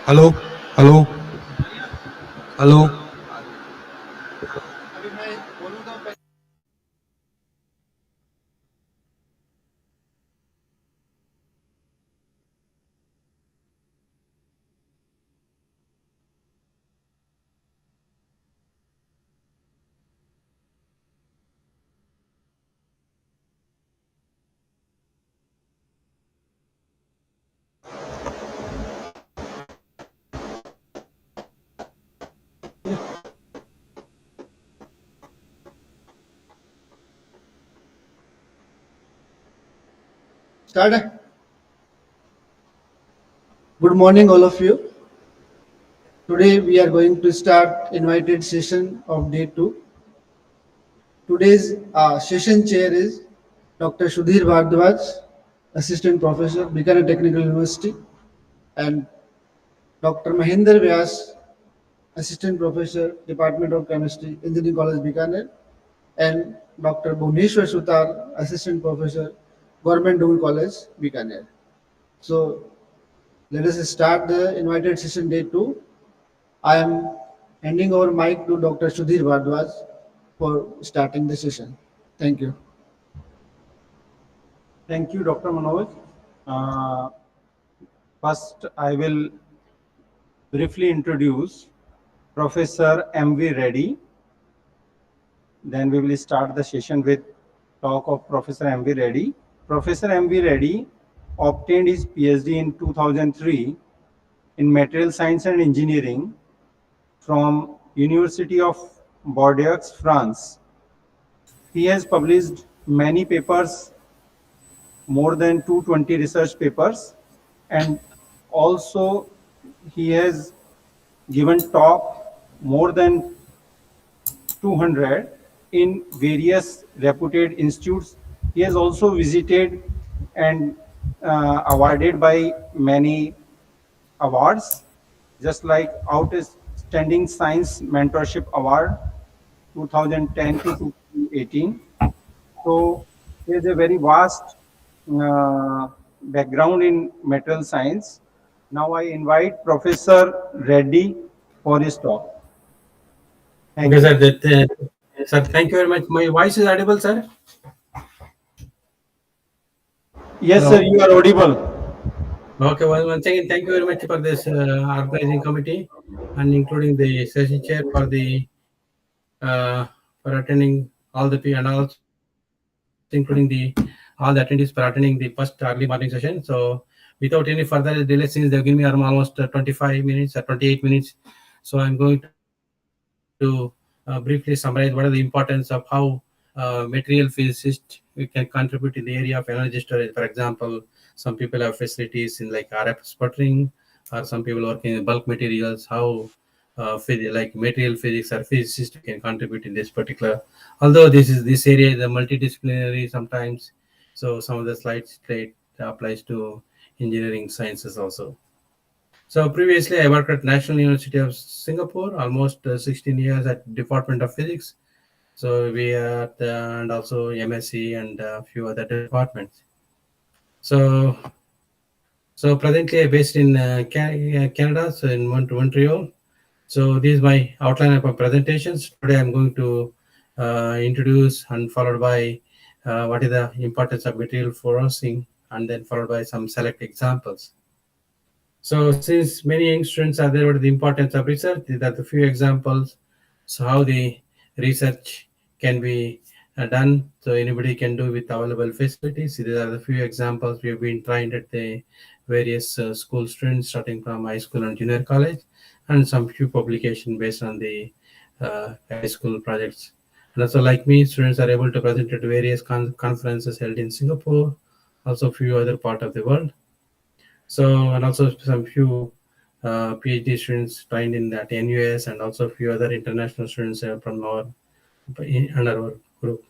Hello, hello, hello. Start. Good morning, all of you. Today we are going to start invited session of day 2. Today's session chair is Dr. Sudhir Bhardwaj, Assistant Professor, Bikaner Technical University, and Dr. Mahinder Vyas, Assistant Professor, Department of Chemistry, Engineering College, Bikaner, and Dr. Bhuvneshwar Sutar, Assistant Professor, Government Degree College, Bikaner. So let us start the invited session day 2. I am handing over mic to Dr. Sudhir Bhardwaj for starting the session. Thank you. Thank you, Dr. Manoj. First, I will briefly introduce Professor M.V. Reddy. Then we will start the session with talk of Professor M.V. Reddy. Professor M.V. Reddy obtained his PhD in 2003 in Material Science and Engineering from University of Bordeaux, France. He has published many papers, more than 220 research papers, and also he has given talk more than 200 in various reputed institutes. He has also visited and awarded by many awards, just like Outstanding Science Mentorship Award 2010 to 2018. So he has a very vast background in material science. Now I invite Professor Reddy for his talk. Thank Okay, you. sir. Sir, thank you very much. My voice is audible, sir. Yes, Hello. sir, you are audible. Okay, once again, thank you very much for this organizing committee and including the session chair for attending all the and also including all the attendees for attending the first early morning session. So without any further delay, since they've given me almost 25 minutes or 28 minutes, so I'm going to briefly summarize what are the importance of how material physicist who can contribute in the area of energy storage. For example, some people have facilities in like RF sputtering, or some people working in bulk materials. How like material physics or physicists can contribute in this particular. Although this area is a multidisciplinary sometimes, so some of the slides it applies to engineering sciences also. So previously, I worked at National University of Singapore, almost 16 years at Department of Physics. So we had and also MSc and a few other departments. So presently I'm based in Canada, so in Montreal. So this is my outline of my presentations. Today I'm going to introduce and followed by what is the importance of material processing, and then followed by some select examples. So since many young students are there, what is the importance of research? These are the few examples. So how the research can be done. So anybody can do with available facilities. These are the few examples we have been trying at the various school students, starting from high school and junior college, and some few publication based on the high school projects. And also, like me, students are able to present at various conferences held in Singapore, also a few other part of the world. So, and also some few PhD students trained in that NUS, and also a few other international students from our under our group.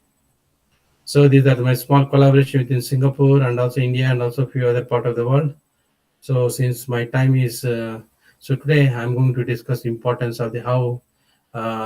So these are my small collaboration within Singapore and also India and also a few other part of the world. So since my time is so today I'm going to discuss the importance of the how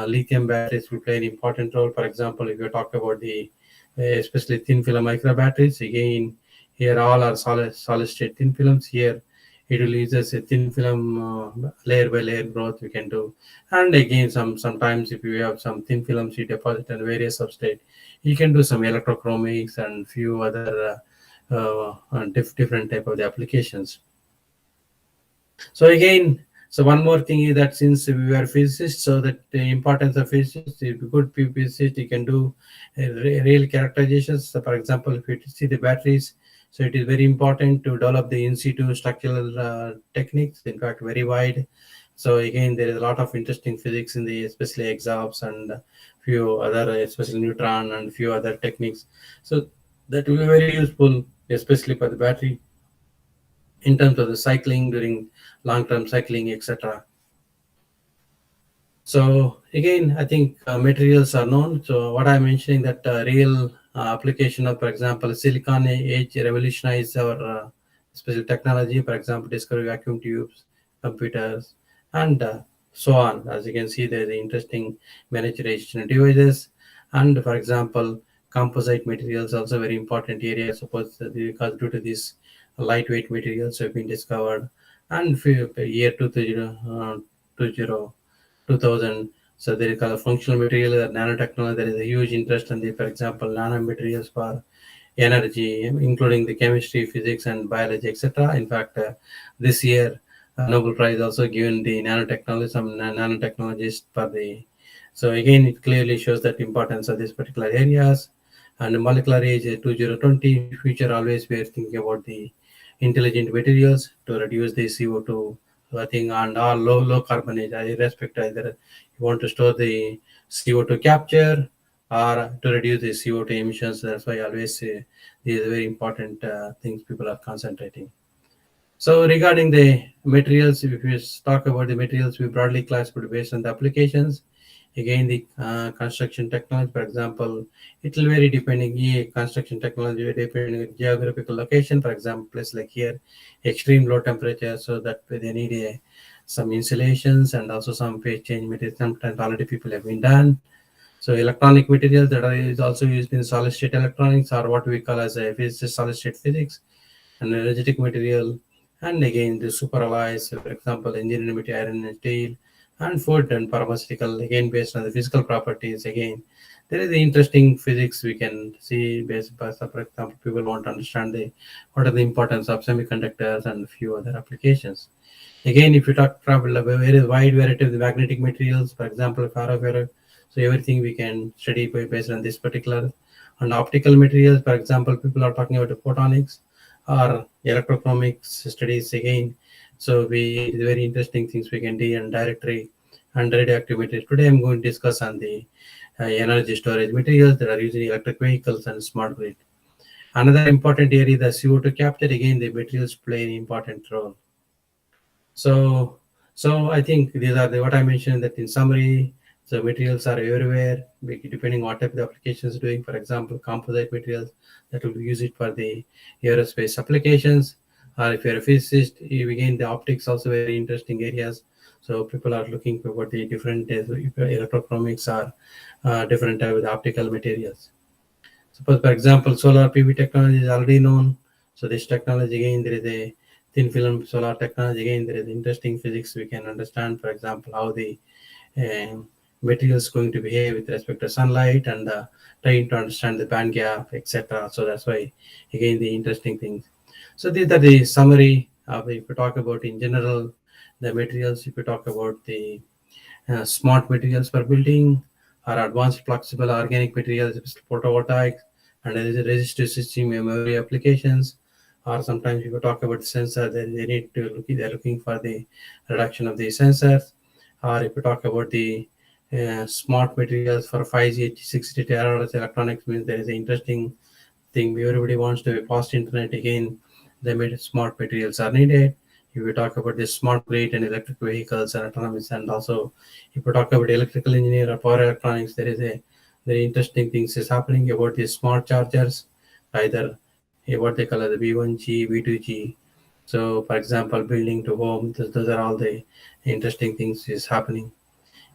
lithium batteries will play an important role. For example, if you talk about the especially thin film micro batteries, again here all are solid state thin films. Here it will use a thin film layer by layer growth we can do. And again sometimes if you have some thin films you deposit on various substrate, you can do some electrochromics and few other different type of the applications. So again, so one more thing is that since we were physicists, so that the importance of physicists, if you good physicist, you can do real characterizations. So for example, if you see the batteries, so it is very important to develop the in situ structural techniques, in fact, very wide. So again, there is a lot of interesting physics in the, especially exorbs and few other, especially neutron and few other techniques. So that will be very useful, especially for the battery, in terms of the cycling during long-term cycling, etc. So again, I think materials are known. So what I'm mentioning that real application of, for example, silicon age revolutionized our special technology. For example, discovery vacuum tubes, computers, and so on. As you can see, there's interesting miniaturization devices, and for example, composite materials also very important area. Suppose because due to this lightweight materials have been discovered, and year 2000. So there is a functional material, nanotechnology. There is a huge interest in the, for example, nanomaterials for energy, including the chemistry, physics, and biology, etc. In fact, this year, Nobel Prize also given the nanotechnology, some nanotechnologists for the. So again, it clearly shows that importance of these particular areas. And molecular age 2020, future always we are thinking about the intelligent materials to reduce the CO2. So I think and all low carbon age, I respect either you want to store the CO2 capture or to reduce the CO2 emissions. That's why I always say these are very important things people are concentrating. So regarding the materials, if we talk about the materials, we broadly classified based on the applications. Again, the construction technology, for example, it will vary depending construction technology depending on geographical location. For example, place like here, extreme low temperature, so that they need some insulations and also some phase change materials. Sometimes already people have been done. So electronic materials that is also used in solid state electronics, or what we call as a solid state physics, and energetic material, and again the superalloys, for example, engineering material, iron and steel, and food and pharmaceutical, again based on the physical properties. Again, there is the interesting physics we can see based on, for example, people want to understand what are the importance of semiconductors and a few other applications. Again, if you talk about a very wide variety of the magnetic materials, for example, ferro, so everything we can study based on this particular. And optical materials, for example, people are talking about photonics or electrochromics studies again. So very interesting things we can do, and directory and radioactive materials. Today I'm going to discuss on the energy storage materials that are used in electric vehicles and smart grid. Another important area, the CO2 capture. Again, the materials play an important role. So, I think these are what I mentioned, that in summary, the materials are everywhere, depending what type of applications doing. For example, composite materials that will use it for the aerospace applications. Or if you're a physicist, again, the optics also very interesting areas. So people are looking for what the different electrochromics are, different type of optical materials. Suppose, for example, solar PV technology is already known. So this technology, again, there is a thin film solar technology. Again, there is interesting physics we can understand. For example, how the material is going to behave with respect to sunlight, and trying to understand the band gap, etc. So that's why, again, the interesting things. So these are the summary of, if we talk about in general the materials. If we talk about the smart materials for building, or advanced flexible organic materials, photovoltaics, and resistive system memory applications. Or sometimes if you talk about sensor, they need to look, they're looking for the reduction of the sensors. Or if you talk about the smart materials for 5G, 60 terahertz electronics, means there is an interesting thing. Everybody wants to be fast internet. Again, the smart materials are needed. If we talk about the smart grid and electric vehicles and autonomous, and also if we talk about electrical engineer or power electronics, there is a very interesting things is happening about the smart chargers, either what they call as the V1G, V2G. So, for example, building to home, those are all the interesting things is happening.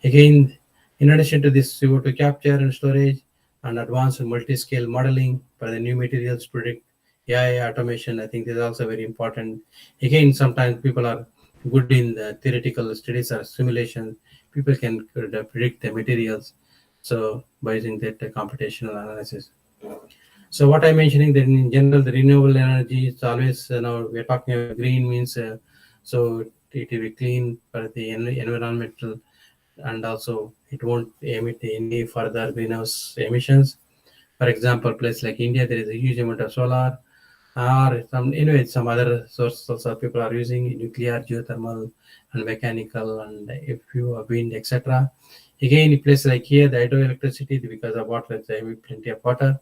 Again, in addition to this CO2 capture and storage and advanced multi-scale modeling for the new materials predict AI automation, I think this is also very important. Again, sometimes people are good in the theoretical studies or simulation. People can predict the materials. So by using that computational analysis. So what I'm mentioning, that in general, the renewable energy is always, we're talking about green means, so it will be clean for the environmental, and also it won't emit any further greenhouse emissions. For example, place like India, there is a huge amount of solar, or some other sources also people are using nuclear, geothermal, and mechanical, and a few wind, etc. Again, in place like here, the hydroelectricity, because of water, there will be plenty of water.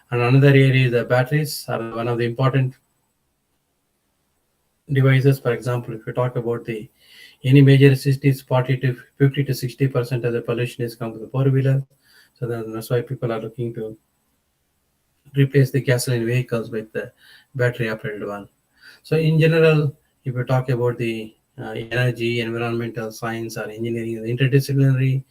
And another area is the batteries are one of the important devices. For example, if you talk about the any major cities, 40 to 50 to 60% of the pollution is come from the four-wheeler. So that's why people are looking to replace the gasoline vehicles with the battery operated one. So in general, if we talk about the energy, environmental science, or engineering, the interdisciplinary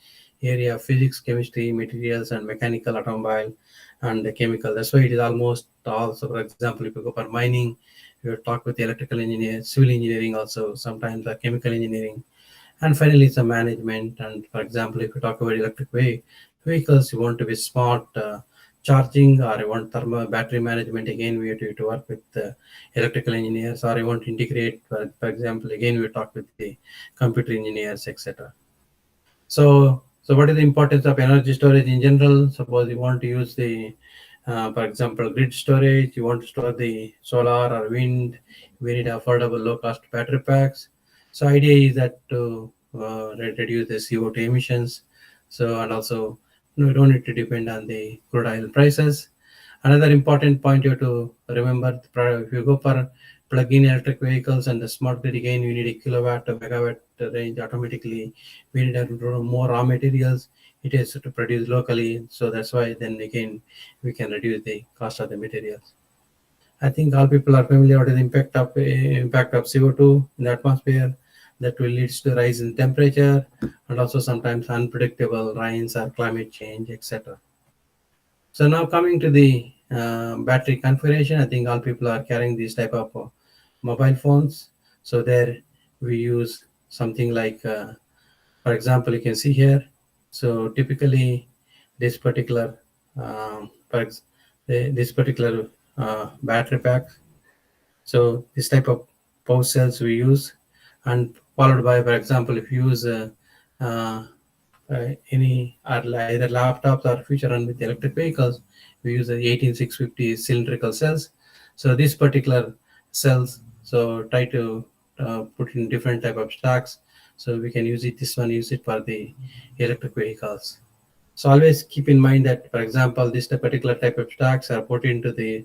area of physics, chemistry, materials, and mechanical, automobile, and the chemical. That's why it is almost all. So for example, if you go for mining, you talk with the electrical engineer, civil engineering, also sometimes the chemical engineering, and finally some management. And for example, if you talk about electric vehicles, you want to be smart charging, or you want thermal battery management, again we have to work with electrical engineers. Or you want to integrate, for example, again we talk with the computer engineers, etc. So what is the importance of energy storage in general? Suppose you want to use the for example, grid storage, you want to store the solar or wind, we need affordable low cost battery packs. So idea is that to reduce the CO2 emissions. So, and also, we don't need to depend on the crude oil prices. Another important point you have to remember, if you go for plug-in electric vehicles and the smart grid, again, you need a kilowatt or megawatt range automatically. We need more raw materials. It is to produce locally. So that's why then again, we can reduce the cost of the materials. I think all people are familiar with the impact of CO2 in the atmosphere, that will lead to rise in temperature, and also sometimes unpredictable rains or climate change, etc. So now coming to the battery configuration, I think all people are carrying these type of mobile phones. So there we use something like, for example, you can see here. So typically, this particular this particular battery pack. So this type of power cells we use, and followed by, for example, if you use uh, any either laptops or future run with electric vehicles, we use the 18650 cylindrical cells. So these particular cells, so try to put in different type of stacks. So we can use it, this one, use it for the electric vehicles. So always keep in mind that, for example, this particular type of stacks are put into the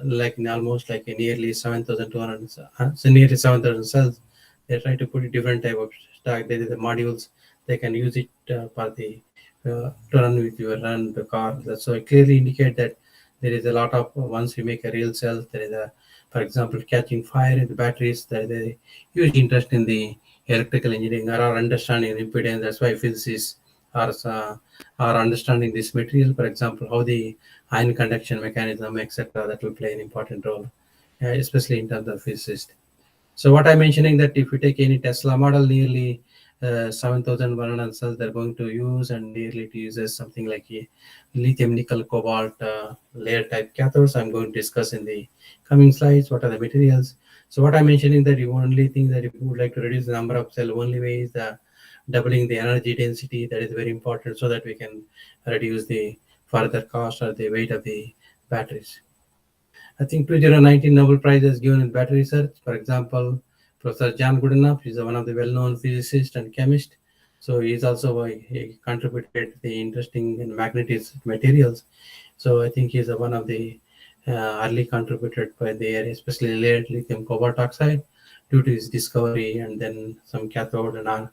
like almost like a nearly 7,200, so nearly 7,000 cells. They try to put a different type of stack. There is the modules. They can use it for the to run with your run the car. So it clearly indicate that there is a lot of, once you make a real cell, there is a, for example, catching fire in the batteries. There is a huge interest in the electrical engineering or understanding impedance. That's why physicists are understanding this material. For example, how the ion conduction mechanism, etc., that will play an important role, especially in terms of physicists. So what I'm mentioning that if you take any Tesla model, nearly 7,100 cells they're going to use, and nearly it uses something like a lithium, nickel, cobalt layer type cathodes. I'm going to discuss in the coming slides what are the materials. So what I'm mentioning that the only thing that if you would like to reduce the number of cell, only way is the doubling the energy density. That is very important, so that we can reduce the further cost or the weight of the batteries. I think 2019 Nobel Prize is given in battery research. For example, Professor John Goodenough is one of the well-known physicists and chemist. So he is also he contributed the interesting in magnetic materials. So I think he's one of the early contributed by the area, especially layered lithium cobalt oxide, due to his discovery, and then some cathode and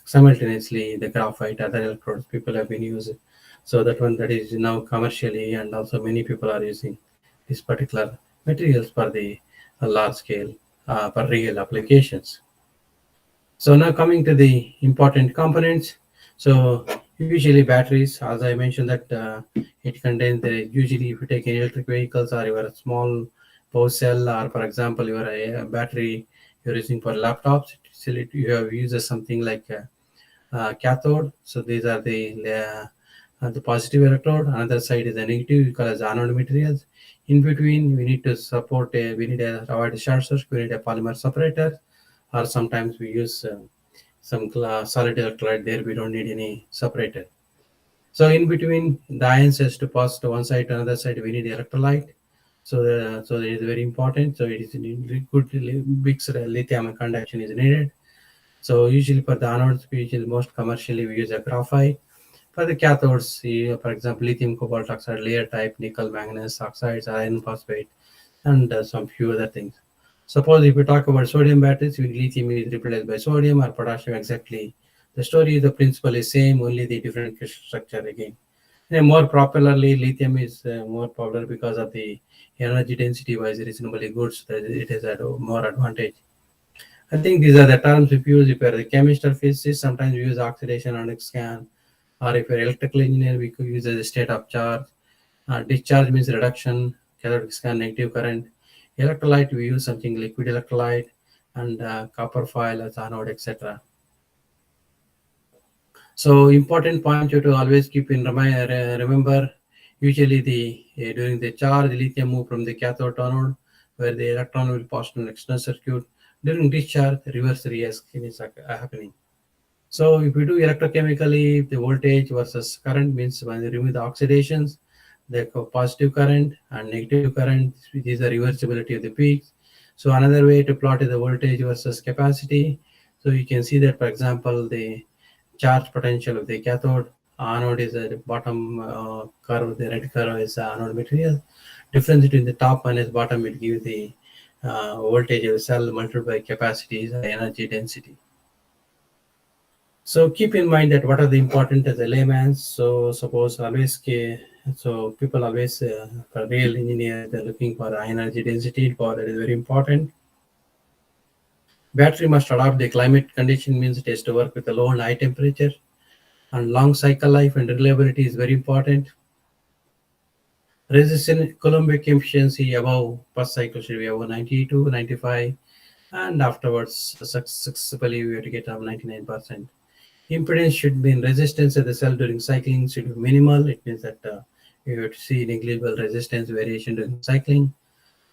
simultaneously the graphite, other electrodes people have been using. So that one that is now commercially, and also many people are using these particular materials for the large scale for real applications. So now coming to the important components. So usually batteries, as I mentioned, that it contains the, usually if you take any electric vehicles or your small power cell, or for example your battery you're using for laptops, still you have uses something like cathode. So these are the positive electrode. Another side is the negative, we call as anode materials. In between, we need to support we need to avoid a short circuit. We need a polymer separator, or sometimes we use some solid electrolyte. There we don't need any separator. So in between, the ions has to pass to one side to another side. We need electrolyte. So it is very important. So it is good mixed lithium conduction is needed. So usually for the anodes, we usually most commercially we use a graphite. For the cathodes, for example, lithium cobalt oxide, layer type, nickel manganese oxides, iron phosphate, and some few other things. Suppose if we talk about sodium batteries, lithium is replaced by sodium or potassium. Exactly, the story, the principle is same, only the different crystal structure again. And more popularly, lithium is more popular because of the energy density wise reasonably good, so that it has a more advantage. I think these are the terms we use if you're a chemist or physicist. Sometimes we use oxidation and scan, or if you're electrical engineer, we could use as a state of charge. Discharge means reduction, cathodic scan, negative current. Electrolyte, we use something liquid electrolyte, and copper foil as anode, etc. So important point you to always keep in remember. Usually during the charge, lithium move from the cathode to anode, where the electron will pass to an external circuit. During discharge, reverse reaction is happening. So if we do electrochemically, the voltage versus current means when you remove the oxidations, the positive current and negative current, which is the reversibility of the peaks. So another way to plot is the voltage versus capacity. So you can see that, for example, the charge potential of the cathode, anode is at the bottom curve, the red curve is the anode material. Difference between the top minus bottom will give the voltage of the cell multiplied by capacity is energy density. So keep in mind that what are the important as a layman. So suppose always so people always for real engineer they're looking for high energy density. For that is very important. Battery must adopt the climate condition, means it has to work with a low and high temperature, and long cycle life and reliability is very important. Resistance Coulombic efficiency above first cycle should be above 92, 95, and afterwards successfully we have to get up 99%. Impedance should be in resistance of the cell during cycling should be minimal. It means that you have to see negligible resistance variation during cycling.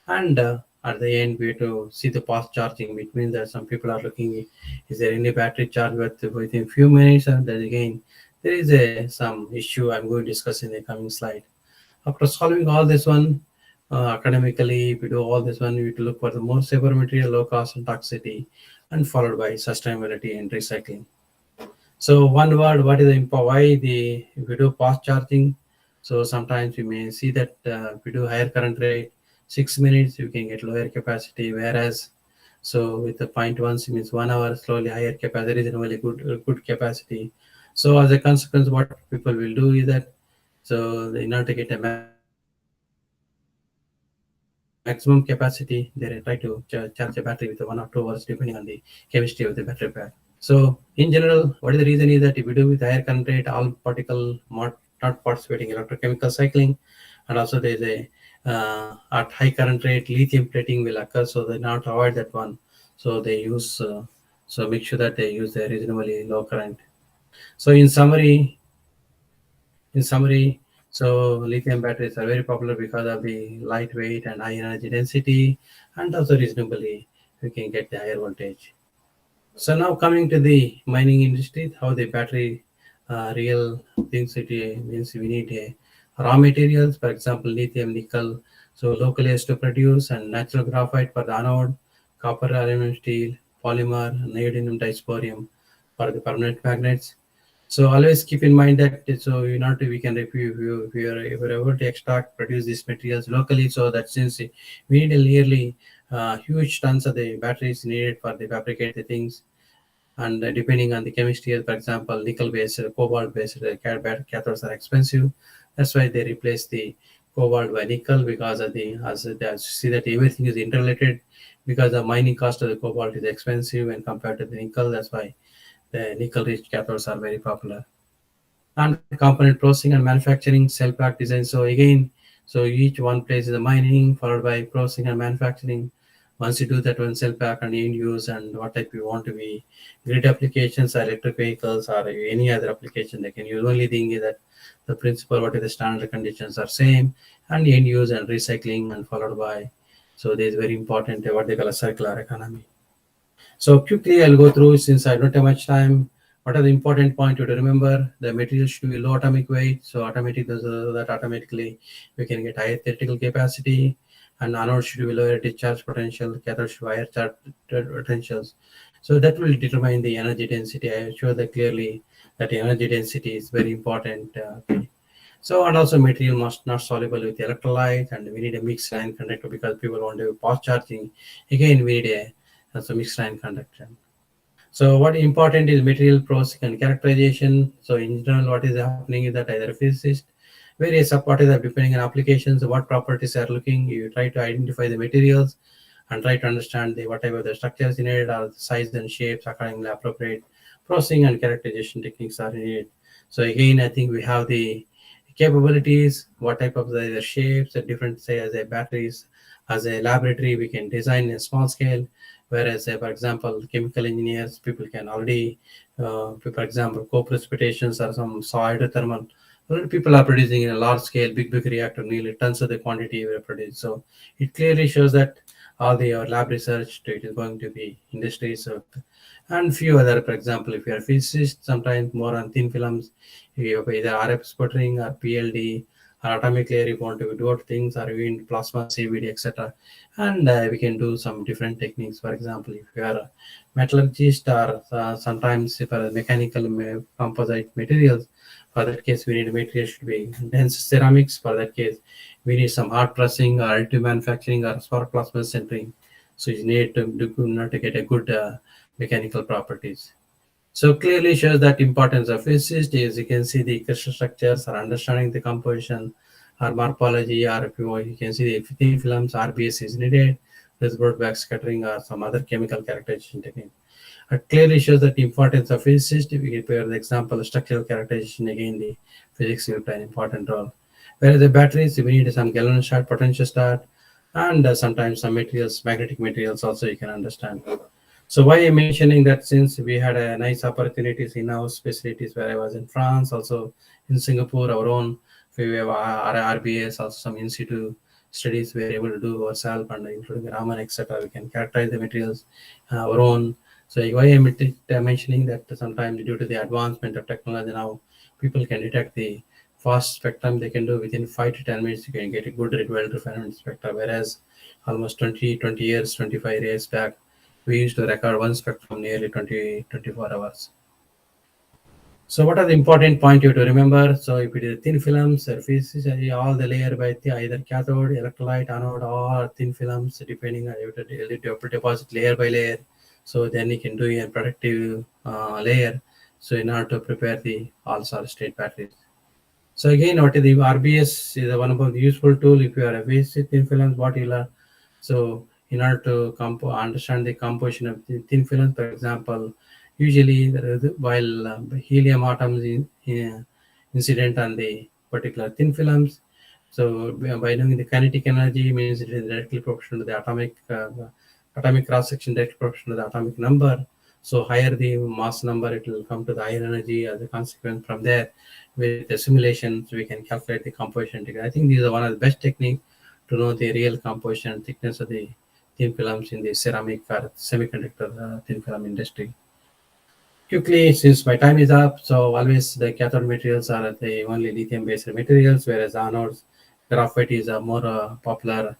And at the end, we have to see the fast charging. It means that some people are looking, is there any battery charge within few minutes? And then again, there is some issue I'm going to discuss in the coming slide. After solving all this one, academically, if we do all this one, we need to look for the more safer material, low cost and toxicity. and followed by sustainability and recycling. So one word, what is the why the if we do fast charging? So sometimes we may see that if we do higher current rate, 6 minutes you can get lower capacity, whereas so with the 0.1 means 1 hour slowly higher capacity is really good capacity. So as a consequence, what people will do is that so in order to get a maximum capacity, they try to charge a battery with 1 or 2 hours depending on the chemistry of the battery pack. So in general, what is the reason is that if you do with higher current rate, all particle not participating in electrochemical cycling, and also there is a at high current rate lithium plating will occur, so they not avoid that one. So they use so make sure that they use a reasonably low current. So in summary, so lithium batteries are very popular because of the lightweight and high energy density, and also reasonably we can get the higher voltage. So now coming to the mining industry, how the battery real things it means we need raw materials, for example, lithium, nickel, so locally has to produce, and natural graphite for the anode, copper, aluminum, steel, polymer, neodymium, dysprosium for the permanent magnets. So always keep in mind that so we can if you're able to extract produce these materials locally, so that since we need a nearly huge tons of the batteries needed for the fabricate the things, and depending on the chemistry, for example, nickel based, cobalt based cathodes are expensive. That's why they replace the cobalt by nickel, because of the as you see that everything is interrelated, because the mining cost of the cobalt is expensive when compared to the nickel. That's why the nickel rich cathodes are very popular. And component processing and manufacturing, cell pack design. So again, so each one place is the mining followed by processing and manufacturing. Once you do that, one cell pack and end use and what type you want to be, grid applications or electric vehicles or any other application they can use. Only thing is that the principle, what is the standard conditions are same, and end use and recycling and followed by. So this is very important what they call a circular economy. So quickly, I'll go through since I don't have much time. What are the important points to remember? The material should be low atomic weight, so that automatically we can get higher theoretical capacity. And anode should be lower discharge potential, cathode should be higher charge potentials. So that will determine the energy density. I show that clearly that energy density is very important. Okay. So and also material must not soluble with electrolyte, and we need a mixed ion conductor because people want to do fast charging. Again, we need a mixed ion conductor. So what important is material processing and characterization. So in general, what is happening is that either a physicist, various what is that depending on applications, what properties are looking, you try to identify the materials and try to understand the whatever the structures in it or the size and shapes accordingly appropriate. Processing and characterization techniques are needed. So again, I think we have the capabilities, what type of the shapes, the different say as a batteries, as a laboratory we can design a small scale, whereas for example chemical engineers people can already for example co-precipitations or some hydrothermal, already people are producing in a large scale big reactor nearly tons of the quantity we produce. So it clearly shows that all the lab research it is going to be industry. So and few other, for example, if you are a physicist, sometimes more on thin films, you have either RF sputtering or PLD or atomic layer, you want to do things, or even plasma, CVD, etc. And we can do some different techniques. For example, if you are a metallurgist or sometimes if a mechanical composite materials, for that case, we need material should be dense ceramics. For that case, we need some hard pressing or additive manufacturing or spark plasma sintering. So you need to do to get a good mechanical properties. So clearly shows that importance of physicist is you can see the crystal structures or understanding the composition or morphology, or if you can see the thin films, RBS is needed, Rutherford back scattering or some other chemical characterization technique. It clearly shows that the importance of physicist. If we compare the example of structural characterization, again the physics will play an important role. Whereas the batteries, we need some galvanic start, potential start, and sometimes some materials, magnetic materials also you can understand. So why I'm mentioning that, since we had a nice opportunities in our facilities where I was in France, also in Singapore, our own, we have our RBS, also some in situ studies we are able to do ourselves, and including Raman, etc. We can characterize the materials our own. So why I'm mentioning that sometimes due to the advancement of technology now, people can detect the fast spectrum. They can do within 5 to 10 minutes. You can get a good well refinement spectrum, whereas almost 20 years, 25 years back, we used to record one spectrum nearly 24 hours. So what are the important point you have to remember? So if it is a thin film surface, all the layer by either cathode, electrolyte, anode, or thin films, depending on you have to deposit layer by layer. So then you can do a protective layer. So in order to prepare the all solid state batteries. So again, what is the RBS is one of the useful tool if you are a waste thin films, what you'll learn. So in order to understand the composition of the thin films, for example, usually while helium atoms incident on the particular thin films, so by knowing the kinetic energy means it is directly proportional to the atomic cross section directly proportional to the atomic number. So higher the mass number, it will come to the higher energy as a consequence. From there, with the simulations, we can calculate the composition. I think these are one of the best techniques to know the real composition and thickness of the thin films in the ceramic or semiconductor thin film industry. Quickly, since my time is up, so always the cathode materials are the only lithium-based materials, whereas anodes, graphite is a more popular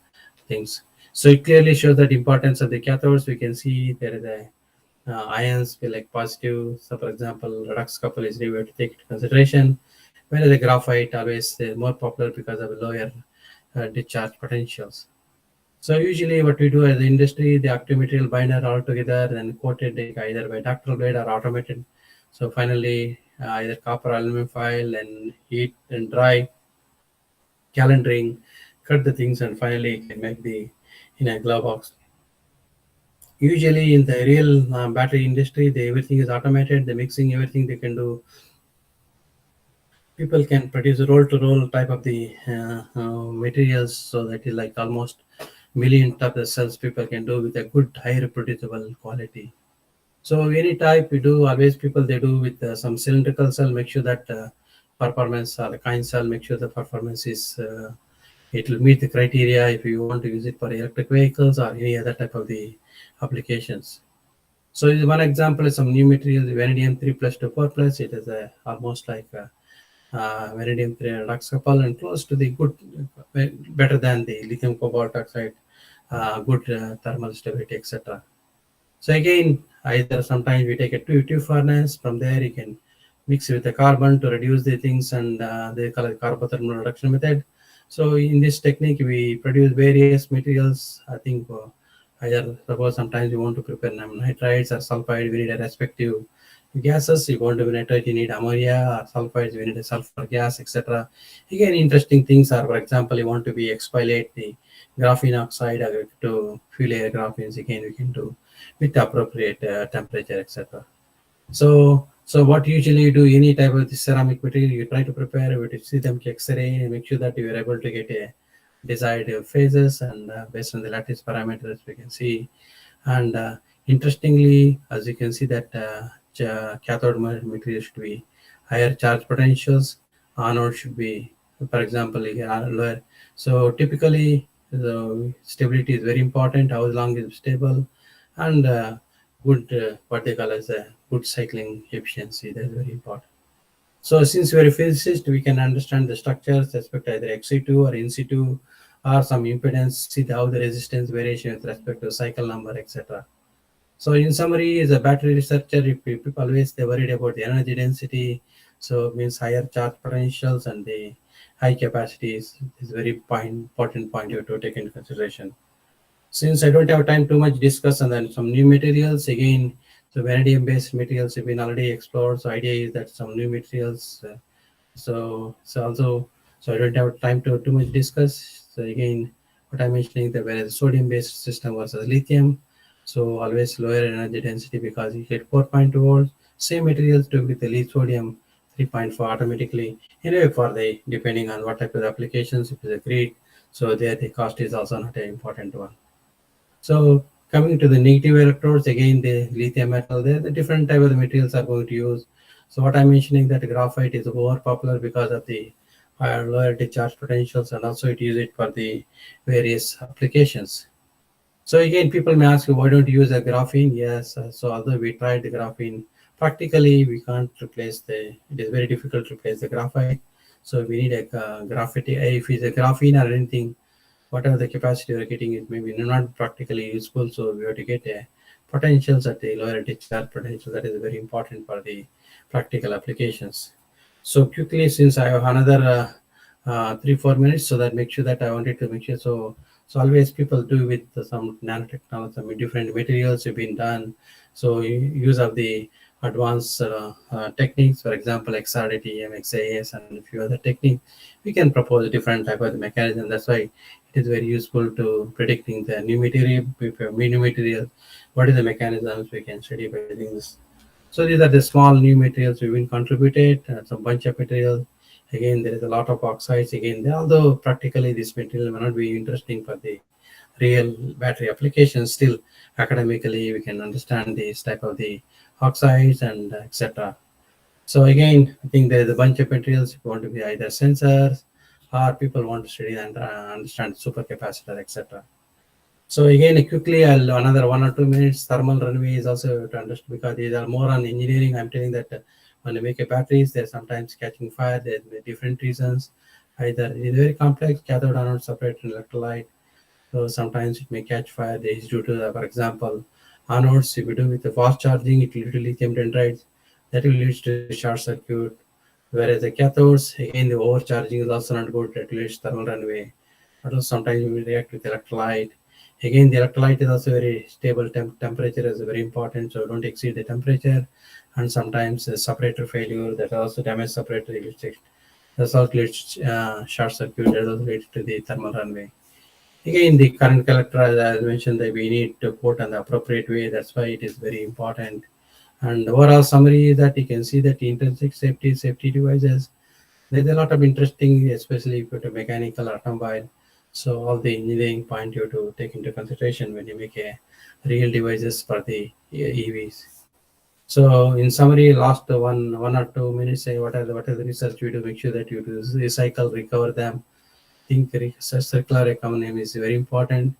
things. So it clearly shows that importance of the cathodes. We can see there is a ions feel like positive. So, for example, redox couple is we have to take into consideration. Whereas the graphite always more popular because of lower discharge potentials. So usually what we do as the industry, the active material binder all together and coated either by ductile blade or automated. So finally, either copper aluminum foil and heat and dry, calendering, cut the things, and finally you can make the in a glove box. Usually in the real battery industry, everything is automated. The mixing, everything they can do. People can produce roll-to-roll type of the materials, so that is like almost million type of cells people can do with a good high reproducible quality. So any type we do, always people they do with some cylindrical cell, make sure that performance or the kind cell, make sure the performance is it will meet the criteria if you want to use it for electric vehicles or any other type of the applications. So one example is some new material, the vanadium 3 plus to 4 plus. It is almost like vanadium 3 redox couple and close to the good, better than the lithium cobalt oxide, good thermal stability, etc. So again, either sometimes we take a two furnace. From there, you can mix with the carbon to reduce the things, and they call it carbothermal reduction method. So in this technique, we produce various materials. I think either suppose sometimes you want to prepare nitrides or sulfide, we need a respective gases. You want to be nitride, you need ammonia, or sulfides, we need a sulfur gas, etc. Again, interesting things are, for example, you want to be exfoliate the graphene oxide to fuel air graphenes. Again, we can do with appropriate temperature, etc. So what usually you do, any type of the ceramic material, you try to prepare, you see them X-ray and make sure that you are able to get a desired phases, and based on the lattice parameters we can see. And interestingly, as you can see that cathode material should be higher charge potentials, anode should be, for example, lower. So typically the stability is very important, how long is stable, and good what they call as a good cycling efficiency, that is very important. So since we are a physicist, we can understand the structures, respect either Xc2 or Nc2 or some impedance, see how the resistance variation with respect to cycle number, etc. So in summary, as a battery researcher, if people always they worried about the energy density, so it means higher charge potentials and the high capacity is very important point you have to take into consideration. Since I don't have time too much discuss and then some new materials again, so vanadium based materials have been already explored. So idea is that some new materials. So I don't have time to too much discuss. So again, what I'm mentioning that whereas sodium based system versus lithium, so always lower energy density because you get 4.2 volts. Same materials to with the lead sodium 3.4 automatically. Anyway, for the depending on what type of applications, if it's a grid, so there the cost is also not an important one. So coming to the negative electrodes, again the lithium metal, there the different type of the materials are going to use. So what I'm mentioning that graphite is more popular because of the higher lower discharge potentials, and also it use it for the various applications. So again, people may ask you, why don't you use a graphene? Yes, so although we tried the graphene, practically we can't replace it is very difficult to replace the graphite. So we need a graphite, if it's a graphene or anything, whatever the capacity you're getting, it may be not practically useful. So we have to get a potentials at the lower discharge potential. That is very important for the practical applications. So quickly, since I have another 3-4 minutes, so that make sure that I wanted to make sure. So always people do with some nanotechnology, some different materials have been done. So use of the advanced techniques, for example, XRDTM, XAS, and a few other techniques, we can propose a different type of mechanism. That's why it is very useful to predicting the new material, new material, what is the mechanisms we can study by using this. So these are the small new materials we've been contributed, some bunch of materials. Again, there is a lot of oxides. Again, although practically this material may not be interesting for the real battery applications, still academically we can understand this type of the oxides and etc. So again, I think there is a bunch of materials. If you want to be either sensors or people want to study and understand supercapacitor, etc. So again, quickly, I'll another 1 or 2 minutes. Thermal runway is also to understand because these are more on engineering. I'm telling that when you make a batteries, they're sometimes catching fire. There's different reasons. Either it is very complex, cathode anode separate electrolyte. So sometimes it may catch fire. This is due to, for example, anodes. If you do with the fast charging, it will lead to lithium dendrites. That will lead to short circuit. Whereas the cathodes, again, the overcharging is also not good. That leads thermal runaway. But also sometimes we will react with electrolyte. Again, the electrolyte is also very stable. Temperature is very important, so don't exceed the temperature. And sometimes separator failure that also damage separator. That's also leads short circuit. That also leads to the thermal runaway. Again, the current collector, as I mentioned, that we need to put on the appropriate way. That's why it is very important. And overall summary is that you can see that intrinsic safety devices, there's a lot of interesting, especially if you're a mechanical automobile. So all the engineering point you have to take into consideration when you make a real devices for the EVs. So in summary, last 1 or 2 minutes, say what are the research we do, make sure that you do recycle, recover them. Think circular economy is very important.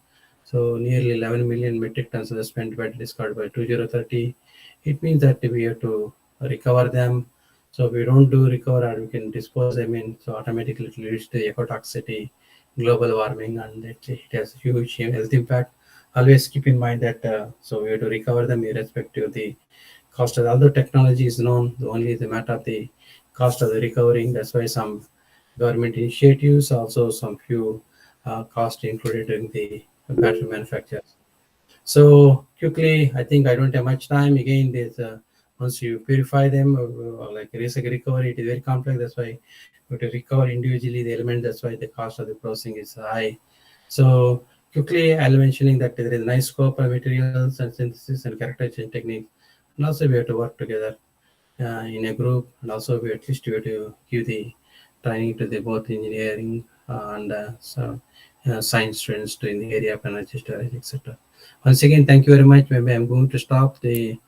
So nearly 11 million metric tons are spent by discard by 2030. It means that we have to recover them. So if we don't do recover or we can dispose them in, so automatically it leads to ecotoxicity, global warming, and it has huge health impact. Always keep in mind that so we have to recover them irrespective of the cost. Although technology is known, only the matter of the cost of the recovering. That's why some government initiatives, also some few cost included in the battery manufacturers. So quickly, I think I don't have much time. Again, there's once you purify them, like risk recovery, it is very complex. That's why you have to recover individually the element. That's why the cost of the processing is high. So quickly, I'll mentioning that there is a nice scope of materials and synthesis and characterization techniques, and also we have to work together in a group, and also we at least we have to give the training to the both engineering and science students to in the area of energy storage, etc. Once again, thank you very much. Maybe I'm going to stop the.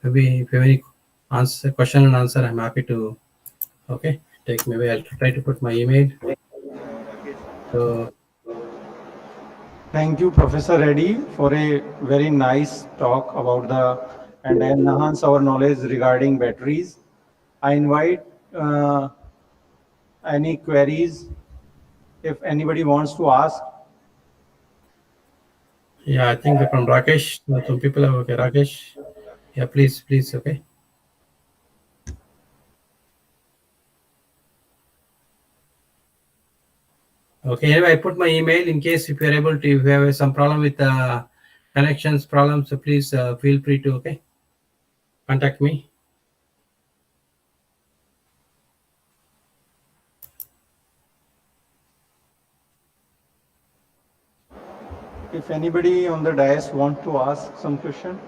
Maybe if you have any answer, question and answer, I'm happy to. Okay, take maybe I'll try to put my email. So Thank you, Professor Reddy, for a very nice talk about the and enhance our knowledge regarding batteries. I invite any queries if anybody wants to ask. yeah, I think from Rakesh, some people have okay. Rakesh, yeah, please, okay. Okay, anyway, I put my email in case if you're able to, if you have some problem with connections problem, so please feel free to, okay, contact me. If anybody on the dais want to ask some question.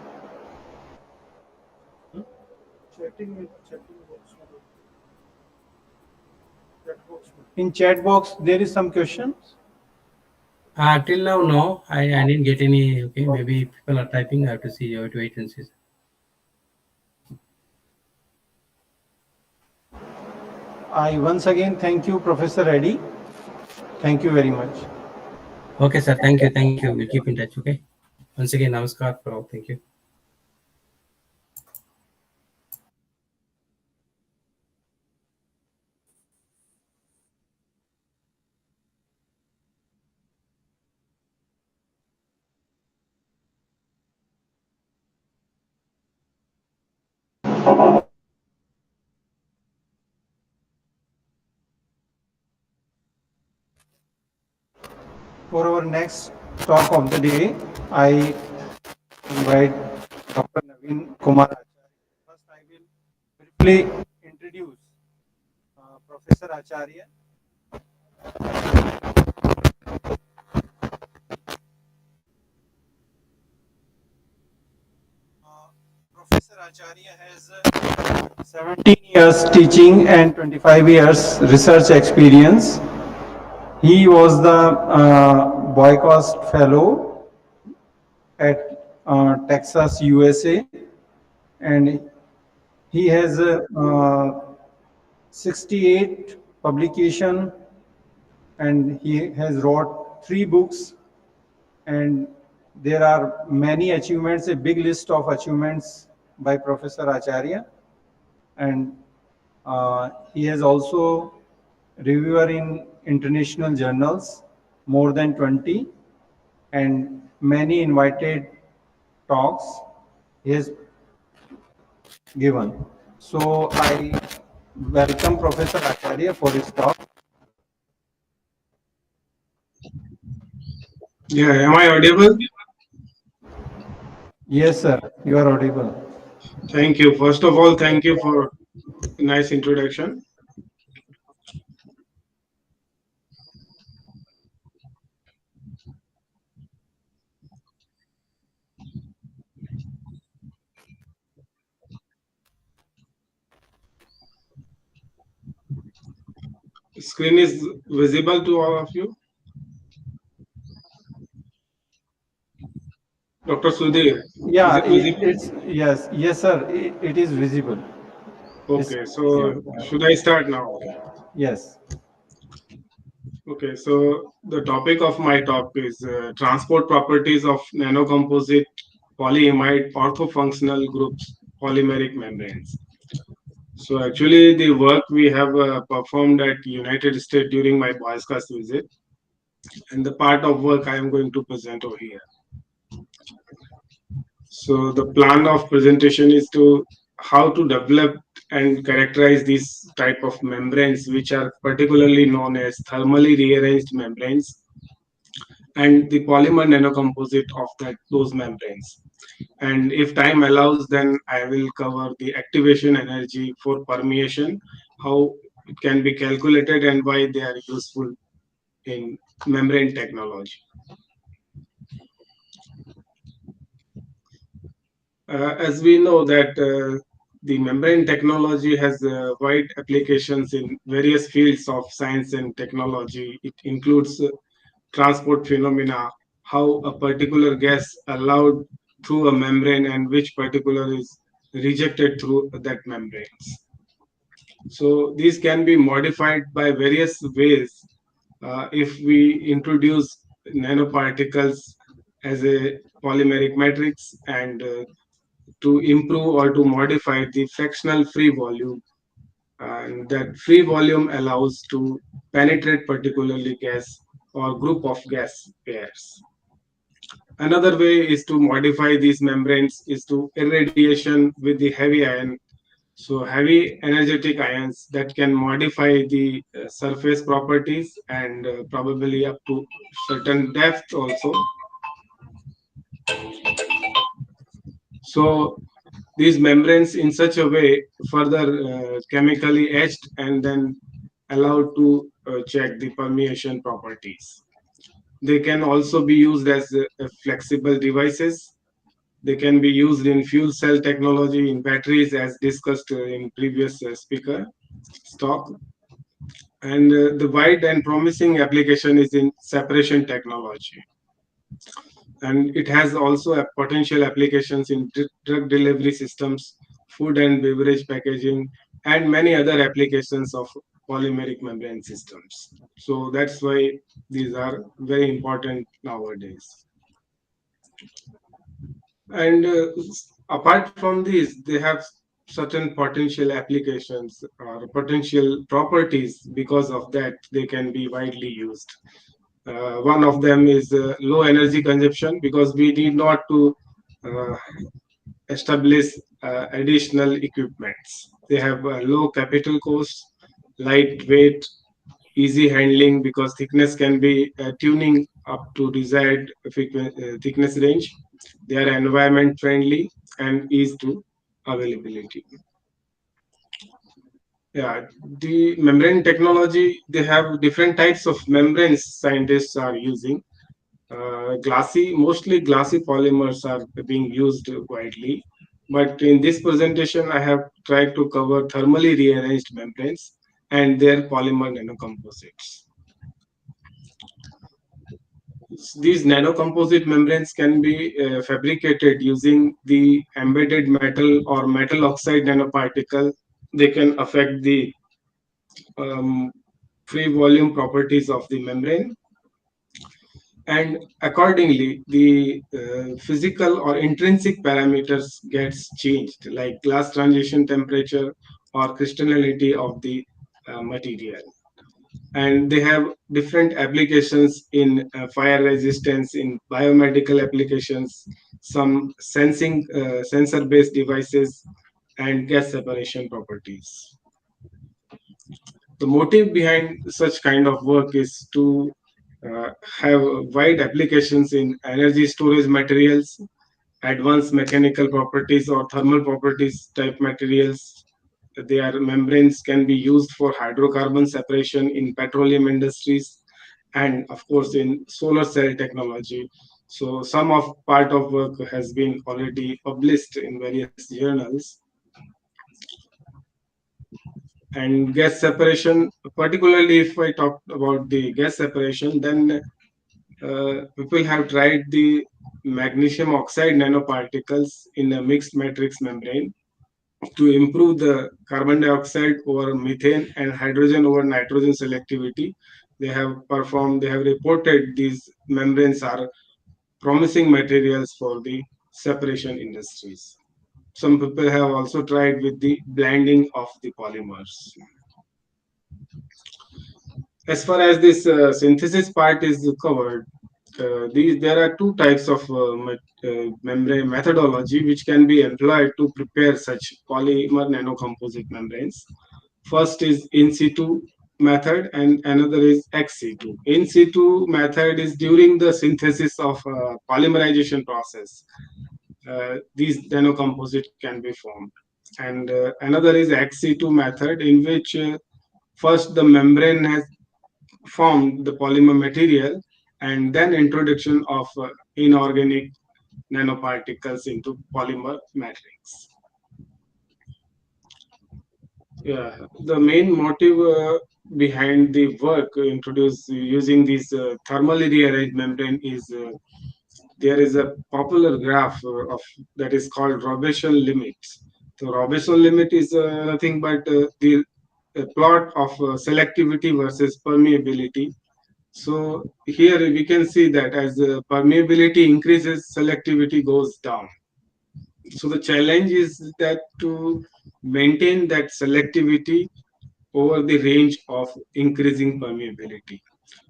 In chat box, there is some questions. Till now, no, I didn't get any, okay, maybe people are typing, I have to see, I have to wait and see. I once again thank you, Professor Reddy. Thank you very much. Okay, sir, thank you, we'll keep in touch, okay. Once again, namaskar for all, thank you. For our next talk of the day, I invite Dr. Naveen Kumar Acharya. First, I will briefly introduce Professor Acharya. Professor Acharya has 17 years teaching and 25 years research experience. He was the Boycost Fellow at Texas, USA, and he has 68 publication, and he has wrote 3 books, and there are many achievements, a big list of achievements by Professor Acharya, and he has also reviewer in international journals, more than 20, and many invited talks he has given. So I welcome Professor Acharya for his talk. Yeah, am I audible? Yes, sir, you are audible. Thank you. First of all, thank you for a nice introduction. Screen is visible to all of you. Dr. Sudhir, is Yeah, it visible? yes, sir, it is visible. It's, Okay, yeah, so should I start now? yes. Okay, so the topic of my talk is transport properties of nanocomposite polyimide orthofunctional groups polymeric membranes. So actually, the work we have performed at United States during my Boy Scouts visit, and the part of work I am going to present over here. So the plan of presentation is to how to develop and characterize these type of membranes, which are particularly known as thermally rearranged membranes, and the polymer nanocomposite of those membranes. And if time allows, then I will cover the activation energy for permeation, how it can be calculated, and why they are useful in membrane technology. As we know that the membrane technology has wide applications in various fields of science and technology. It includes transport phenomena, how a particular gas allowed through a membrane and which particular is rejected through that membranes. So these can be modified by various ways if we introduce nanoparticles as a polymeric matrix and to improve or to modify the fractional free volume, and that free volume allows to penetrate particularly gas or group of gas pairs. Another way is to modify these membranes is to irradiation with the heavy ion, so heavy energetic ions that can modify the surface properties and probably up to certain depth also. So these membranes in such a way further chemically etched and then allowed to check the permeation properties. They can also be used as flexible devices. They can be used in fuel cell technology, in batteries, as discussed in previous speaker talk. And the wide and promising application is in separation technology. And it has also a potential applications in drug delivery systems, food and beverage packaging, and many other applications of polymeric membrane systems. So that's why these are very important nowadays. And apart from these, they have certain potential applications or potential properties. Because of that, they can be widely used. One of them is low energy consumption, because we need not to uh, establish additional equipments. They have low capital cost, lightweight, easy handling because thickness can be tuning up to desired thickness range. They are environment friendly and ease to availability. Yeah, the membrane technology, they have different types of membranes scientists are using. Mostly glassy polymers are being used widely. But in this presentation, I have tried to cover thermally rearranged membranes and their polymer nanocomposites. These nanocomposite membranes can be fabricated using the embedded metal or metal oxide nanoparticle. They can affect the um, free volume properties of the membrane, and accordingly the physical or intrinsic parameters gets changed, like glass transition temperature or crystallinity of the material. And they have different applications in fire resistance, in biomedical applications, some sensor based devices, and gas separation properties. The motive behind such kind of work is to have wide applications in energy storage materials, advanced mechanical properties or thermal properties type materials. Their membranes can be used for hydrocarbon separation in petroleum industries, and of course in solar cell technology. So some of part of work has been already published in various journals. And gas separation, particularly if I talk about the gas separation, then people have tried the magnesium oxide nanoparticles in a mixed matrix membrane to improve the carbon dioxide over methane and hydrogen over nitrogen selectivity. They have reported these membranes are promising materials for the separation industries. Some people have also tried with the blending of the polymers. As far as this synthesis part is covered, there are two types of membrane methodology which can be employed to prepare such polymer nanocomposite membranes. First is in situ method and another is ex situ. In situ method is during the synthesis of polymerization process. These nanocomposite can be formed. And another is ex situ method, in which first the membrane has formed the polymer material and then introduction of inorganic nanoparticles into polymer matrix. Yeah, the main motive behind the work introduced using this thermally rearranged membrane is there is a popular graph of that is called Robison limit. So Robison limit is nothing but the plot of selectivity versus permeability. So here we can see that as permeability increases, selectivity goes down. So the challenge is that to maintain that selectivity over the range of increasing permeability.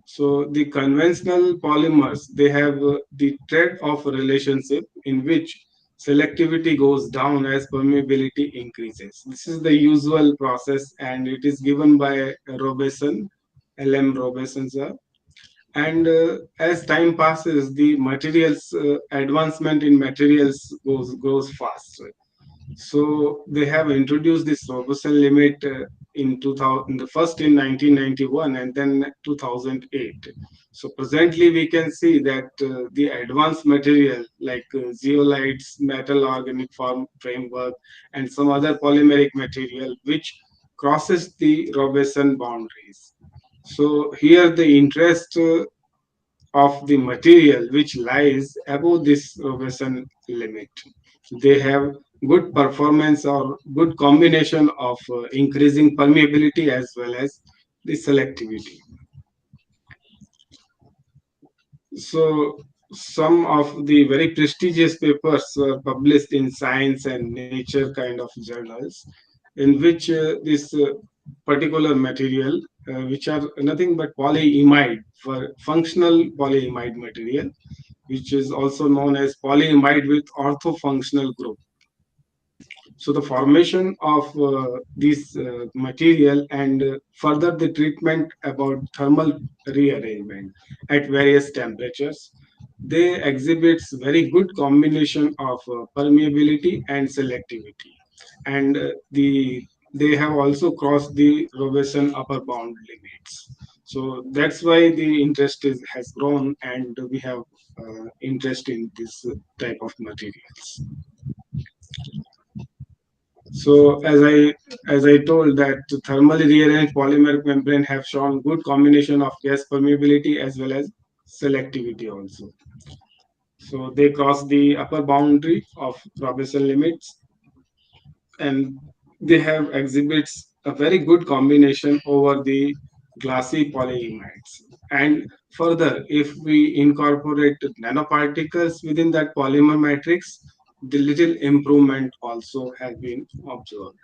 So the conventional polymers, they have the trade-off relationship in which selectivity goes down as permeability increases. This is the usual process and it is given by Robison, LM Robison sir. And as time passes, the materials advancement in materials grows faster. So they have introduced this Robertson limit in 2000, the first in 1991 and then 2008. So presently we can see that the advanced material like zeolites, metal organic form framework, and some other polymeric material which crosses the Robertson boundaries. So here the interest of the material which lies above this Robertson limit. They have good performance or good combination of increasing permeability as well as the selectivity. So some of the very prestigious papers were published in Science and Nature kind of journals, in which this particular material, which are nothing but polyimide, for functional polyimide material, which is also known as polyimide with orthofunctional group. So the formation of this material and further the treatment about thermal rearrangement at various temperatures, they exhibits very good combination of permeability and selectivity, and they have also crossed the Robeson upper bound limits. So that's why the interest has grown, and we have interest in this type of materials. So as I told that thermally rearranged polymeric membrane have shown good combination of gas permeability as well as selectivity also. So they cross the upper boundary of Robinson limits, and they have exhibits a very good combination over the glassy polyimides. And further, if we incorporate nanoparticles within that polymer matrix, the little improvement also has been observed.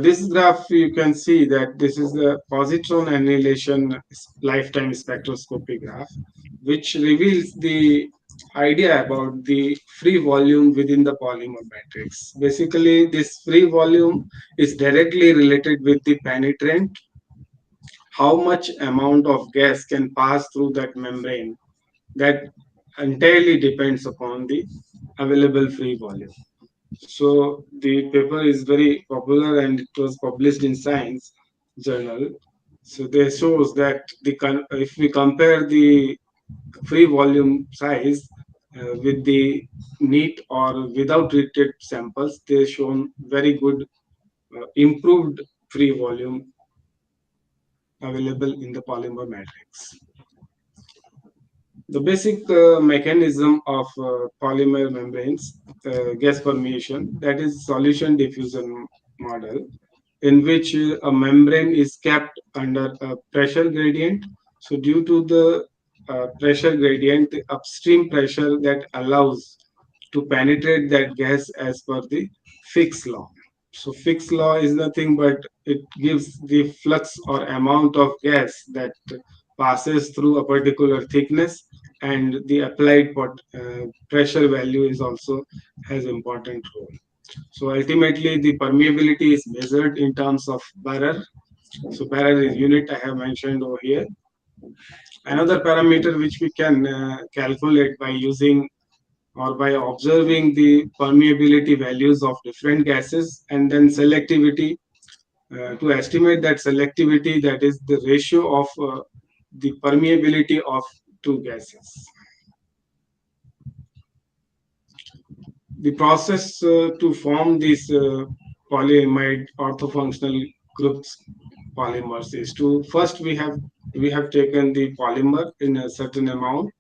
This graph, you can see that this is the positron annihilation lifetime spectroscopy graph, which reveals the idea about the free volume within the polymer matrix. Basically, this free volume is directly related with the penetrant, how much amount of gas can pass through that membrane. That entirely depends upon the available free volume. So the paper is very popular and it was published in Science journal. So they shows that if we compare the free volume size with the neat or without treated samples, they shown very good improved free volume available in the polymer matrix. The basic mechanism of polymer membranes, gas permeation, that is solution diffusion model, in which a membrane is kept under a pressure gradient. So due to the pressure gradient, the upstream pressure that allows to penetrate that gas as per the Fick's law. So Fick's law is nothing but it gives the flux or amount of gas that passes through a particular thickness, and the applied pressure value is also has important role. So ultimately, the permeability is measured in terms of barrel. So barrel is unit I have mentioned over here. Another parameter which we can calculate by using or by observing the permeability values of different gases and then selectivity to estimate that selectivity, that is the ratio of the permeability of two gases. The process to form these polyamide orthofunctional groups polymers is to first we have taken the polymer in a certain amount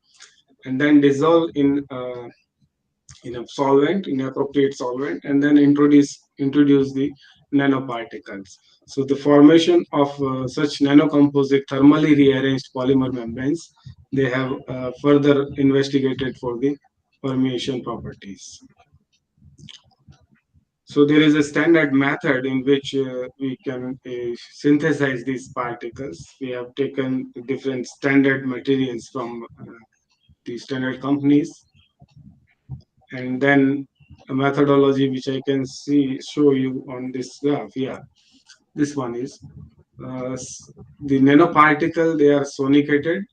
and then dissolve in a solvent, in appropriate solvent, and then introduce the nanoparticles. So the formation of such nanocomposite thermally rearranged polymer membranes, they have further investigated for the permeation properties. So there is a standard method in which we can synthesize these particles. We have taken different standard materials from the standard companies, and then a methodology which I can show you on this graph. Yeah, this one is the nanoparticle. They are sonicated,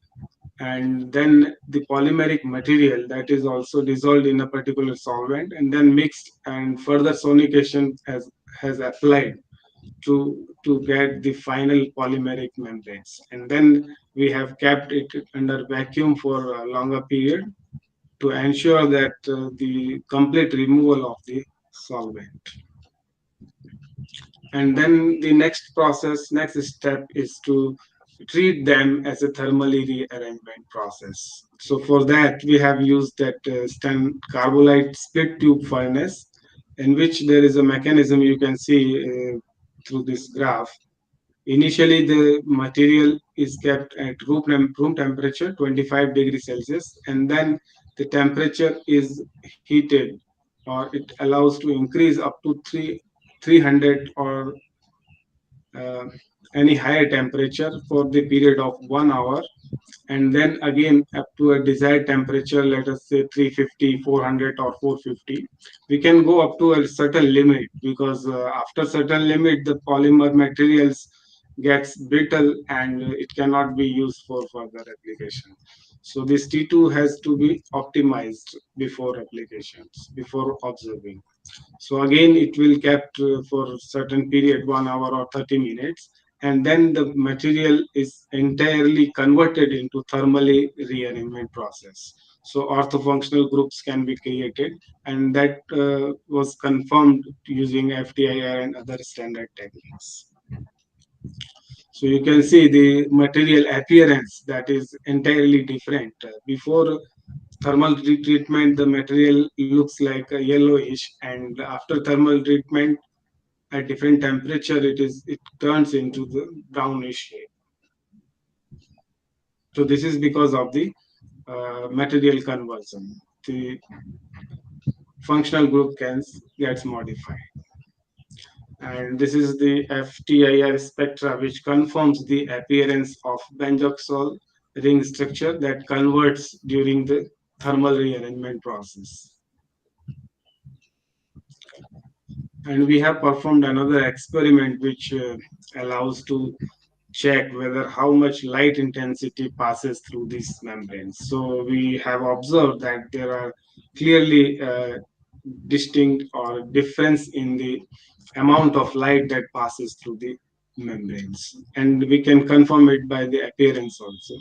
and then the polymeric material that is also dissolved in a particular solvent and then mixed, and further sonication has applied to get the final polymeric membranes, and then we have kept it under vacuum for a longer period to ensure that the complete removal of the solvent. And then the next step is to treat them as a thermally rearrangement process. So for that, we have used that carbonite split tube furnace, in which there is a mechanism you can see through this graph. Initially, the material is kept at room temperature, 25 degrees Celsius, and then the temperature is heated, or it allows to increase up to 300 or any higher temperature for the period of 1 hour, and then again up to a desired temperature, let us say 350, 400, or 450. We can go up to a certain limit, because after certain limit the polymer materials gets brittle and it cannot be used for further application. So this T2 has to be optimized before applications, before observing. So again, it will kept for certain period, 1 hour or 30 minutes, and then the material is entirely converted into thermally rearrangement process. So orthofunctional groups can be created, and that was confirmed using FTIR and other standard techniques. So you can see the material appearance that is entirely different. Before thermal treatment, the material looks like a yellowish, and after thermal treatment, at different temperature, it turns into the brownish shade. So this is because of the material conversion. The functional group gets modified. And this is the FTIR spectra, which confirms the appearance of benzoxole ring structure that converts during the thermal rearrangement process. And we have performed another experiment which allows to check whether how much light intensity passes through these membranes. So we have observed that there are clearly distinct or difference in the amount of light that passes through the membranes, and we can confirm it by the appearance also.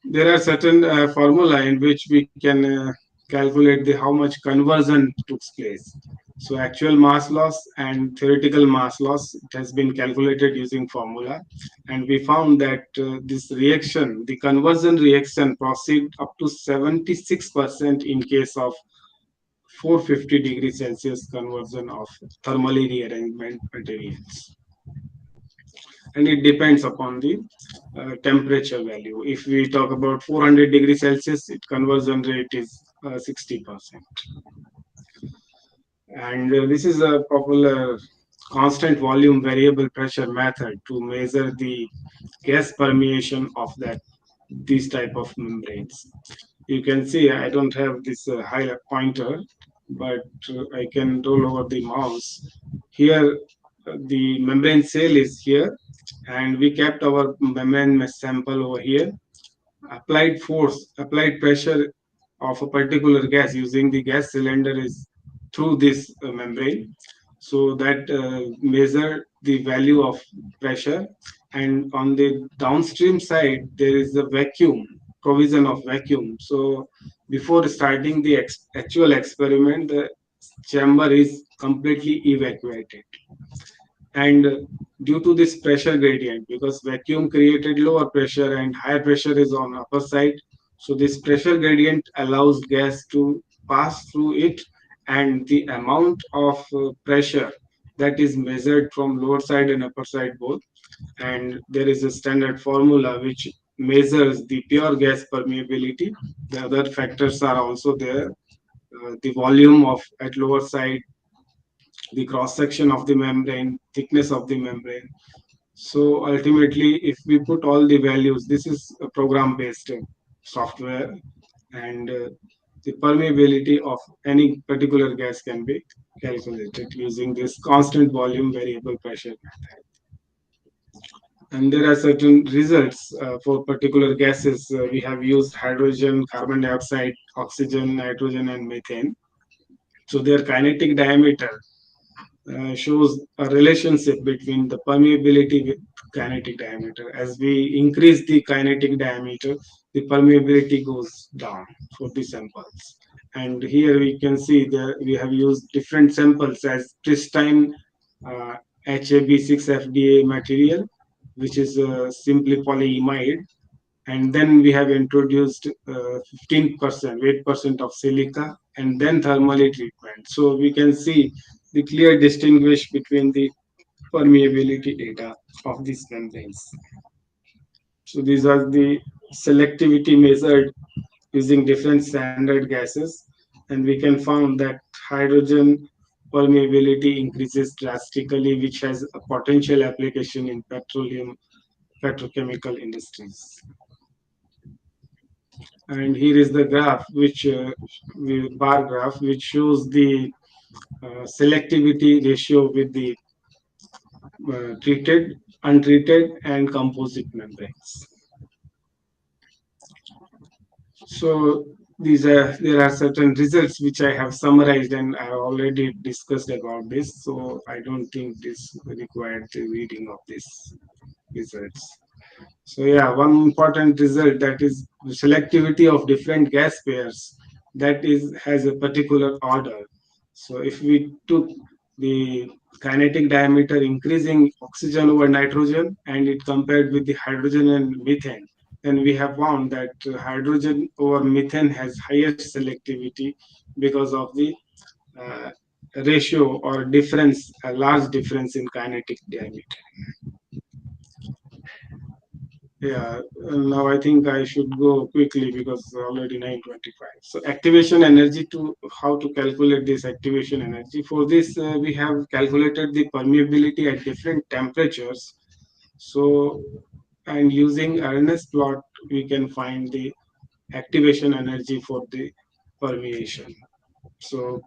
There are certain formula in which we can calculate the how much conversion took place. So actual mass loss and theoretical mass loss, it has been calculated using formula, and we found that this reaction, the conversion reaction, proceed up to 76% in case of 450 degrees Celsius conversion of thermally rearrangement materials. And it depends upon the temperature value. If we talk about 400 degrees Celsius, its conversion rate is 60%. And this is a popular constant volume variable pressure method to measure the gas permeation of these type of membranes. You can see I don't have this highlight pointer, but I can roll over the mouse. Here, the membrane cell is here, and we kept our membrane sample over here. Applied pressure of a particular gas using the gas cylinder is through this membrane. So that measure the value of pressure, and on the downstream side there is a vacuum, provision of vacuum. So before starting the actual experiment, the chamber is completely evacuated, and due to this pressure gradient, because vacuum created lower pressure and higher pressure is on upper side, so this pressure gradient allows gas to pass through it, and the amount of pressure that is measured from lower side and upper side both, and there is a standard formula which measures the pure gas permeability. The other factors are also there, the volume of at lower side, the cross section of the membrane, thickness of the membrane. So ultimately, if we put all the values, this is a program-based software, and the permeability of any particular gas can be calculated using this constant volume variable pressure method. And there are certain results for particular gases. We have used hydrogen, carbon dioxide, oxygen, nitrogen, and methane. So their kinetic diameter shows a relationship between the permeability with kinetic diameter. As we increase the kinetic diameter, the permeability goes down for the samples. And here we can see that we have used different samples as pristine HAB6FDA material, which is simply polyimide, and then we have introduced 15%, 8% of silica, and then thermally treatment. So we can see the clear distinguish between the permeability data of these membranes. So these are the selectivity measured using different standard gases, and we can found that hydrogen permeability increases drastically, which has a potential application in petrochemical industries. And here is the graph, bar graph, which shows the selectivity ratio with the treated, untreated, and composite membranes. So there are certain results which I have summarized and I already discussed about this. So I don't think this required the reading of these results. So yeah, one important result, that is the selectivity of different gas pairs, that is has a particular order. So if we took the kinetic diameter increasing oxygen over nitrogen and it compared with the hydrogen and methane, then we have found that hydrogen over methane has highest selectivity because of the uh, ratio or difference, a large difference in kinetic diameter. Yeah, now I think I should go quickly because it's already 9:25. So activation energy, to how to calculate this activation energy. For this, we have calculated the permeability at different temperatures. So, and using Ernest plot, we can find the activation energy for the permeation. So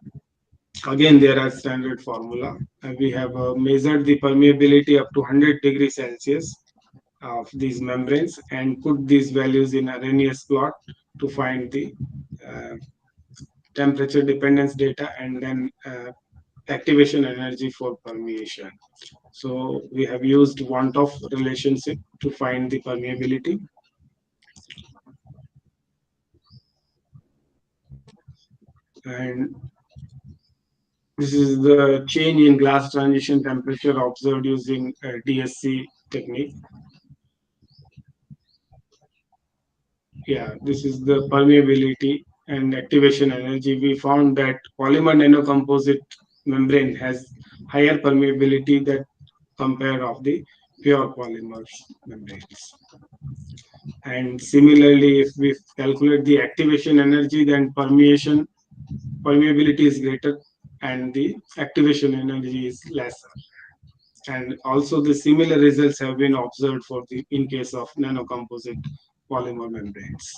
again, there are standard formula. And we have measured the permeability up to 100 degrees Celsius of these membranes and put these values in Arrhenius plot to find the uh, temperature dependence data and then activation energy for permeation. So we have used want-off relationship to find the permeability. And this is the change in glass transition temperature observed using DSC technique. Yeah, this is the permeability and activation energy. We found that polymer nanocomposite membrane has higher permeability that compare of the pure polymer membranes. And similarly, if we calculate the activation energy, then permeability is greater and the activation energy is lesser. And also the similar results have been observed for the in case of nanocomposite polymer membranes.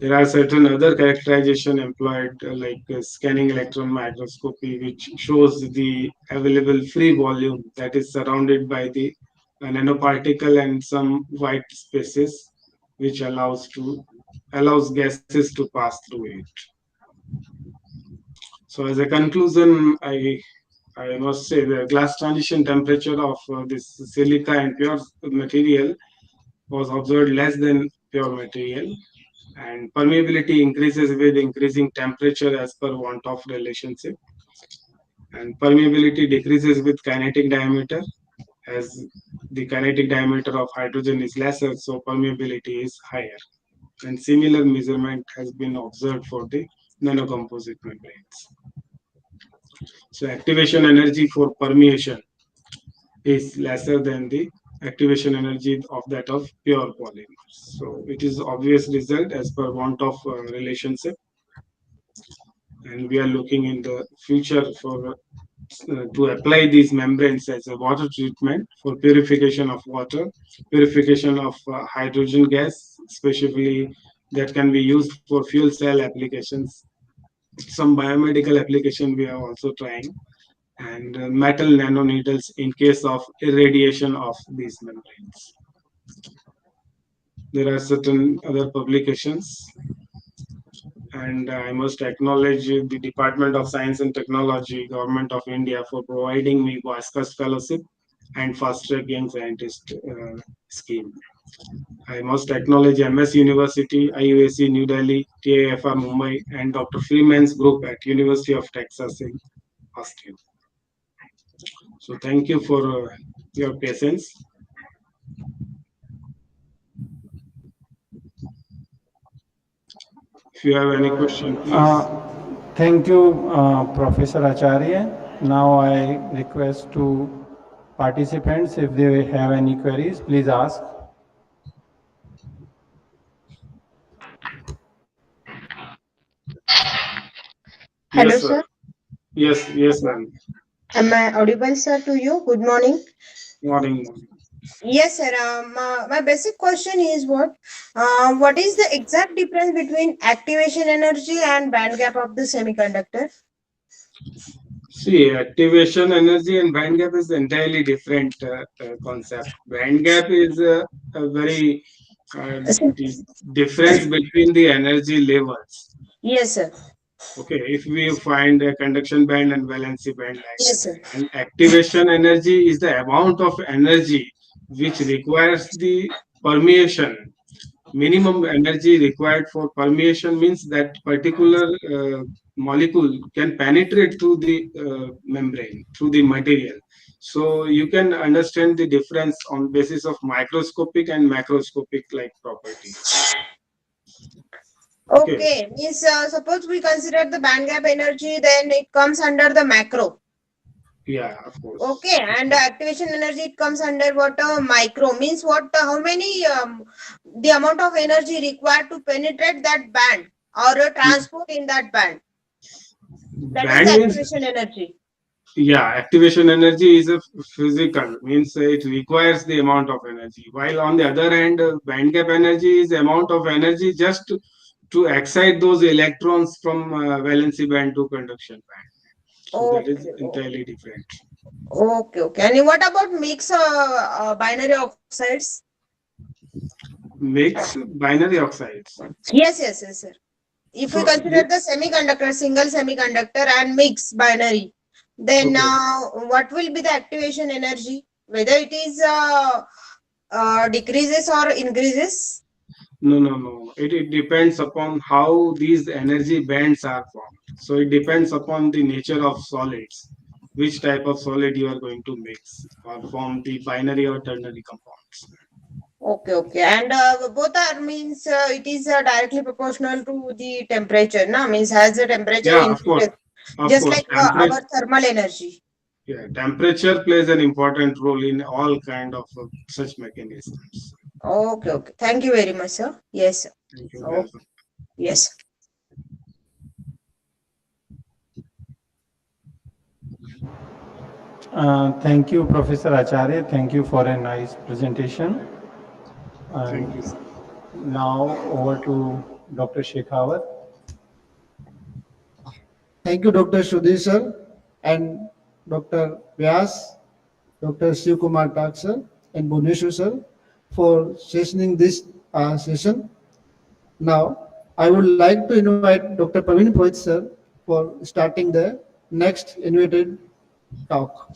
There are certain other characterization employed like scanning electron microscopy, which shows the available free volume that is surrounded by the nanoparticle and some white spaces, which allows gases to pass through it. So as a conclusion, I must say the glass transition temperature of this silica and pure material was observed less than pure material, and permeability increases with increasing temperature as per want-off relationship, and permeability decreases with kinetic diameter as the kinetic diameter of hydrogen is lesser, so permeability is higher. And similar measurement has been observed for the nanocomposite membranes. So activation energy for permeation is lesser than the activation energy of that of pure polymers. So it is obvious result as per want-off relationship, and we are looking in the future for to apply these membranes as a water treatment for purification of water, purification of hydrogen gas, especially that can be used for fuel cell applications. Some biomedical application we are also trying, and metal nanoneedles in case of irradiation of these membranes. There are certain other publications, and I must acknowledge the Department of Science and Technology, Government of India, for providing me Vasquez Fellowship and Fast Track Young Scientist scheme. I must acknowledge MS University, IUAC New Delhi, TIFR Mumbai, and Dr. Freeman's group at University of Texas in Austin. So thank you for your patience. If you have any question, please. Thank you, Professor Acharya. Now I request to participants, if they have any queries, please ask. Yes, Hello, sir. sir. Yes, ma'am. Am I audible, sir, to you? Good morning. Morning. Yes, sir. My basic question is what is the exact difference between activation energy and band gap of the semiconductor? See, activation energy and band gap is entirely different concept. Band gap is a very Sir. the difference between the energy levels. Yes, sir. Okay, if we find a conduction band and valency band like Yes, that, sir. and activation energy is the amount of energy which requires the permeation. Minimum energy required for permeation means that particular molecule can penetrate through the membrane, through the material. So you can understand the difference on basis of microscopic and macroscopic like properties. Okay. Okay. Means suppose we consider the band gap energy, then it comes under the macro. Yeah, of course. Okay, and activation energy it comes under what micro means what how many the amount of energy required to penetrate that band or transport in that band, that is the Band means, activation energy. yeah, activation energy is a physical, means it requires the amount of energy. While on the other hand, band gap energy is amount of energy just to excite those electrons from valency band to conduction band. So that is Okay, entirely different. okay. And what about mix binary oxides? Mix binary oxides. Yes, sir. If we So consider the semiconductor, single semiconductor and mix binary, then okay, what will be the activation energy? Whether it is decreases or increases? no. It depends upon how these energy bands are formed. So it depends upon the nature of solids, which type of solid you are going to mix or form the binary or ternary compounds. Okay. And both are means it is directly proportional to the temperature, na? Means as the temperature Yeah, of course, increases, of just course. like our thermal energy. Yeah, temperature plays an important role in all kind of such mechanisms. Okay. Thank you very much, sir. Yes, sir. Thank you. Oh, yes. Thank you, Professor Acharya. Thank you for a nice presentation. Thank And you, sir. now over to Dr. Shekhawat. Thank you, Dr. Sudhir sir and Dr. Vyas, Dr. Shiv Kumar Tak sir and Bhuneshu sir for sessioning this session. Now, I would like to invite Dr. Praveen Poit sir for starting the next invited talk.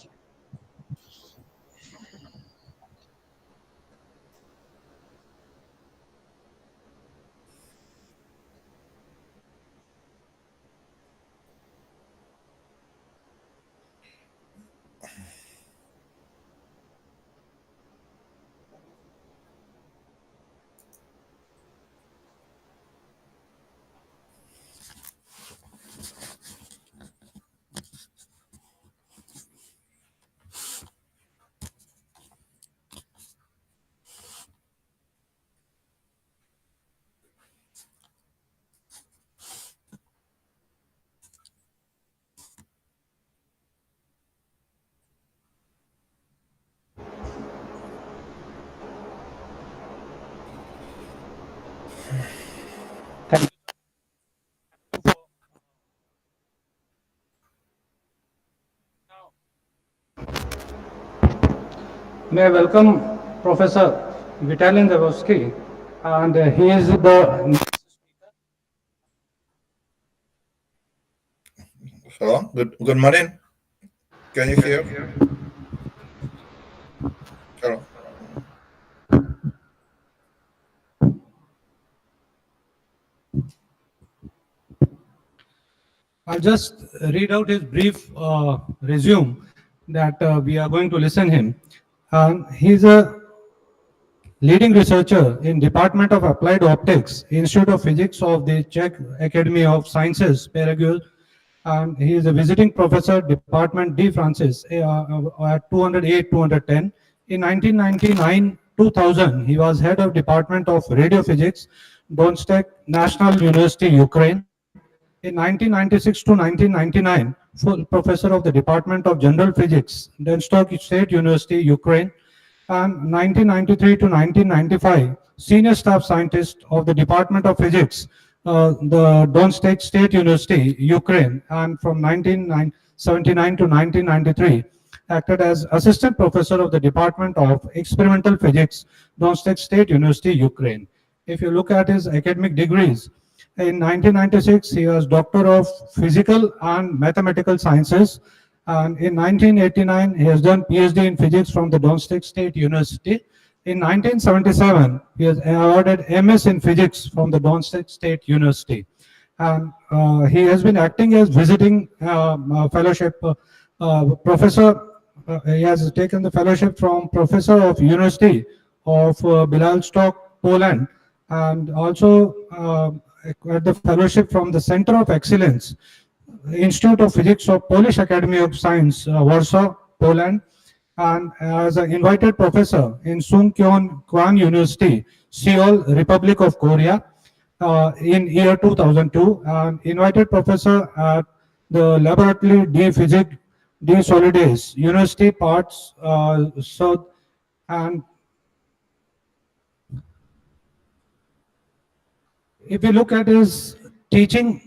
Thank May I welcome Professor Vitalin Zabowski, and he is the Hello, good morning. Can you hear? Hello. I'll just read out his brief resume that we are going to listen him. He's a leading researcher in Department of Applied Optics, Institute of Physics of the Czech Academy of Sciences, Prague. And he is a visiting professor, Department D. Francis, at 208, 210. In 1999, 2000, he was head of Department of Radio Physics, Donetsk National University, Ukraine. In 1996 to 1999, full professor of the Department of General Physics, Denstock State University, Ukraine, and 1993 to 1995, senior staff scientist of the Department of Physics, the Donetsk State University, Ukraine, and from 1979 to 1993, acted as assistant professor of the Department of Experimental Physics, Donetsk State University, Ukraine. If you look at his academic degrees, in 1996, he was Doctor of Physical and Mathematical Sciences, and in 1989, he has done PhD in physics from the Donetsk State University. In 1977, he was awarded MS in physics from the Donetsk State University. And he has been acting as visiting fellowship professor. He has taken the fellowship from professor of University of Białystok, Poland, and also at the fellowship from the Center of Excellence, Institute of Physics of Polish Academy of Science, Warsaw, Poland, and as an invited professor in Sungkyun Kwan University, Seoul, Republic of Korea, in year 2002, and invited professor at the Laboratory de Physique de Solides, University Parts, South, and if you look at his teaching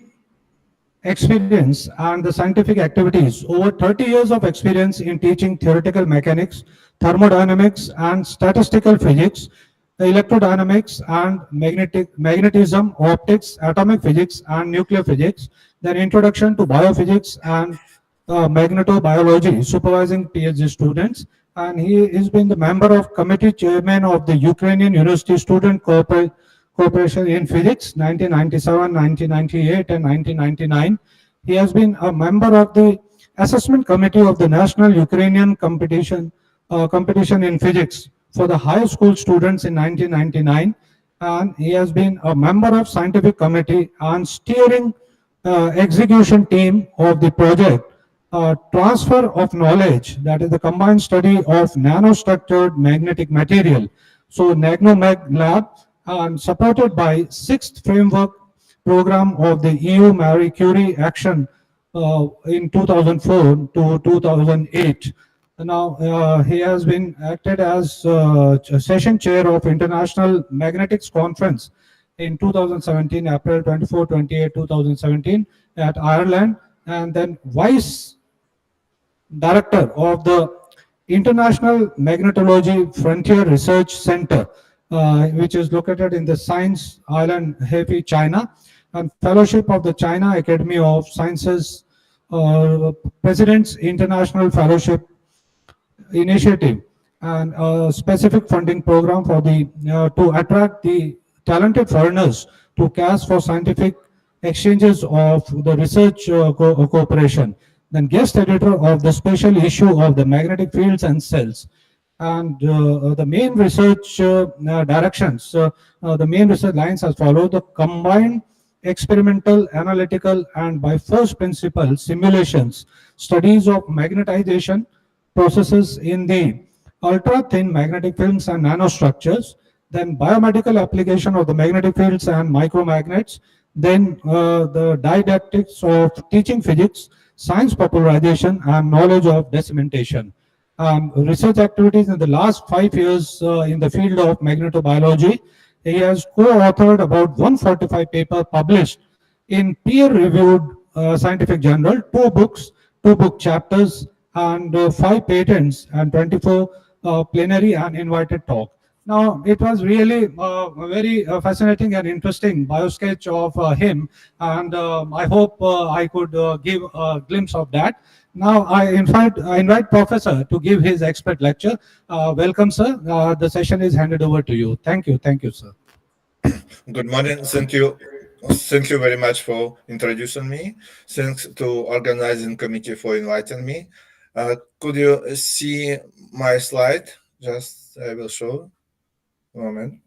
experience and the scientific activities, over 30 years of experience in teaching theoretical mechanics, thermodynamics, and statistical physics, electrodynamics and magnetism, optics, atomic physics, and nuclear physics, then introduction to biophysics and magnetobiology, supervising PhD students. And he has been the member of committee chairman of the Ukrainian University Student Cooperation in Physics, 1997, 1998, and 1999. He has been a member of the assessment committee of the National Ukrainian competition in physics for the high school students in 1999, and he has been a member of scientific committee and steering execution team of the project transfer of knowledge, that is the combined study of nanostructured magnetic material. So NagnoMag Lab, and supported by sixth framework program of the EU Marie Curie Action in 2004 to 2008. Now he has been acted as session chair of International Magnetics Conference in 2017, April 24, 28, 2017 at Ireland, and then vice director of the International Magnetology Frontier Research Center, which is located in the Science Island, Hefei, China, and fellowship of the China Academy of Sciences, President's International Fellowship Initiative, and a specific funding program for the to attract the talented foreigners to CAS for scientific exchanges of the research cooperation. Then guest editor of the special issue of the magnetic fields and cells. And the main research directions, the main research lines as follow: the combined experimental, analytical, and by first principle simulations, studies of magnetization processes in the ultra-thin magnetic films and nanostructures, then biomedical application of the magnetic fields and micromagnets, then the didactics of teaching physics, science popularization, and knowledge of dissemination. Research activities in the last 5 years in the field of magnetobiology. He has co-authored about 145 papers published in peer-reviewed scientific journal, 2 books, 2 book chapters, and 5 patents, and 24 plenary and invited talk. Now, it was really very fascinating and interesting biosketch of him, and I hope I could give a glimpse of that. Now, I invite Professor to give his expert lecture. Welcome, sir. The session is handed over to you. Thank you, sir. Good morning. Thank you. Thank you very much for introducing me. Thanks to organizing committee for inviting me. Could you see my slide? Just I will show. A moment.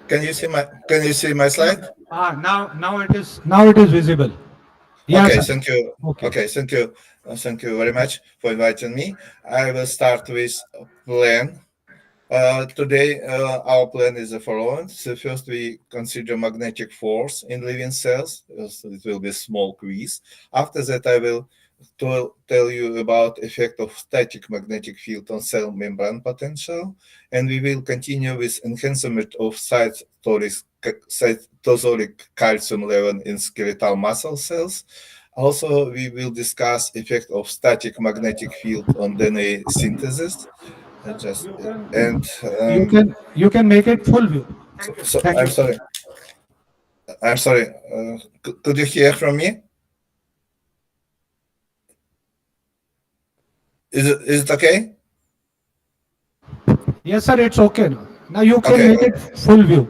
Can you see my slide? Now it is visible. Yes, Okay, sir. thank you. Okay. Okay, thank you. Thank you very much for inviting me. I will start with a plan. Today, our plan is the following. So first, we consider magnetic force in living cells. So it will be a small quiz. After that, I will tell you about effect of static magnetic field on cell membrane potential, and we will continue with enhancement of cytosolic calcium level in skeletal muscle cells. Also, we will discuss effect of static magnetic field on DNA synthesis. Just and You can make it full view. so Thank I'm you. sorry. I'm sorry. Could you hear from me? Is it okay? Yes, sir. It's okay now. Now you can Okay. make it full view.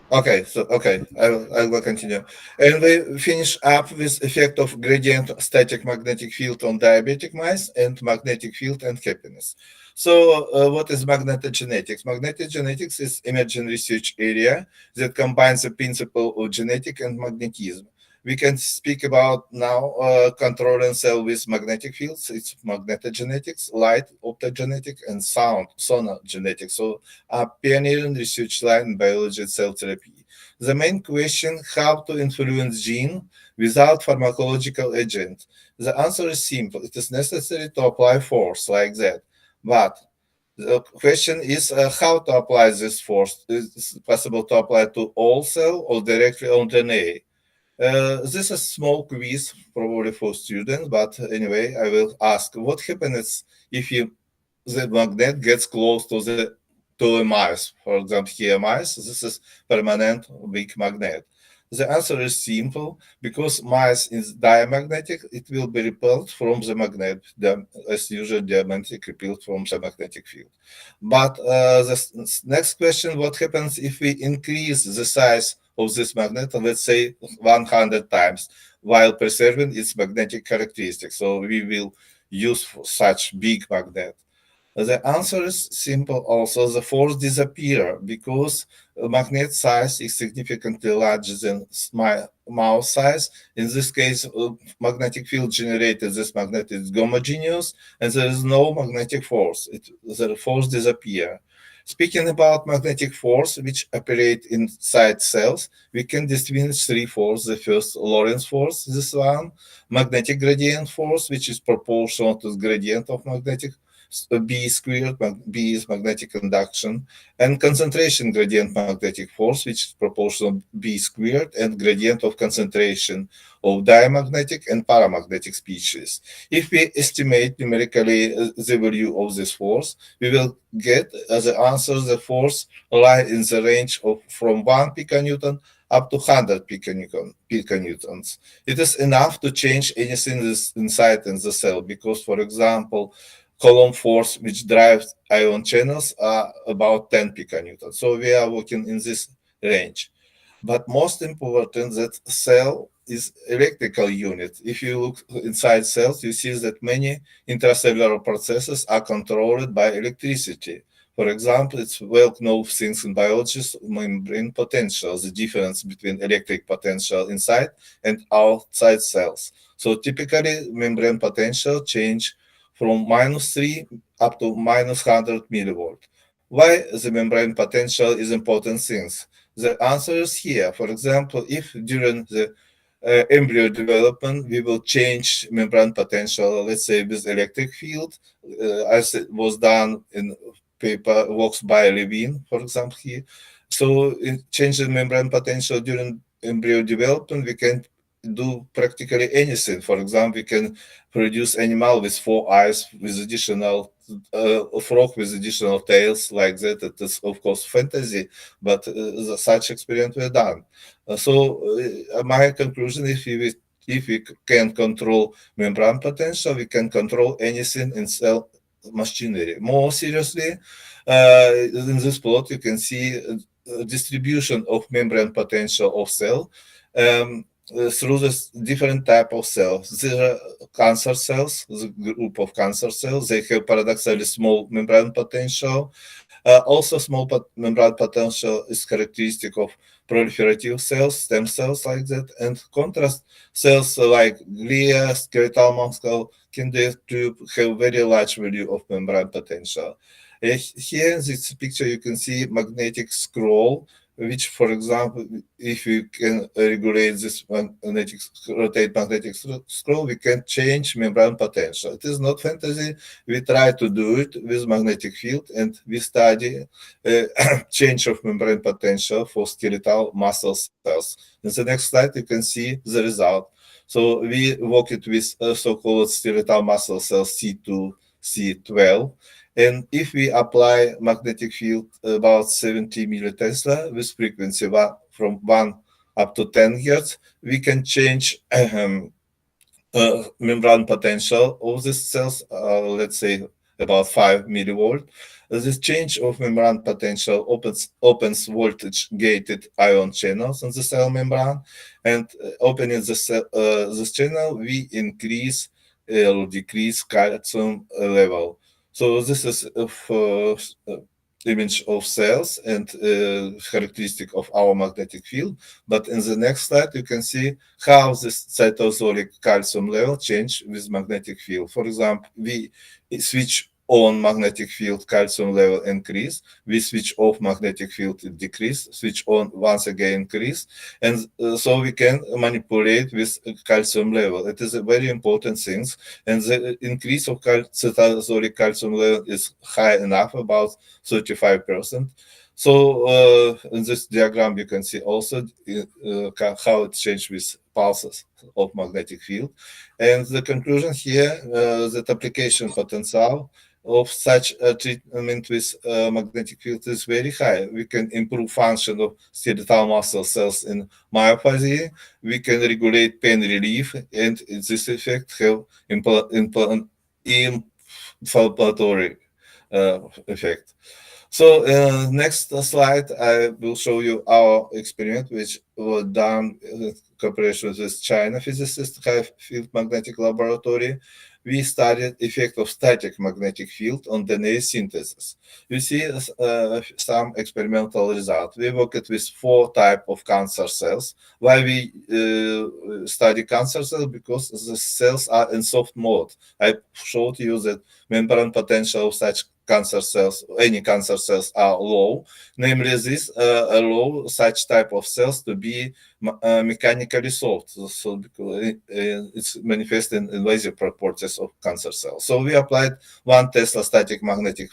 Okay, so I will continue. And we finish up with effect of gradient static magnetic field on diabetic mice and magnetic field and happiness. So what is magnetogenetics? Magnetogenetics is emerging research area that combines the principle of genetic and magnetism. We can speak about now controlling cell with magnetic fields. It's magnetogenetics, light optogenetic, and sound sonogenetics. So a pioneering research line in biology and cell therapy. The main question, how to influence gene without pharmacological agent. The answer is simple. It is necessary to apply force like that. But the question is how to apply this force. Is it possible to apply to all cell or directly on DNA? This is a small quiz, probably for students, but anyway, I will ask what happens if the magnet gets close to a mice. For example, here mice, this is permanent weak magnet. The answer is simple because mice is diamagnetic, it will be repelled from the magnet, as usual, diamagnetic repelled from the magnetic field. But the next question: what happens if we increase the size of this magnet, let's say 100 times, while preserving its magnetic characteristics? So we will use such big magnet. The answer is simple also. The force disappear because magnet size is significantly larger than mouse size. In this case, magnetic field generated this magnet is homogeneous and there is no magnetic force. The force disappear. Speaking about magnetic force, which operate inside cells, we can distinguish three forces. The first, Lorentz force, this one, magnetic gradient force, which is proportional to the gradient of magnetic B squared, B is magnetic induction, and concentration gradient magnetic force, which is proportional B squared, and gradient of concentration of diamagnetic and paramagnetic species. If we estimate numerically the value of this force, we will get as the answer the force lie in the range of from 1 piconewton up to 100 piconewtons. It is enough to change anything inside in the cell because, for example, Coulomb force which drives ion channels are about 10 piconewtons. So we are working in this range. But most important that cell is electrical unit. If you look inside cells, you see that many intracellular processes are controlled by electricity. For example, it's well-known things in biology, membrane potential, the difference between electric potential inside and outside cells. So typically, membrane potential change from -3 up to -100 millivolt. Why the membrane potential is important things? The answer is here. For example, if during the embryo development we will change membrane potential, let's say with electric field, as it was done in paper works by Levine, for example, here. So in changing membrane potential during embryo development, we can do practically anything. For example, we can produce animal with 4 eyes with additional frog with additional tails like that. It is of course fantasy, but such experiment were done. My conclusion, if we can control membrane potential, we can control anything in cell machinery. More seriously, in this plot you can see distribution of membrane potential of cell. Through this different type of cells. There are cancer cells, the group of cancer cells. They have paradoxically small membrane potential. Also, small membrane potential is characteristic of proliferative cells, stem cells like that, and contrast cells like glia, skeletal muscle, kidney tube have very large value of membrane potential. Here in this picture, you can see magnetic scroll, which, for example, if you can regulate this rotate magnetic scroll, we can change membrane potential. It is not fantasy. We try to do it with magnetic field, and we study change of membrane potential for skeletal muscle cells. In the next slide, you can see the result. So we worked with so-called skeletal muscle cells C2, C12. And if we apply magnetic field about 70 millitesla with frequency from 1 up to 10 hertz, we can change membrane potential of these cells, let's say about 5 millivolt. This change of membrane potential opens voltage gated ion channels in the cell membrane, and opening this channel, we increase or decrease calcium level. So this is image of cells and characteristic of our magnetic field. But in the next slide, you can see how this cytosolic calcium level change with magnetic field. For example, we switch on magnetic field, calcium level increase. We switch off magnetic field, it decrease. Switch on once again, increase. And so we can manipulate with calcium level. It is a very important thing. And the increase of cytosolic calcium level is high enough, about 35%. So in this diagram, you can see also how it changed with pulses of magnetic field. And the conclusion here, that application potential of such a treatment with magnetic field is very high. We can improve function of skeletal muscle cells in myopathy. We can regulate pain relief, and this effect have inflammatory effect. So next slide, I will show you our experiment, which was done in cooperation with China physicists, high field magnetic laboratory. We studied effect of static magnetic field on DNA synthesis. You see some experimental results. We worked with 4 types of cancer cells. Why we study cancer cells? Because the cells are in soft mode. I showed you that membrane potential of such cancer cells, any cancer cells, are low. Namely, this allow such type of cells to be mechanically soft. So because it's manifest in invasive properties of cancer cells. So we applied 1 Tesla static magnetic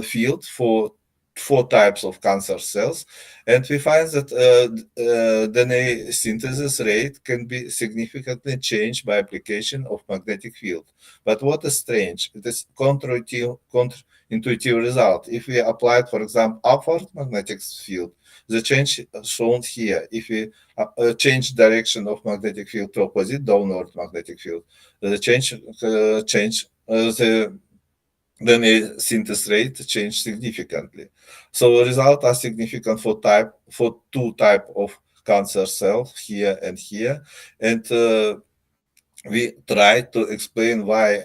field for 4 types of cancer cells, and we find that DNA synthesis rate can be significantly changed by application of magnetic field. But what is strange? It is counterintuitive result. If we applied, for example, upward magnetic field, the change shown here. If we change direction of magnetic field to opposite downward magnetic field, the DNA synthesis rate change significantly. So the results are significant for 2 type of cancer cells here and here, and we try to explain why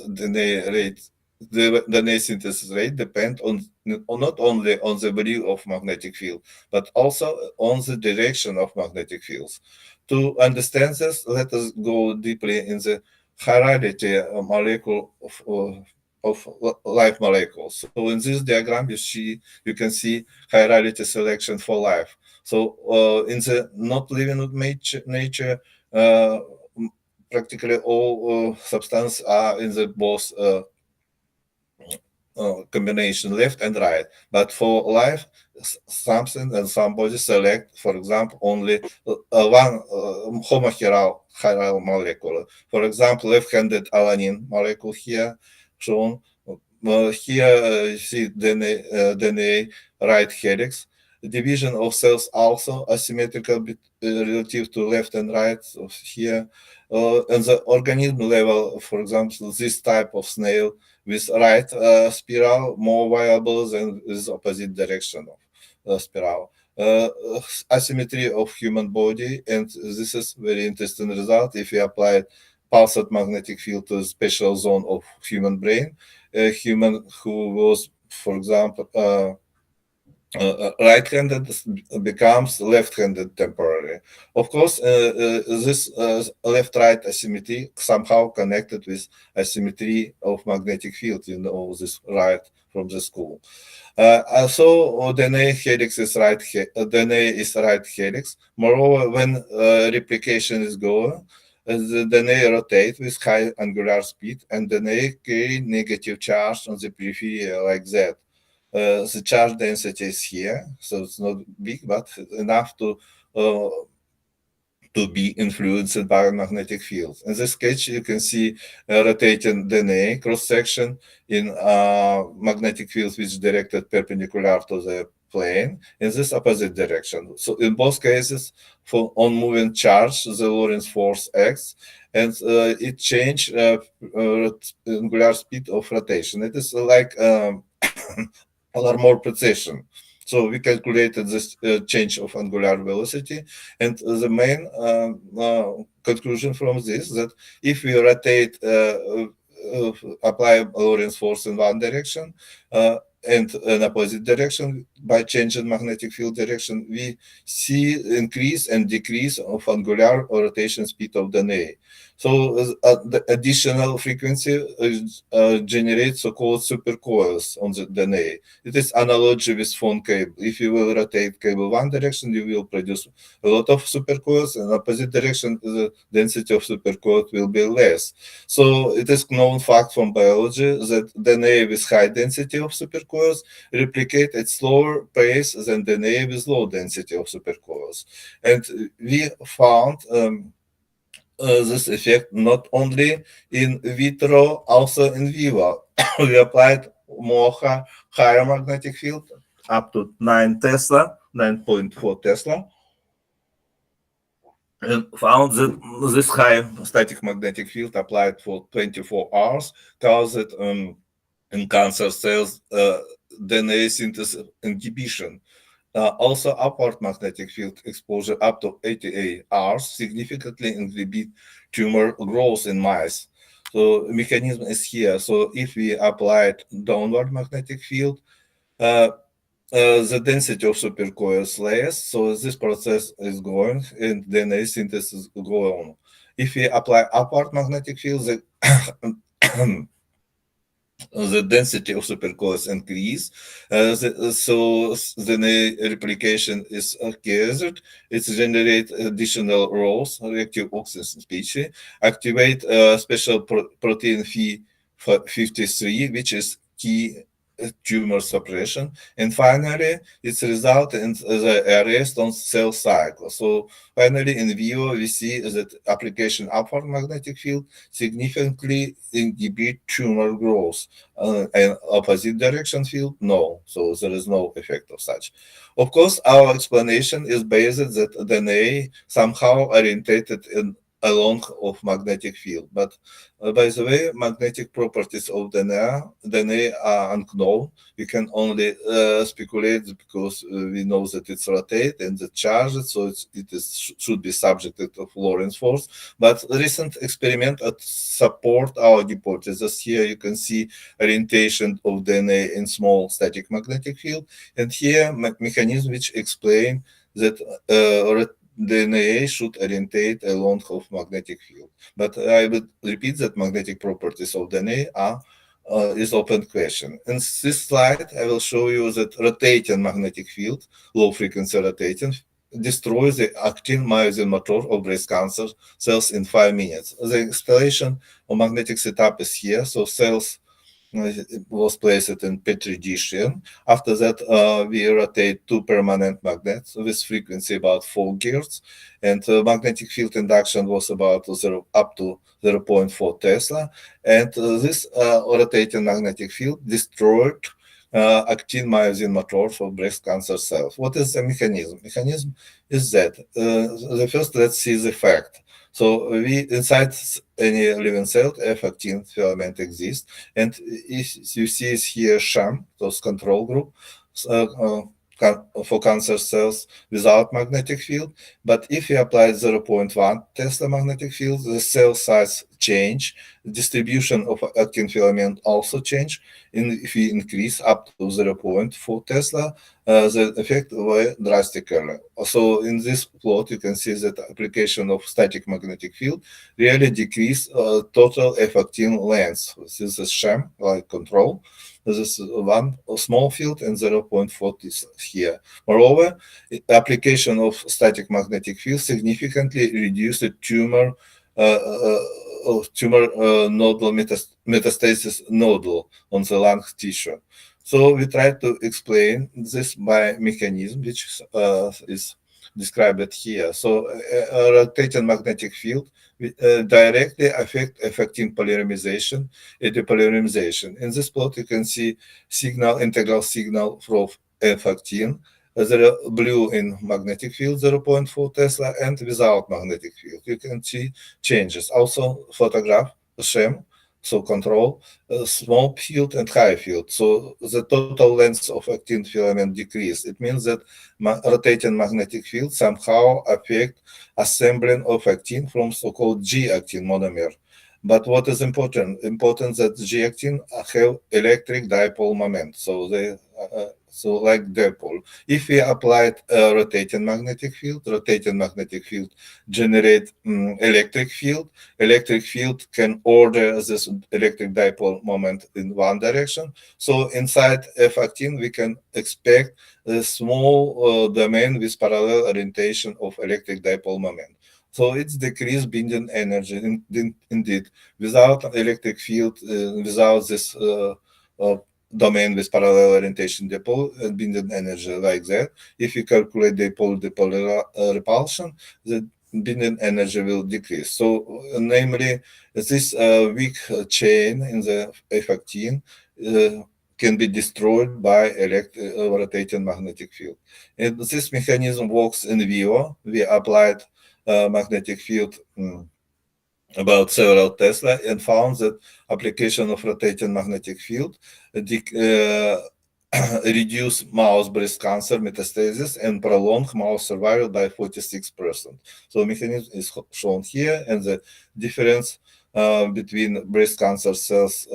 the DNA synthesis rate depend on not only on the value of magnetic field, but also on the direction of magnetic fields. To understand this, let us go deeply in the hierarchy molecule of life molecules. So in this diagram, you can see hierarchy selection for life. So in the not living nature, practically all substances are in the both combination left and right. But for life, something and somebody select, for example, only one homochiral molecule. For example, left-handed alanine molecule here shown. Here you see DNA right helix. Division of cells also asymmetrical relative to left and right. So here, on the organism level, for example, this type of snail with right spiral more viable than with opposite direction of spiral. Asymmetry of human body, and this is very interesting result if we apply pulsed magnetic field to a special zone of human brain. A human who was for example, right-handed becomes left-handed temporarily. Of course, this left-right asymmetry somehow connected with asymmetry of magnetic field, this right from the school. So DNA helix is DNA is right helix. Moreover, when replication is going, the DNA rotate with high angular speed, and DNA carry negative charge on the periphery like that. The charge density is here, so it's not big, but enough to be influenced by a magnetic field. In this sketch, you can see a rotating DNA cross-section in magnetic field which is directed perpendicular to the plane in this opposite direction. So in both cases, for on moving charge, the Lorentz force acts, and it change angular speed of rotation. It is like or more precision. So we calculated this change of angular velocity, and the main conclusion from this that if we rotate, apply Lorentz force in one direction and an opposite direction by changing magnetic field direction, we see increase and decrease of angular or rotation speed of DNA. So the additional frequency generates so-called supercoils on the DNA. It is analogy with phone cable. If you will rotate cable one direction, you will produce a lot of supercoils. In opposite direction, the density of supercoils will be less. So it is known fact from biology that DNA with high density of supercoils replicate at slower pace than DNA with low density of supercoils. And we found this effect not only in vitro, also in vivo. We applied more higher magnetic field, up to 9 Tesla, 9.4 Tesla, and found that this high static magnetic field applied for 24 hours caused in cancer cells DNA synthesis inhibition. Also, upward magnetic field exposure up to 88 hours significantly inhibit tumor growth in mice. So mechanism is here. So if we applied downward magnetic field, the density of supercoils less. So this process is going and DNA synthesis go on. If we apply upward magnetic field, the density of supercoils increase, so the replication is gathered. It generates additional rows, reactive oxygen species, activate special protein Phi53, which is key tumor suppression, and finally it's result in the arrest on cell cycle. So finally in vivo we see that application upward magnetic field significantly inhibit tumor growth, and opposite direction field no, so there is no effect of such. Of course our explanation is based that DNA somehow orientated in along of magnetic field, but by the way, magnetic properties of DNA are unknown. We can only speculate because we know that it's rotate and the charge, so should be subjected of Lorentz force. But recent experiment support our hypothesis. Here you can see orientation of DNA in small static magnetic field, and here mechanism which explain that DNA should orientate along of magnetic field. But I would repeat that magnetic properties of DNA are is open question. In this slide, I will show you that rotating magnetic field, low frequency rotating, destroys the actin myosin motor of breast cancer cells in 5 minutes. The installation of magnetic setup is here, so cells was placed in petri dish. After that, we rotate 2 permanent magnets with frequency about 4 GHz, and magnetic field induction was about up to 0.4 Tesla. And this rotating magnetic field destroyed actin myosin motor for breast cancer cells. What is the mechanism? Mechanism is that the first, let's see the fact. So we inside any living cell, F-actin filament exists, and if you see here sham, those control group for cancer cells without magnetic field. But if you apply 0.1 Tesla magnetic field, the cell size change. Distribution of actin filament also change. If we increase up to 0.4 Tesla, the effect were drastically. So in this plot, you can see that application of static magnetic field really decrease total F-actin length. This is sham, like control. This is one small field and 0.4 here. Moreover, application of static magnetic field significantly reduced the tumor nodal metastasis nodal on the lung tissue. So we try to explain this by mechanism, which is described here. So a rotating magnetic field directly affect effective polymerization and depolarization. In this plot, you can see integral signal from F-actin. There are blue in magnetic field, 0.4 Tesla, and without magnetic field. You can see changes. Also, photograph, sham, so control, small field and high field. So the total length of actin filament decrease. It means that rotating magnetic field somehow affect assembling of actin from so-called G-actin monomer. But what is important? Important that G-actin have electric dipole moment. So they so like dipole. If we applied a rotating magnetic field generate electric field. Electric field can order this electric dipole moment in one direction. So inside F-actin, we can expect a small domain with parallel orientation of electric dipole moment. So it's decreased binding energy. Indeed, without electric field, without this domain with parallel orientation dipole and binding energy like that, if you calculate dipole repulsion, the binding energy will decrease. So, namely, this weak chain in the F-actin can be destroyed by rotating magnetic field. And this mechanism works in vivo. We applied magnetic field about several Tesla and found that application of rotating magnetic field reduce mouse breast cancer metastasis and prolong mouse survival by 46%. So mechanism is shown here, and the difference between breast cancer cells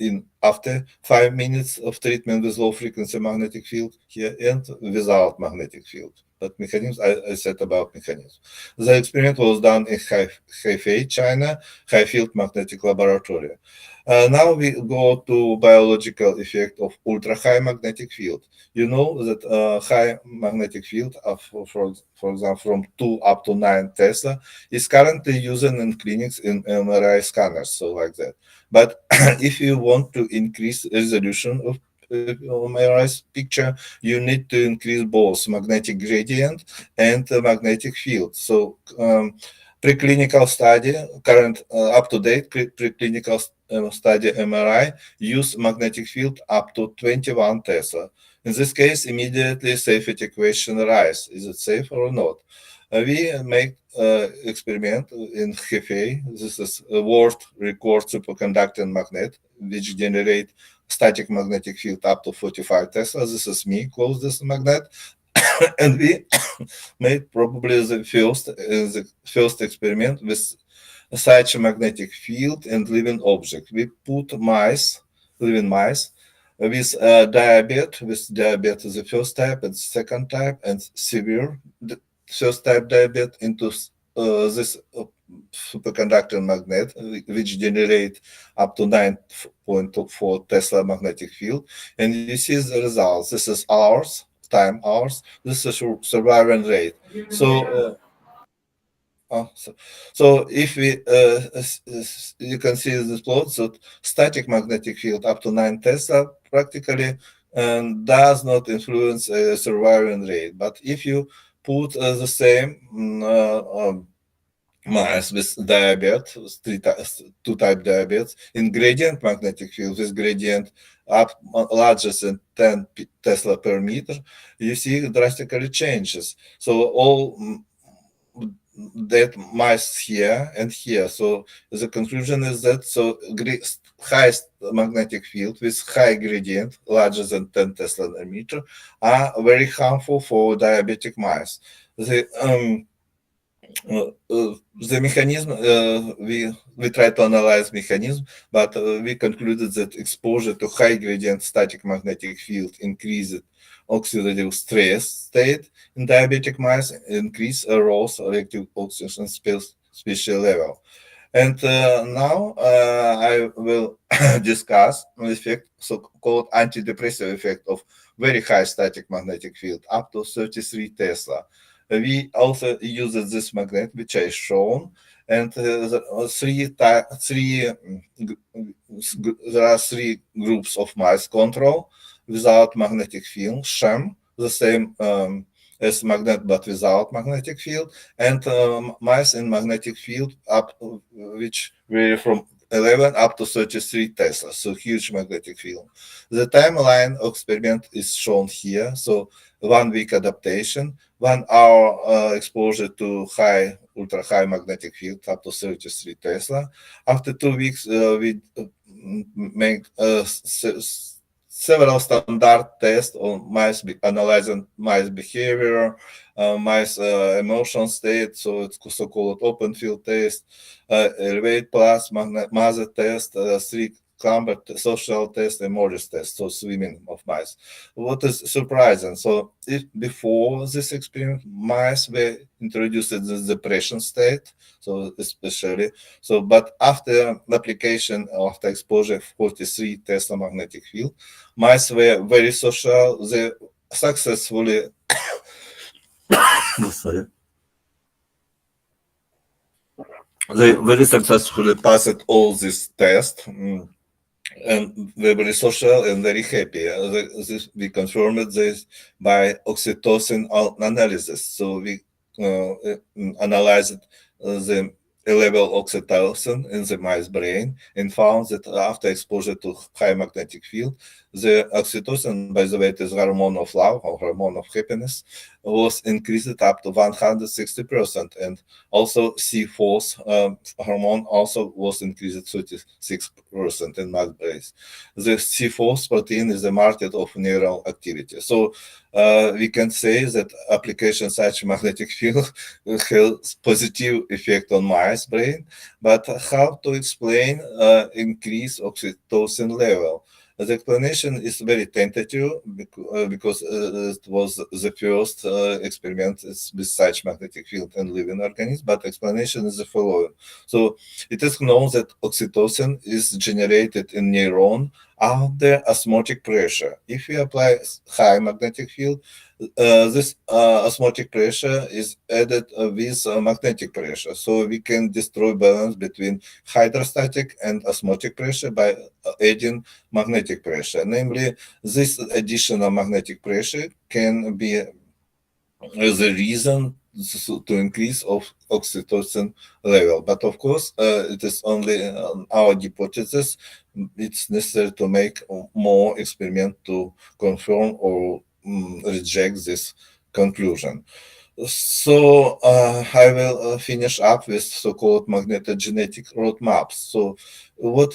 in after 5 minutes of treatment with low frequency magnetic field here and without magnetic field. But mechanisms, I said about mechanisms. The experiment was done in Hefei, China, high field magnetic laboratory. Now we go to biological effect of ultra high magnetic field. You know that high magnetic field of, for example, from 2 up to 9 Tesla is currently used in clinics in MRI scanners, so like that. But if you want to increase resolution of MRI picture, you need to increase both magnetic gradient and magnetic field. So preclinical study, current up-to-date preclinical study MRI use magnetic field up to 21 Tesla. In this case, immediately safety question arise: is it safe or not? We make experiment in Hefei. This is a world record superconducting magnet, which generate static magnetic field up to 45 Tesla. This is me, close this magnet. And we made probably the first experiment with such a magnetic field and living object. We put living mice, with diabetes the first type and second type, and severe first type diabetes into this superconductor magnet, which generate up to 9.4 Tesla magnetic field. And you see the results. This is hours, time hours. This is survival rate. So if we you can see this plot, so static magnetic field up to 9 Tesla practically does not influence survival rate. But if you put the same mice with diabetes, two type diabetes, in gradient magnetic field with gradient up larger than 10 Tesla per meter, you see drastically changes. So all that mice here and here. So the conclusion is that highest magnetic field with high gradient larger than 10 Tesla per meter are very harmful for diabetic mice. The mechanism, we tried to analyze mechanism, but we concluded that exposure to high gradient static magnetic field increased oxidative stress state in diabetic mice, increase arose reactive oxygen species level. And now I will discuss the effect, so-called antidepressive effect of very high static magnetic field, up to 33 Tesla. We also used this magnet, which I shown, and there are three groups of mice: control without magnetic field, sham, the same as magnet but without magnetic field, and mice in magnetic field which vary from 11 up to 33 Tesla, so huge magnetic field. The timeline of experiment is shown here. So 1 week adaptation, 1 hour exposure to ultra high magnetic field up to 33 Tesla. After 2 weeks, we make several standard tests on mice, analyzing mice behavior, mice emotion state, so it's so-called open field test, elevate plus mother test, 3 Clamber social test and Morris test, so swimming of mice. What is surprising? So if before this experiment, mice were introduced in the depression state, so especially, so but after application, after exposure 43 Tesla magnetic field, mice were very social. They successfully sorry. They very successfully passed all these tests. And they're very social and very happy. We confirmed this by oxytocin analysis. So we analyzed the level oxytocin in the mice brain and found that after exposure to high magnetic field, the oxytocin, by the way, it is hormone of love or hormone of happiness, was increased up to 160%, and also C4 hormone also was increased 36% in mouse brains. The C4 protein is a marker of neural activity. So we can say that application such magnetic field has positive effect on mice brain, but how to explain increase oxytocin level? The explanation is very tentative because it was the first experiment with such magnetic field in living organisms, but explanation is the following. So it is known that oxytocin is generated in neuron under osmotic pressure. If we apply high magnetic field, this osmotic pressure is added with magnetic pressure. So we can destroy balance between hydrostatic and osmotic pressure by adding magnetic pressure. Namely, this additional magnetic pressure can be the reason to increase of oxytocin level. But of course, it is only our hypothesis. It's necessary to make more experiment to confirm or reject this conclusion. So I will finish up with so-called magnetogenetic roadmaps. So what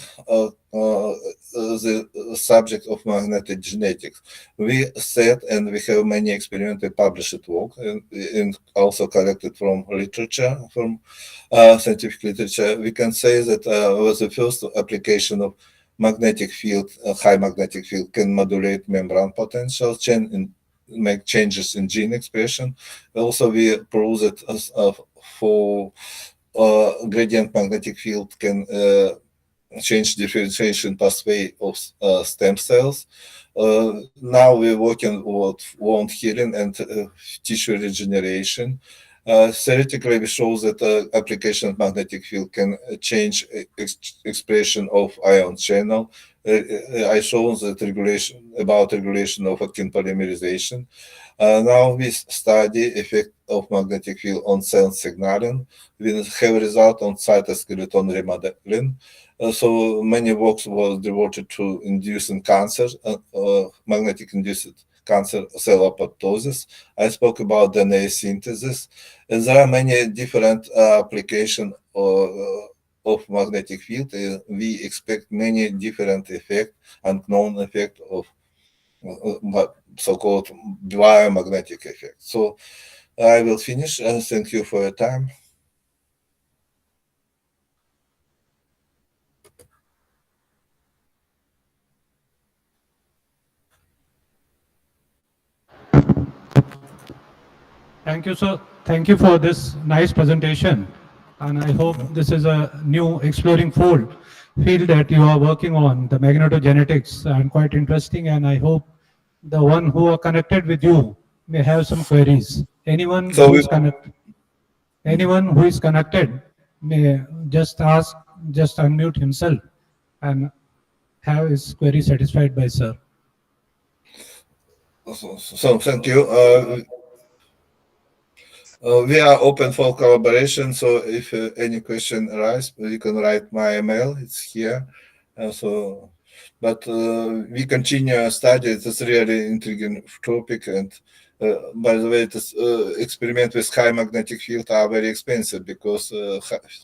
the subject of magnetogenetics? We said, and we have many experimental published work, and also collected from literature, from scientific literature. We can say that was the first application of magnetic field, high magnetic field can modulate membrane potential, make changes in gene expression. Also, we prove that for gradient magnetic field can change differentiation pathway of stem cells. Now we're working with wound healing and tissue regeneration. Theoretically, we show that application of magnetic field can change expression of ion channel. I show that regulation of actin polymerization. Now we study effect of magnetic field on cell signaling. We have a result on cytoskeleton remodeling. So many works was devoted to inducing cancer, magnetic induced cancer cell apoptosis. I spoke about DNA synthesis, and there are many different applications of magnetic field. We expect many different effects, unknown effect of so-called biomagnetic effect. So I will finish. Thank you for your time. Thank you, sir. Thank you for this nice presentation. And I hope this is a new exploring field that you are working on, the magnetogenetics, and quite interesting. And I hope the one who are connected with you may have some queries. So we, Anyone who is connected may just ask, just unmute himself and have his query satisfied by sir. so thank you. We are open for collaboration. So if any question arises, you can write my email. It's here. But we continue study. It's a really intriguing topic. And by the way, this experiment with high magnetic field are very expensive because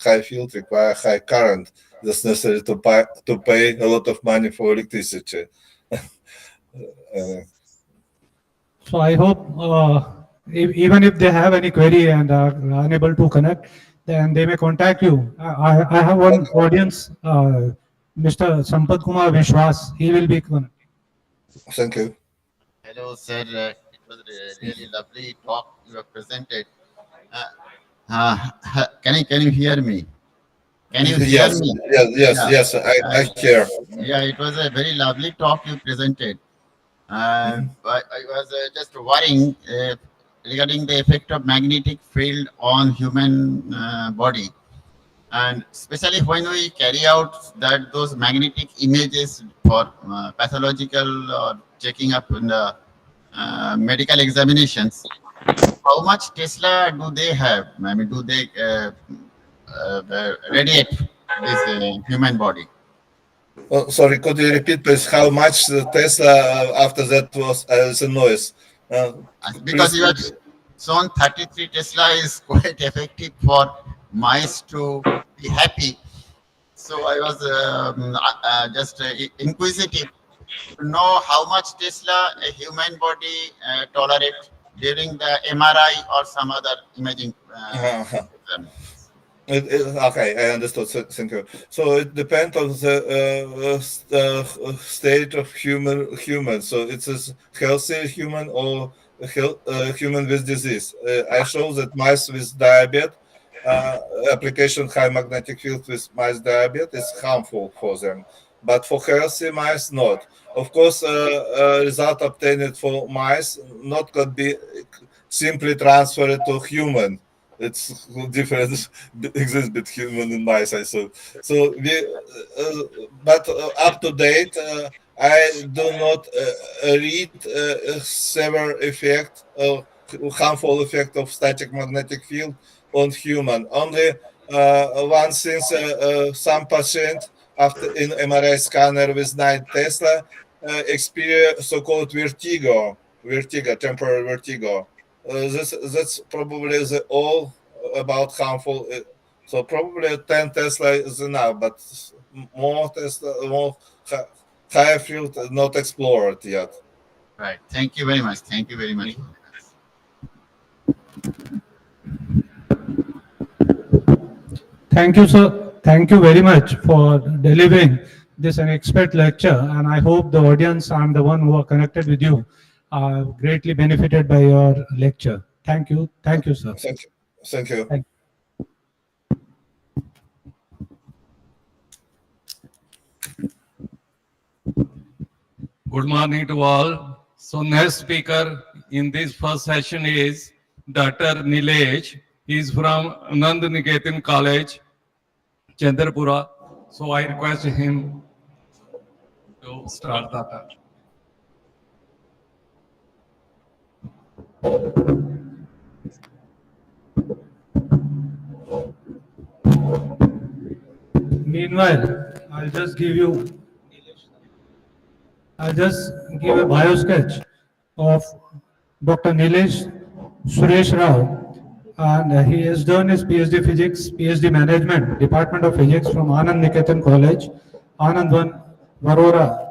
high field require high current. That's necessary to pay a lot of money for electricity. So I hope even if they have any query and are unable to connect, then they may contact you. I have one audience, Mr. Sampath Kumar Vishwas. He will be connecting. Thank you. Hello, sir. It was a really lovely talk you have presented. Can you hear me? Can you hear Yes, me? yes, I hear. Yeah, it was a very lovely talk you presented. I was just worrying regarding the effect of magnetic field on human body, and especially when we carry out those magnetic images for pathological or checking up in the medical examinations. How much Tesla do they have? I mean, do they radiate this human body? Oh, sorry, could you repeat, please, how much Tesla after that was the noise? Because you have shown 33 Tesla is quite effective for mice to be happy. So I was just inquisitive to know how much Tesla a human body tolerate during the MRI or some other imaging. Okay, I understood. Thank you. So it depends on the state of human. So it's a healthy human or human with disease. I show that mice with diabetes, application high magnetic field with mice diabetes is harmful for them, but for healthy mice not. Of course, result obtained for mice not could be simply transferred to human. It's difference exists between human and mice, I saw. So but up to date, I do not read severe effect or harmful effect of static magnetic field on human. Only one since some patient after in MRI scanner with 9 Tesla experience so-called vertigo, temporary vertigo. That's probably the all about harmful. So probably 10 Tesla is enough, but more Tesla, more higher field not explored yet. Right. Thank you very much. Thank you very much. Thank you, sir. Thank you very much for delivering this an expert lecture. And I hope the audience and the one who are connected with you are greatly benefited by your lecture. Thank you. Thank you, sir. Thank you. Thank you. Thank Good morning to all. So next speaker in this first session is Dr. Nilesh. He is from Anand Niketan College, Chandrapura. So I request him to start the talk. Meanwhile, I'll just give a bio sketch of Dr. Nilesh Suresh Rao, and he has done his PhD Physics, PhD Management, Department of Physics from Anand Niketan College, Anandvan, Varora.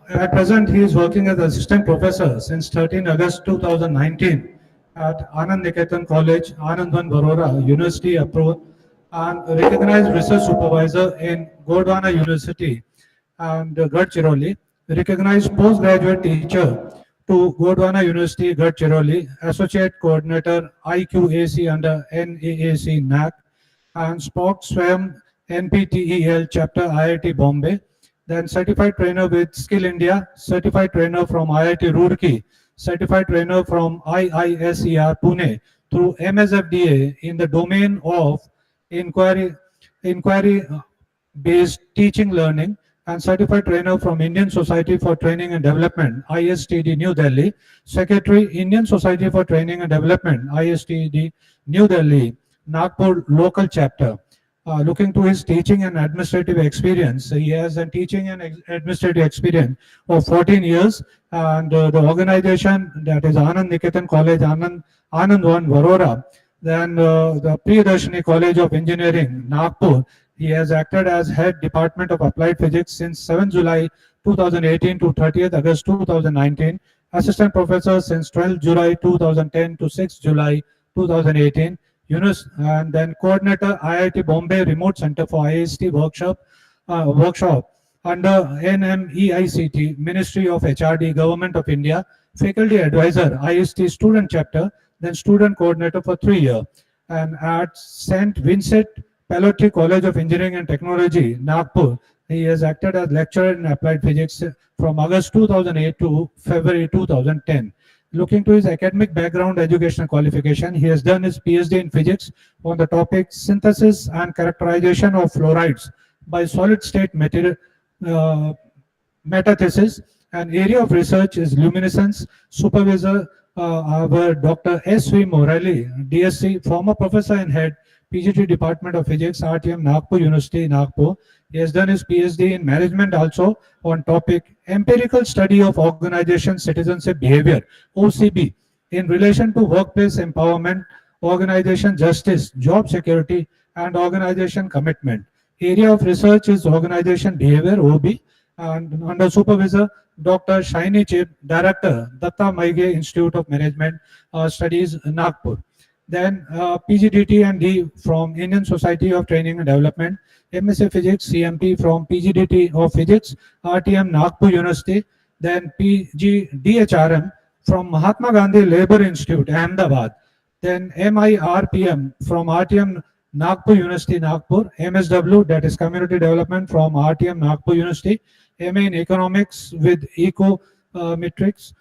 At present, he is working as assistant professor since 13 August 2019 at Anand Niketan College, Anandvan, Varora, University approved, and recognized research supervisor in Gondwana University and Gadchiroli, recognized postgraduate teacher to to Gondwana University, Gadchiroli, Associate Coordinator IQAC under NAAC NAC, and Spock Swam NPTEL Chapter IIT Bombay, then Certified Trainer with Skill India, Certified Trainer from IIT Roorkee, Certified Trainer from IISER Pune through MSFDA in the domain of inquiry based teaching learning, and Certified Trainer from Indian Society for Training and Development, ISTD New Delhi, Secretary Indian Society for Training and Development, ISTD New Delhi, Nagpur local chapter. Looking to his teaching and administrative experience, he has a teaching and administrative experience of 14 years, and the organization, that is Anand Niketan College, Anand 1, Varora, then the Priyadarshini College of Engineering, Nagpur. He has acted as head Department of Applied Physics since 7 July 2018 to 30th August 2019, assistant professor since 12 July 2010 to 6 July 2018, and then coordinator IIT Bombay Remote Center for IST workshop under NMEICT, Ministry of HRD, Government of India, faculty advisor, IST student chapter, then student coordinator for 3 years, and at St. Vincent Pallotti College of Engineering and Technology, Nagpur, he has acted as lecturer in applied physics from August 2008 to February 2010. Looking to his academic background, educational qualification, he has done his PhD in physics on the topic synthesis and characterization of fluorides by solid state material metathesis, and area of research is luminescence. Supervisor our Dr. S.V. Morelli, DSc, former professor and head PGT Department of Physics, RTM Nagpur University, Nagpur. He has done his PhD in management also on topic empirical study of organization citizenship behavior, OCB, in relation to workplace empowerment, organization justice, job security, and organization commitment. Area of research is organization behavior, OB, and under supervisor Dr. Shaini Chip, Director, Datta Maige Institute of Management Studies, Nagpur. Then PGDT and D from Indian Society of Training and Development, MSc Physics, CMP from PGDT of Physics, RTM Nagpur University, then PGDHRM from Mahatma Gandhi Labour Institute, Ahmedabad, then MIRPM from RTM Nagpur University, Nagpur, MSW, that is Community Development from RTM Nagpur University, MA in Economics with Econometrics,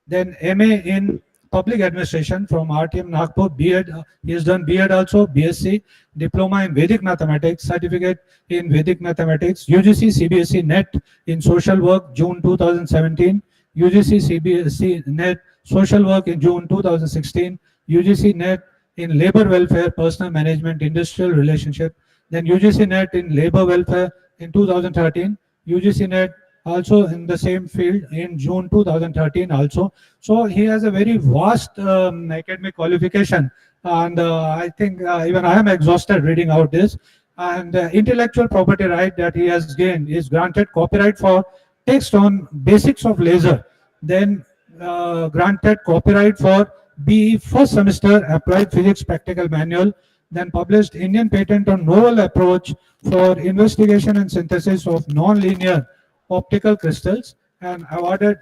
then MA in Public Administration from RTM Nagpur, B.Ed, he has done B.Ed also, BSc, Diploma in Vedic Mathematics, Certificate in Vedic Mathematics, UGC CBSE NET in Social Work, June 2017, UGC CBSE NET Social Work in June 2016, UGC NET in Labor Welfare, Personal Management, Industrial Relationship, then UGC NET in Labor Welfare in 2013, UGC NET also in the same field in June 2013 also. So he has a very vast academic qualification, and I think even I am exhausted reading out this. And intellectual property right that he has gained is granted copyright for text on basics of laser, then granted copyright for BE first semester applied physics practical manual, then published Indian patent on novel approach for investigation and synthesis of non-linear optical crystals, and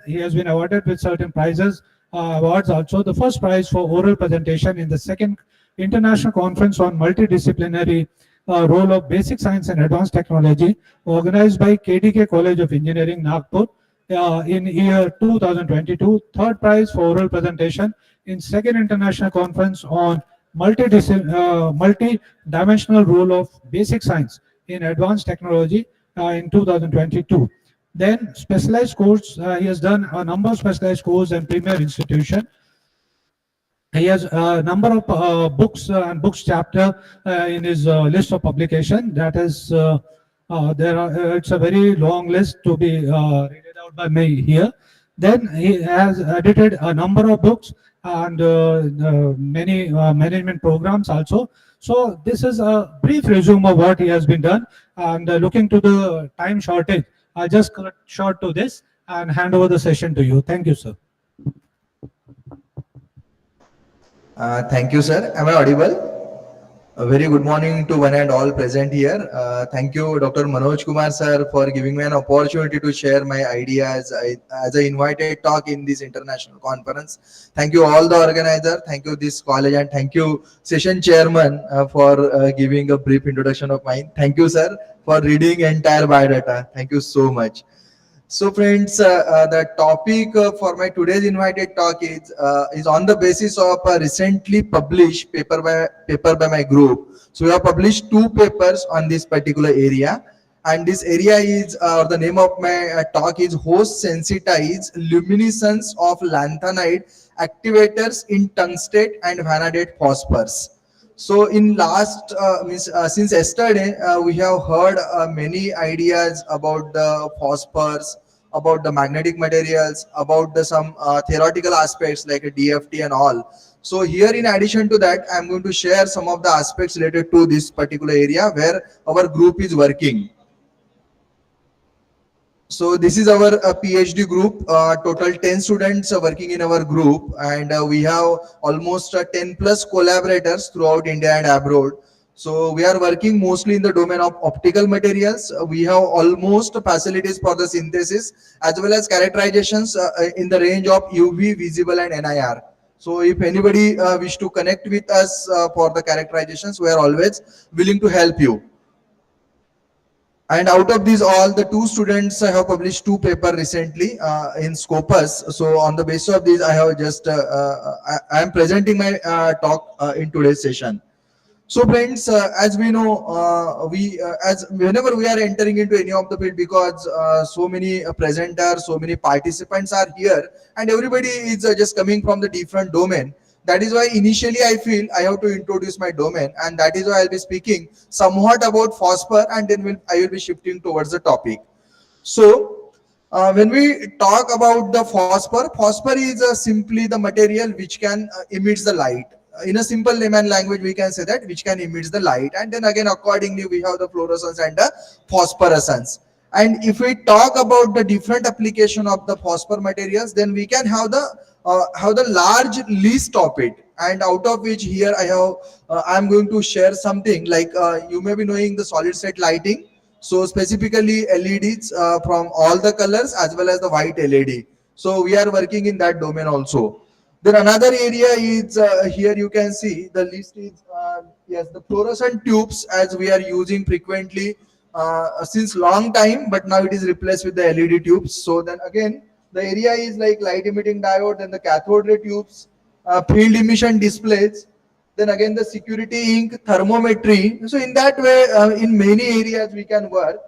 he has been awarded with certain prizes, awards also. The first prize for oral presentation in the second International Conference on Multidisciplinary Role of Basic Science and Advanced Technology, organized by KDK College of Engineering, Nagpur, in year 2022. Third prize for oral presentation in second International Conference on multi-dimensional role of basic science in advanced technology in 2022. Then specialized course, he has done a number of specialized courses and premier institution. He has a number of books and books chapter in his list of publication. That is, it's a very long list to be read out by me here. Then he has edited a number of books and many management programs also. So this is a brief resume of what he has been done. And looking to the time shortage, I'll just cut short to this and hand over the session to you. Thank you, sir. Thank you, sir. Am I audible? A very good morning to one and all present here. Thank you, Dr. Manoj Kumar sir, for giving me an opportunity to share my ideas as an invited talk in this international conference. Thank you all the organizer. Thank you this college and thank you session chairman for giving a brief introduction of mine. Thank you sir for reading entire biodata. Thank you so much. So friends, the topic for my today's invited talk is on the basis of a recently published paper by my group. So we have published two papers on this particular area, and this area is the name of my talk is host sensitized luminescence of lanthanide activators in tungstate and vanadate phosphors. So in last since yesterday, we have heard many ideas about the phosphors, about the magnetic materials, about the some theoretical aspects like a DFT and all. So here, in addition to that, I'm going to share some of the aspects related to this particular area where our group is working. So this is our PhD group, total 10 students working in our group, and we have almost 10 plus collaborators throughout India and abroad. So we are working mostly in the domain of optical materials. We have almost facilities for the synthesis as well as characterizations in the range of UV, visible and NIR. So if anybody wish to connect with us for the characterizations, we are always willing to help you. And out of these, all the two students have published two papers recently in Scopus. So on the basis of this, I have just I am presenting my talk in today's session. So friends, as we know, as whenever we are entering into any of the field, because so many presenters, so many participants are here, and everybody is just coming from the different domain. That is why initially I feel I have to introduce my domain, and that is why I'll be speaking somewhat about phosphor, and then I will be shifting towards the topic. So when we talk about the phosphor, phosphor is simply the material which can emit the light. In a simple layman language, we can say that which can emit the light, and then again accordingly we have the fluorescence and the phosphorescence. And if we talk about the different application of the phosphor materials, then we can have the large list of it. And out of which here I'm going to share something like you may be knowing the solid state lighting. So specifically LEDs from all the colors as well as the white LED. So we are working in that domain also. Then another area is here you can see the list is yes, the fluorescent tubes, as we are using frequently since long time, but now it is replaced with the LED tubes. So then again the area is like light emitting diode, then the cathode ray tubes, field emission displays, then again the security ink, thermometry. So in that way, in many areas we can work.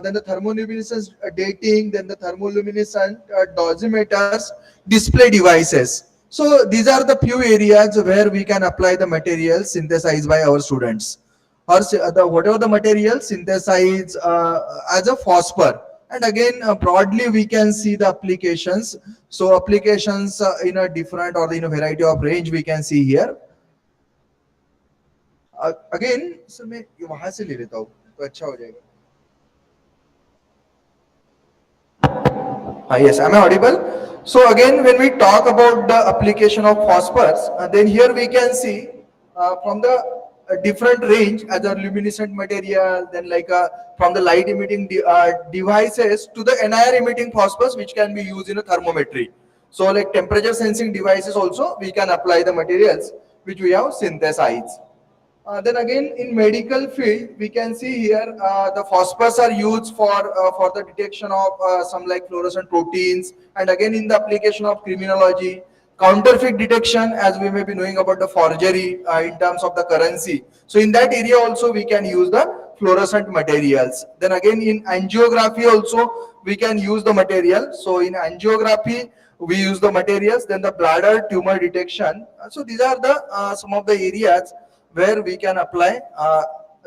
Then the thermoluminescence dating, then the thermoluminescent dosimeters, display devices. So these are the few areas where we can apply the materials synthesized by our students, or whatever the material synthesized as a phosphor. And again, broadly we can see the applications. So applications in a different or in a variety of range we can see here. Again, so मैं वहां से ले लेता हूँ तो अच्छा हो जाएगा. Yes, am I audible? So again, when we talk about the application of phosphors, then here we can see from the different range as a luminescent material, then like from the light emitting devices to the NIR emitting phosphors, which can be used in a thermometry. So like temperature sensing devices also, we can apply the materials which we have synthesized. Then again, in medical field, we can see here the phosphors are used for the detection of some like fluorescent proteins, and again in the application of criminology, counterfeit detection, as we may be knowing about the forgery in terms of the currency. So in that area also we can use the fluorescent materials. Then again in angiography also we can use the material. So in angiography we use the materials. Then the bladder tumor detection. So these are the some of the areas where we can apply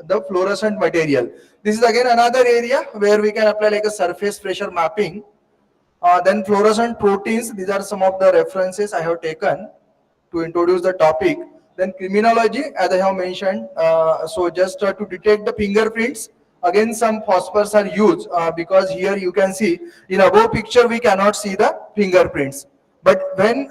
the fluorescent material. This is again another area where we can apply like a surface pressure mapping. Then fluorescent proteins, these are some of the references I have taken to introduce the topic. Then criminology, as I have mentioned, so just to detect the fingerprints, again some phosphors are used because here you can see in above picture we cannot see the fingerprints. But when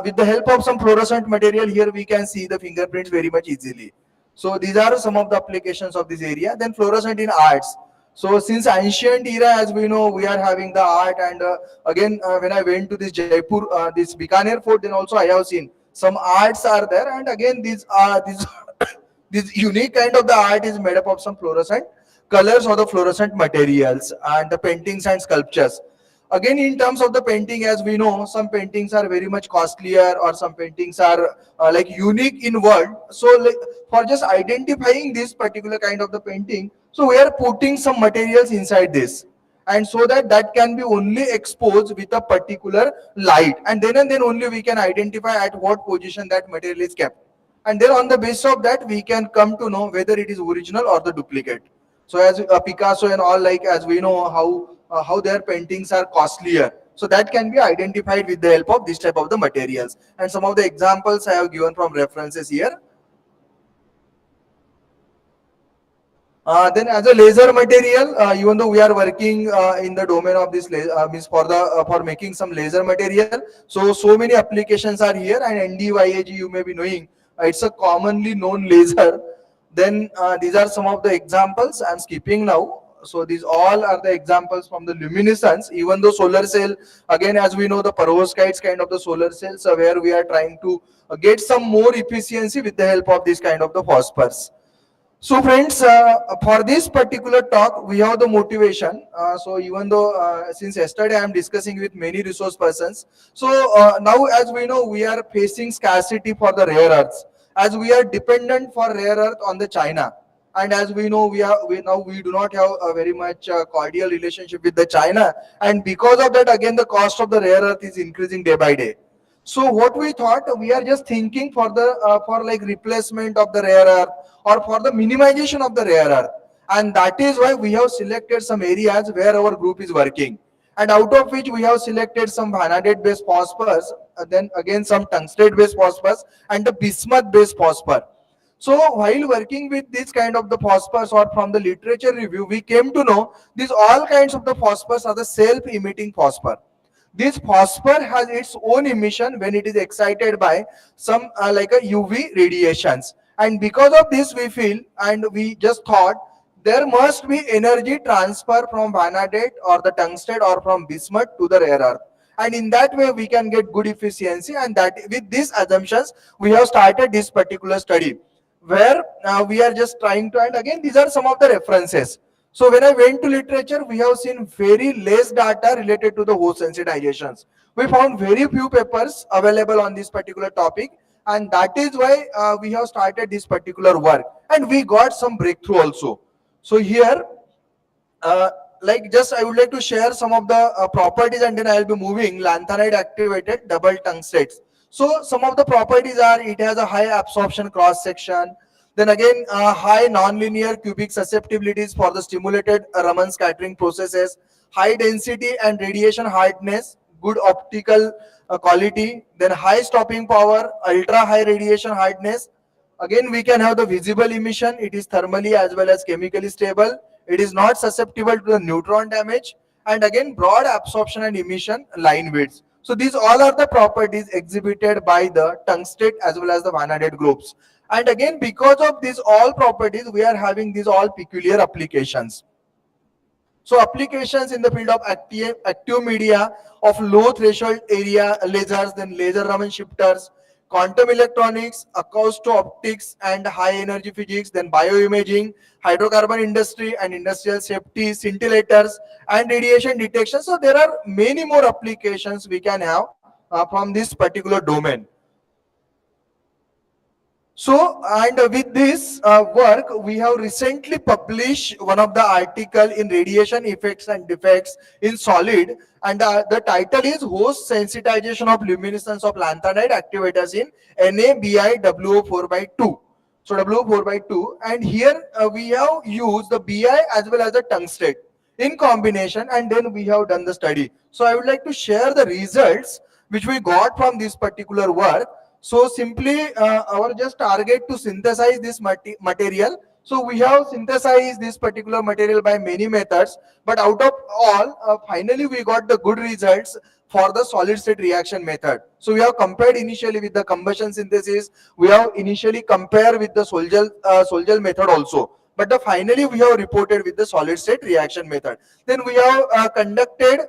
with the help of some fluorescent material here we can see the fingerprints very much easily. So these are some of the applications of this area. Then fluorescent in arts. So since ancient era, as we know, we are having the art. And again, when I went to this Jaipur, this Bikaner fort, then also I have seen some arts are there. And again, these this unique kind of the art is made up of some fluorescent colors or the fluorescent materials and the paintings and sculptures. Again, in terms of the painting, as we know, some paintings are very much costlier, or some paintings are like unique in world. So like, for just identifying this particular kind of the painting, so we are putting some materials inside this, and so that that can be only exposed with a particular light, and then only we can identify at what position that material is kept, and then on the basis of that we can come to know whether it is original or the duplicate. So as Picasso and all, like, as we know how their paintings are costlier, so that can be identified with the help of this type of the materials. And some of the examples I have given from references here. Then as a laser material, even though we are working in the domain of this means for making some laser material, so many applications are here. And NDYAG, you may be knowing, it's a commonly known laser. Then these are some of the examples I'm skipping now. So these all are the examples from the luminescence. Even though solar cell, again, as we know, the perovskites kind of the solar cells, where we are trying to get some more efficiency with the help of this kind of the phosphors. So friends, for this particular talk, we have the motivation. So even though since yesterday I am discussing with many resource persons, so now, as we know, we are facing scarcity for the rare earths, as we are dependent for rare earth on the China. And as we know, we do not have a very much cordial relationship with the China, and because of that, again, the cost of the rare earth is increasing day by day. So what we thought, we are just thinking for the for like replacement of the rare earth, or for the minimization of the rare earth, and that is why we have selected some areas where our group is working, and out of which we have selected some vanadate based phosphors, then again some tungstate based phosphors, and the bismuth based phosphor. So while working with this kind of the phosphors, or from the literature review, we came to know these all kinds of the phosphors are the self-emitting phosphor. This phosphor has its own emission when it is excited by some like a UV radiations. And because of this, we feel, and we just thought, there must be energy transfer from vanadate or the tungstate or from bismuth to the rare earth. And in that way, we can get good efficiency. And that with these assumptions, we have started this particular study, where we are just trying to, and again, these are some of the references. So when I went to literature, we have seen very less data related to the host sensitizations. We found very few papers available on this particular topic, and that is why we have started this particular work, and we got some breakthrough also. So here, like, just I would like to share some of the properties, and then I will be moving lanthanide activated double tungstates. So some of the properties are, it has a high absorption cross section. Then again, high nonlinear cubic susceptibilities for the stimulated Raman scattering processes, high density and radiation hardness, good optical quality, then high stopping power, ultra high radiation hardness. Again, we can have the visible emission. It is thermally as well as chemically stable. It is not susceptible to the neutron damage. And again, broad absorption and emission line widths. So these all are the properties exhibited by the tungstate as well as the vanadate groups. And again, because of these all properties, we are having these all peculiar applications. So applications in the field of active media of low threshold area lasers, then laser Raman shifters, quantum electronics, acousto-optics and high energy physics, then bioimaging, hydrocarbon industry and industrial safety, scintillators and radiation detection. So there are many more applications we can have from this particular domain. So, and with this work, we have recently published one of the article in Radiation Effects and Defects in Solid, and the title is Host Sensitization of Luminescence of Lanthanide Activators in NaBi WO4/2. So WO4/2, and here we have used the Bi as well as the tungstate in combination, and then we have done the study. So I would like to share the results which we got from this particular work. So simply our just target to synthesize this material. So we have synthesized this particular material by many methods, but out of all, finally we got the good results for the solid state reaction method. So we have compared initially with the combustion synthesis, we have initially compared with the Sol-gel method also, but finally we have reported with the solid state reaction method. Then we have conducted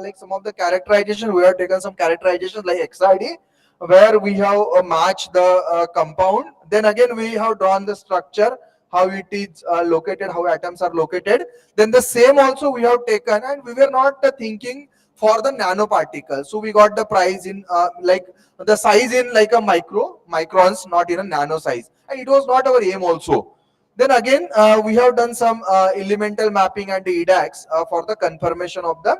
like some of the characterization, we have taken some characterization like XID, where we have matched the compound. Then again we have drawn the structure, how it is located, how atoms are located. Then the same also we have taken, and we were not thinking for the nanoparticles. So we got the price in like the size in like a microns, not in a nano size. And it was not our aim also. Then again, we have done some elemental mapping and EDAX for the confirmation of the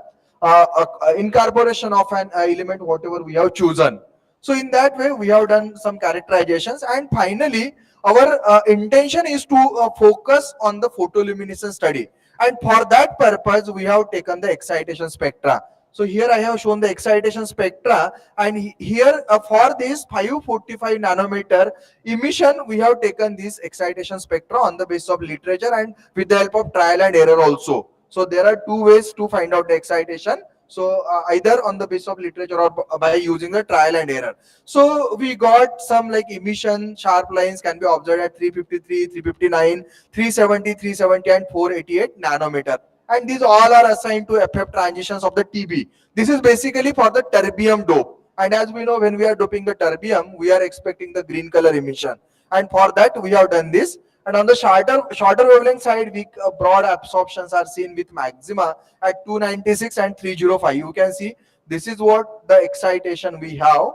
incorporation of an element, whatever we have chosen. So in that way, we have done some characterizations, and finally, our intention is to focus on the photoluminescence study. And for that purpose, we have taken the excitation spectra. So here I have shown the excitation spectra, and here for this 545 nanometer emission, we have taken this excitation spectra on the basis of literature and with the help of trial and error also. So there are two ways to find out the excitation. So either on the basis of literature or by using the trial and error. So we got some like emission sharp lines can be observed at 353, 359, 370, 370 and 488 nanometer. And these all are assigned to FF transitions of the TB. This is basically for the terbium dope. And as we know, when we are doping the terbium, we are expecting the green color emission. And for that, we have done this. And on the shorter wavelength side, we broad absorptions are seen with maxima at 296 and 305. You can see this is what the excitation we have.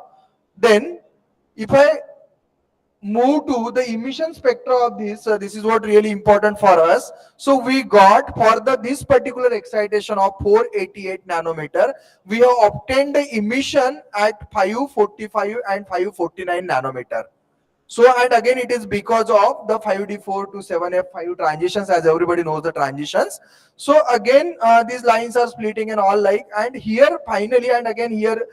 Then if I move to the emission spectra of this, this is what really important for us. So we got for this particular excitation of 488 nanometer, we have obtained the emission at 545 and 549 nanometer. So, and again, it is because of the 5D4 to 7F5 transitions, as everybody knows the transitions. So again, these lines are splitting and all like, and here finally, and again here,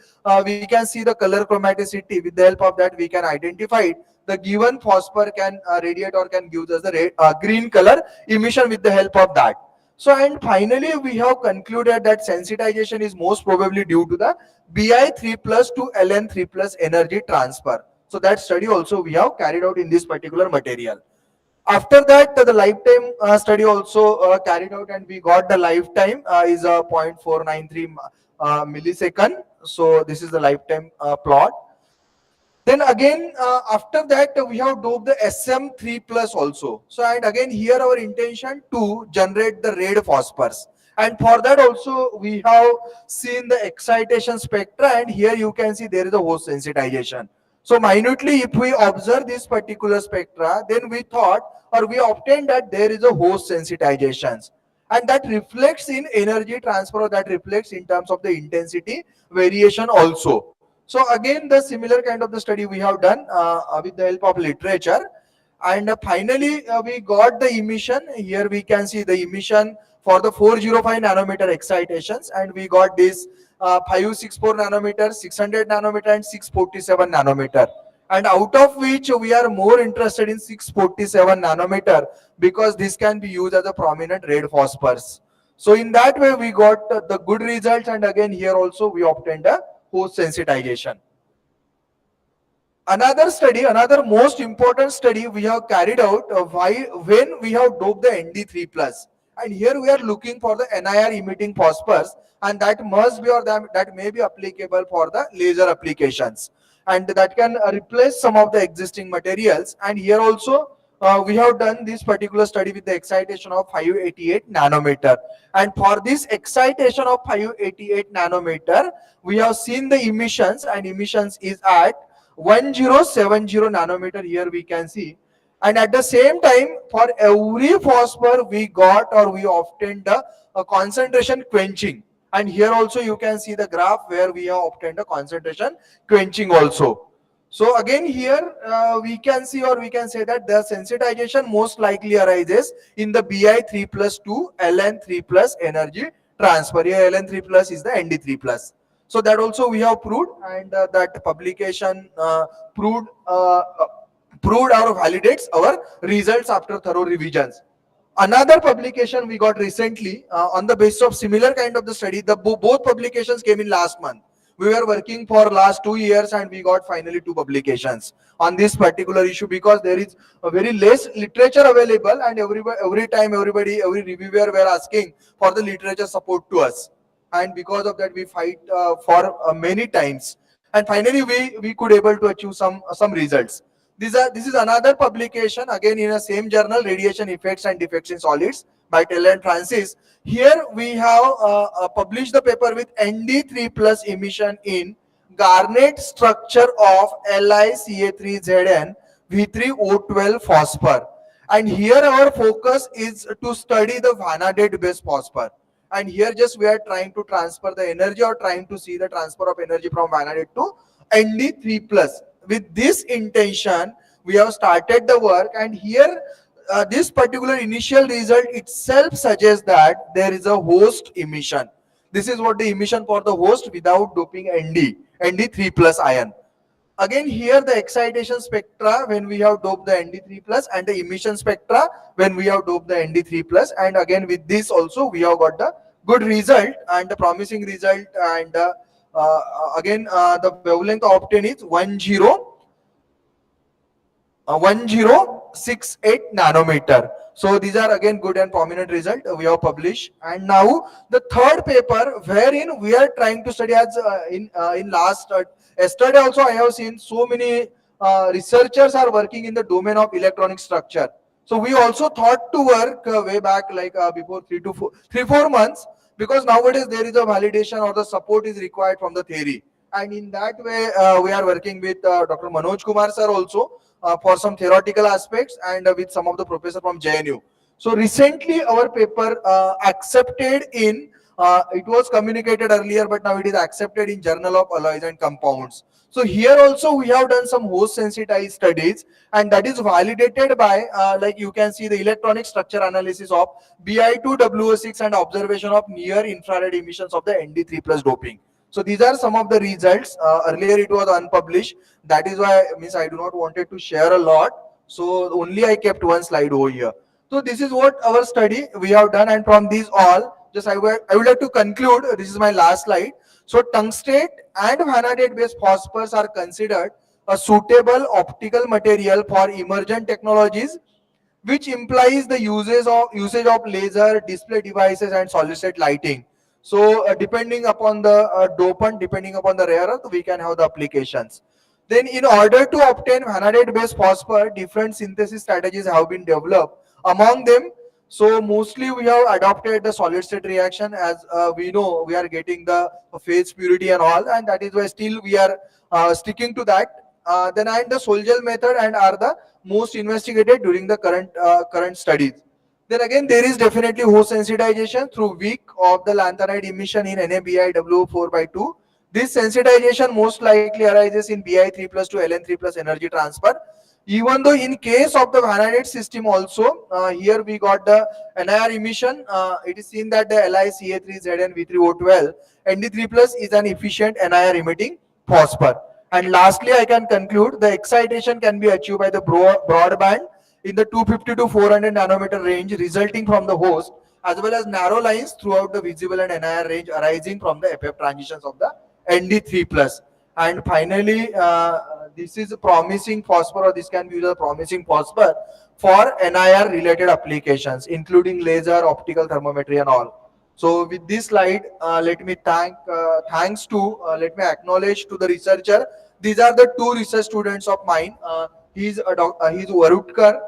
we can see the color chromaticity. With the help of that, we can identify it. The given phosphor can radiate or can give us the red, green color emission with the help of that. So, and finally, we have concluded that sensitization is most probably due to the Bi3 plus to Ln3 plus energy transfer. So that study also we have carried out in this particular material. After that, the lifetime study also carried out, and we got the lifetime is 0.493 millisecond. So this is the lifetime plot. Then again, after that, we have doped the SM3 plus also. So, and again here our intention to generate the red phosphors. And for that also we have seen the excitation spectra, and here you can see there is a host sensitization. So minutely, if we observe this particular spectra, then we thought or we obtained that there is a host sensitizations, and that reflects in energy transfer, that reflects in terms of the intensity variation also. So again, the similar kind of the study we have done with the help of literature. And finally, we got the emission. Here we can see the emission for the 405 nanometer excitations, and we got this 564 nanometer, 600 nanometer and 647 nanometer. And out of which we are more interested in 647 nanometer because this can be used as a prominent red phosphors. So in that way we got the good results, and again here also we obtained a host sensitization. Another study, another most important study we have carried out when we have doped the Nd3 plus. And here we are looking for the NIR emitting phosphors, and that must be or that may be applicable for the laser applications, and that can replace some of the existing materials. And here also we have done this particular study with the excitation of 588 nanometer. And for this excitation of 588 nanometer, we have seen the emissions, and emissions is at 1070 nanometer. Here we can see. And at the same time, for every phosphor we got or we obtained a concentration quenching. And here also you can see the graph where we have obtained a concentration quenching also. So again here we can see or we can say that the sensitization most likely arises in the Bi3 plus to Ln3 plus energy transfer. Here Ln3 plus is the Nd3 plus. So that also we have proved, and that publication proved or validates our results after thorough revisions. Another publication we got recently on the basis of similar kind of the study. Both publications came in last month. We were working for last 2 years and we got finally 2 publications on this particular issue, because there is a very less literature available, and every time every reviewer were asking for the literature support to us, and because of that we fight for many times, and finally we could able to achieve some results. This is another publication again in the same journal, Radiation Effects and Defects in Solids by Taylor and Francis. Here we have published the paper with ND3 plus emission in garnet structure of LiCa3Zn V3O12 phosphor. And here our focus is to study the vanadate based phosphor. And here just we are trying to transfer the energy, or trying to see the transfer of energy from vanadate to ND3 plus. With this intention, we have started the work, and here this particular initial result itself suggests that there is a host emission. This is what the emission for the host without doping ND3 plus ion. Again here the excitation spectra when we have doped the ND3 plus, and the emission spectra when we have doped the ND3 plus, and again with this also we have got the good result and the promising result, and again the wavelength obtained is 1068 nanometer. So these are again good and prominent result we have published. And now the third paper wherein we are trying to study, as in last yesterday also I have seen so many researchers are working in the domain of electronic structure. So we also thought to work way back like before 3-4 months, because nowadays there is a validation or the support is required from the theory, and in that way we are working with Dr. Manoj Kumar sir also for some theoretical aspects, and with some of the professors from JNU. So recently our paper accepted in, it was communicated earlier, but now it is accepted in Journal of Alloys and Compounds. So here also we have done some host sensitized studies, and that is validated by like you can see the electronic structure analysis of Bi2WO6 and observation of near infrared emissions of the ND3 plus doping. So these are some of the results. Earlier it was unpublished. That is why I do not wanted to share a lot. So only I kept one slide over here. So this is what our study we have done, and from these all, just I would like to conclude. This is my last slide. So tungstate and vanadate based phosphors are considered a suitable optical material for emergent technologies, which implies the usage of laser display devices and solid state lighting. So depending upon the dopant, depending upon the rare earth, we can have the applications. Then in order to obtain vanadate based phosphor, different synthesis strategies have been developed. Among them, so mostly we have adopted the solid state reaction, as we know we are getting the phase purity and all, and that is why still we are sticking to that. Then and the sol gel method and are the most investigated during the current studies. Then again there is definitely host sensitization through weak of the lanthanide emission in NaBiWO4/2. This sensitization most likely arises in Bi3 plus to Ln3 plus energy transfer. Even though in case of the vanadate system also, here we got the NIR emission. It is seen that the LiCa3Zn V3O12 ND3 plus is an efficient NIR emitting phosphor. And lastly, I can conclude the excitation can be achieved by the broadband in the 250 to 400 nanometer range resulting from the host, as well as narrow lines throughout the visible and NIR range arising from the FF transitions of the ND3 plus. And finally, this is a promising phosphor, or this can be used as a promising phosphor for NIR related applications, including laser, optical thermometry and all. So with this slide, let me let me acknowledge to the researcher. These are the two research students of mine. He's Varutkar,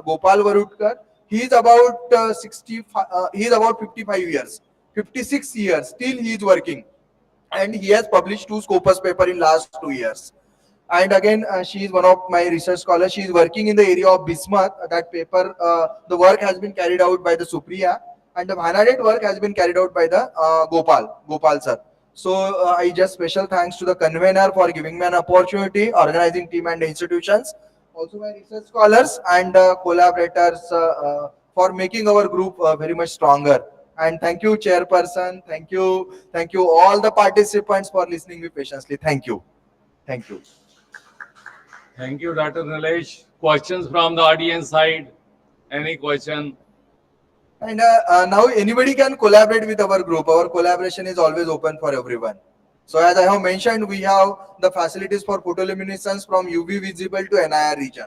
Gopal Varutkar. He's about 55 years, 56 years. Still he is working, and he has published 2 Scopus paper in last 2 years. And again, she is one of my research scholars. She is working in the area of bismuth. That paper, the work has been carried out by the Supriya, and the vanadate work has been carried out by the Gopal sir. So I just special thanks to the convener for giving me an opportunity, organizing team and the institutions, also my research scholars and collaborators for making our group very much stronger. And thank you, chairperson. Thank you all the participants for listening me patiently. Thank you. Thank you. Thank you, Dr. Nilesh. Questions from the audience side? Any question? And now anybody can collaborate with our group. Our collaboration is always open for everyone. So as I have mentioned, we have the facilities for photoluminescence from UV visible to NIR region.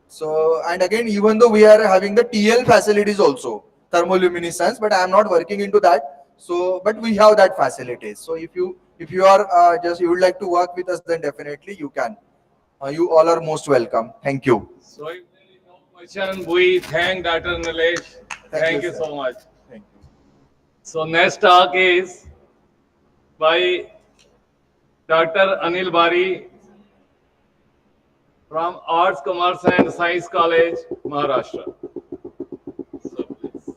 So, and again, even though we are having the TL facilities also, thermoluminescence, but I am not working into that. So, but we have that facilities. So if you are you would like to work with us, then definitely you can. You all are most welcome. Thank you. So if there is no question, we thank Dr. Nilesh. Thank you sir. so much. Thank you. So next talk is by Dr. Anil Bari from Arts, Commerce and Science College, Maharashtra. So please.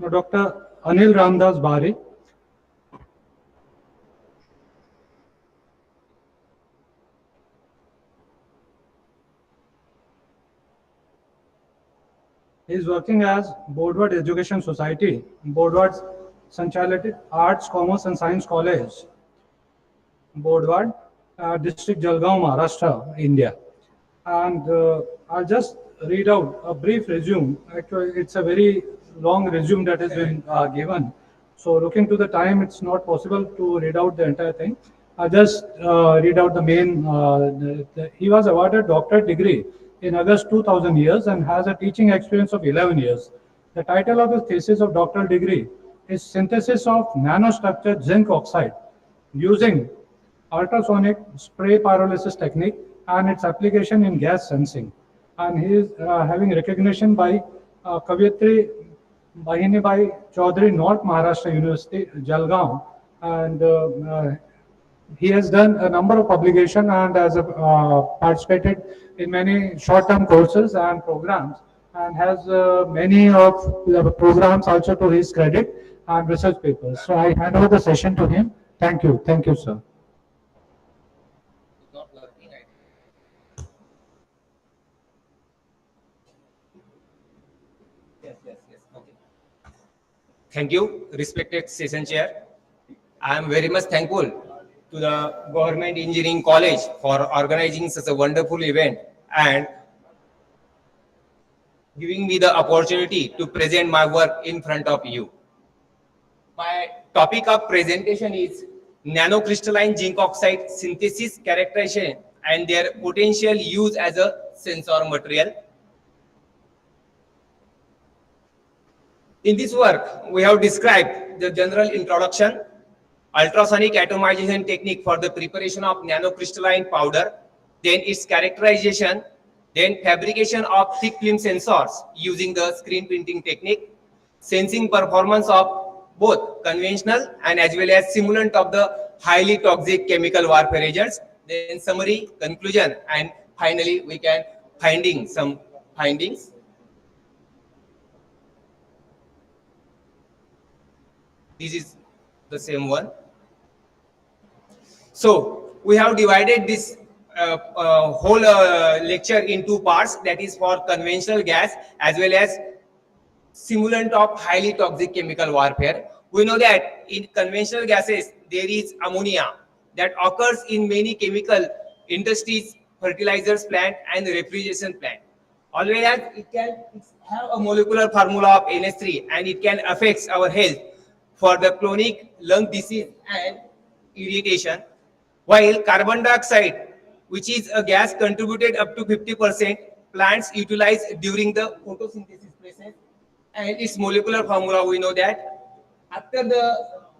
Dr. Anil Ramdas Bari. He is working as Boardward Education Society, Boardward's Sanchalated Arts, Commerce and Science College, Boardward, District Jalgaon, Maharashtra, India. And I'll just read out a brief resume. Actually, it's a very long resume that has been given. So looking to the time, it's not possible to read out the entire thing. I'll just read out the main. He was awarded doctorate degree in August 2000 years and has a teaching experience of 11 years. The title of his thesis of doctoral degree is Synthesis of Nanostructured Zinc Oxide using ultrasonic spray pyrolysis technique and its application in gas sensing. And he is having recognition by Kavitri Bahinibai Chaudhary, North Maharashtra University, Jalgaon. And he has done a number of publications and has participated in many short-term courses and programs, and has many of the programs also to his credit and research papers. So I hand over the session to him. Thank you. Thank you, sir. Thank you, respected session chair. I am very much thankful to the Government Engineering College for organizing such a wonderful event and giving me the opportunity to present my work in front of you. My topic of presentation is nanocrystalline zinc oxide synthesis characterization and their potential use as a sensor material. In this work, we have described the general introduction, ultrasonic atomization technique for the preparation of nanocrystalline powder, then its characterization, then fabrication of thick film sensors using the screen printing technique, sensing performance of both conventional and as well as simulant of the highly toxic chemical warfare agents, then summary, conclusion, and finally we can finding some findings. This is the same one. So we have divided this whole lecture in two parts, that is for conventional gas as well as simulant of highly toxic chemical warfare. We know that in conventional gases there is ammonia that occurs in many chemical industries, fertilizers plant and refrigeration plant. Always it can have a molecular formula of NH3 and it can affect our health for the chronic lung disease and irritation, while carbon dioxide, which is a gas contributed up to 50%, plants utilize during the photosynthesis process, and its molecular formula we know that after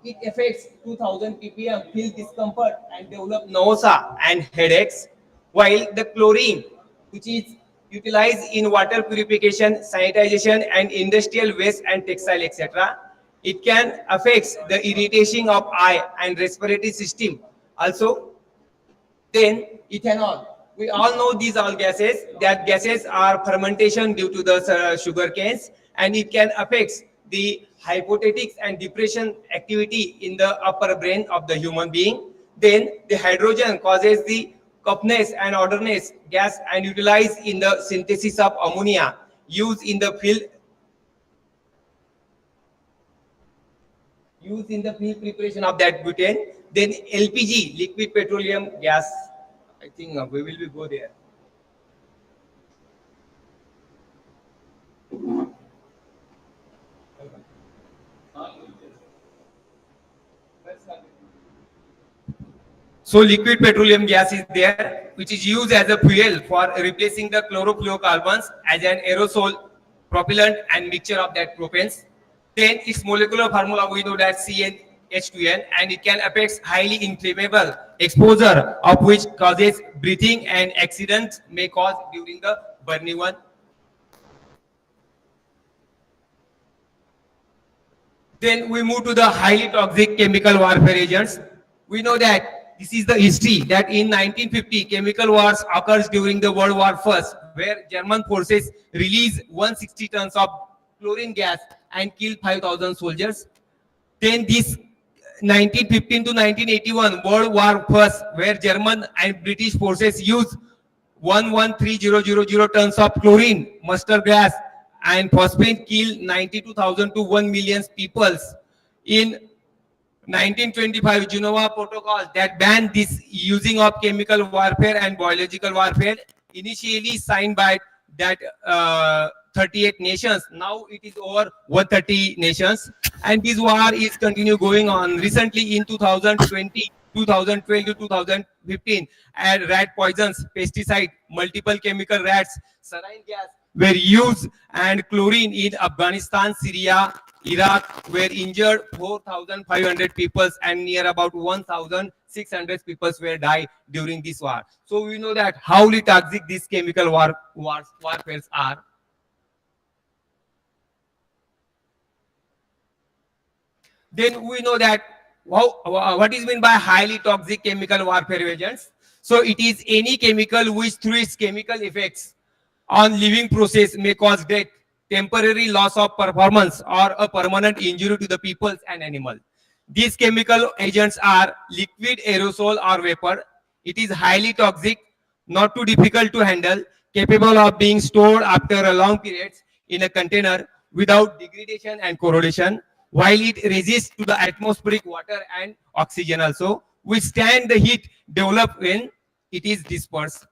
it affects 2000 ppm, feel discomfort and develop nausea and headaches, while the chlorine, which is utilized in water purification, sanitization and industrial waste and textile etc., it can affect the irritation of eye and respiratory system. Also, then ethanol. We all know these all gases. That gases are fermentation due to the sugar canes, and it can affect the hypothetics and depression activity in the upper brain of the human being. Then the hydrogen causes the coughness and odorness gas and utilized in the synthesis of ammonia used in the field preparation of that butane. Then LPG, liquid petroleum gas. I think we will be go there. So liquid petroleum gas is there, which is used as a fuel for replacing the chlorofluorocarbons as an aerosol, propellant, and mixture of that propanes. Then its molecular formula, we know that CnH2n, and it can affect highly inflammable exposure, of which causes breathing, and accidents may cause during the burning one. Then we move to the highly toxic chemical warfare agents. We know that this is the history that in 1950 chemical wars occurs during the World War I, where German forces release 160 tons of chlorine gas and kill 5,000 soldiers. Then this 1915 to 1981 World War I, where German and British forces use 113,000 tons of chlorine, mustard gas, and phosphine kill 92,000 to 1 million people. In 1925 Geneva Protocol that banned this using of chemical warfare and biological warfare, initially signed by that 38 nations. Now it is over 130 nations, and this war is continue going on. Recently in 2020, 2012 to 2015, and rat poisons, pesticide, multiple chemical rats, saline gas were used, and chlorine in Afghanistan, Syria, Iraq were injured 4,500 people, and near about 1,600 people were died during this war. So we know that how toxic these chemical warfares are. Then we know that what is meant by highly toxic chemical warfare agents. So it is any chemical which through its chemical effects on living process may cause death, temporary loss of performance, or a permanent injury to the people and animal. These chemical agents are liquid, aerosol, or vapor. It is highly toxic, not too difficult to handle, capable of being stored after a long period in a container without degradation and corrosion, while it resists to the atmospheric water and oxygen also, withstand the heat developed when it is dispersed.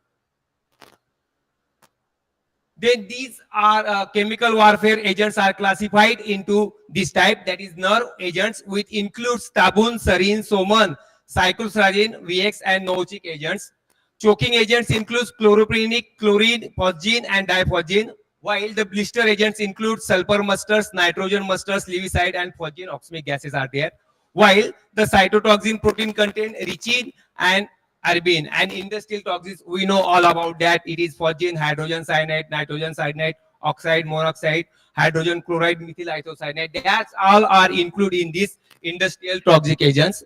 Then these are chemical warfare agents are classified into this type, that is nerve agents, which includes tabun, sarin, soman, cyclosarin, VX, and noxic agents. Choking agents includes chloropyrenic, chlorine, phosgene, and diphosgene, while the blister agents include sulfur mustards, nitrogen mustards, lewisite, and phosgene oximic gases are there. While the cytotoxin protein contain ricin and arbine, and industrial toxins, we know all about that. It is phosgene, hydrogen cyanide, nitrogen cyanide, oxide, monoxide, hydrogen chloride, methyl isocyanide. That's all are included in these industrial toxic agents.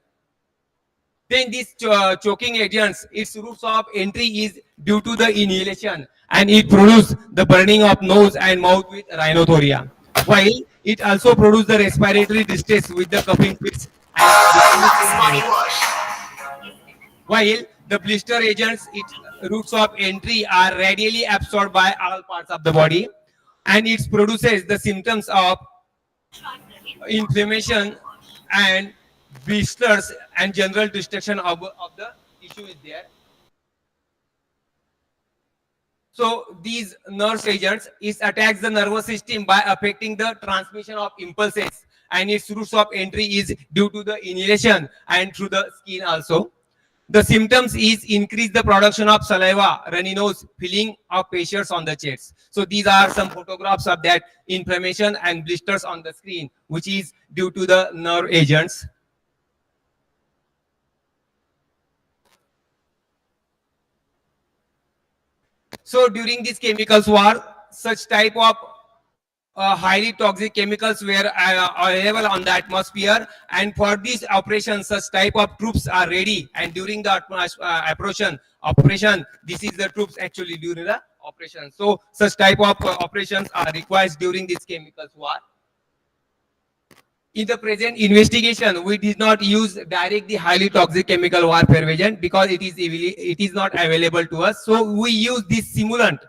Then these choking agents, its routes of entry is due to the inhalation, and it produces the burning of nose and mouth with rhinothoria. While it also produces the respiratory distress with the coughing fits. While the blister agents, its routes of entry are radially absorbed by all parts of the body, and it produces the symptoms of inflammation and blisters and general destruction of the tissue is there. So these nerve agents, it attacks the nervous system by affecting the transmission of impulses, and its routes of entry is due to the inhalation and through the skin also. The symptoms is increase the production of saliva, runny nose, filling of fissures on the chest. So these are some photographs of that inflammation and blisters on the screen, which is due to the nerve agents. So during this chemicals war, such type of highly toxic chemicals were available on the atmosphere, and for this operation such type of troops are ready, and during the operation this is the troops actually during the operation. So such type of operations are required during this chemicals war. In the present investigation, we did not use direct the highly toxic chemical warfare agent because it is not available to us. So we use this simulant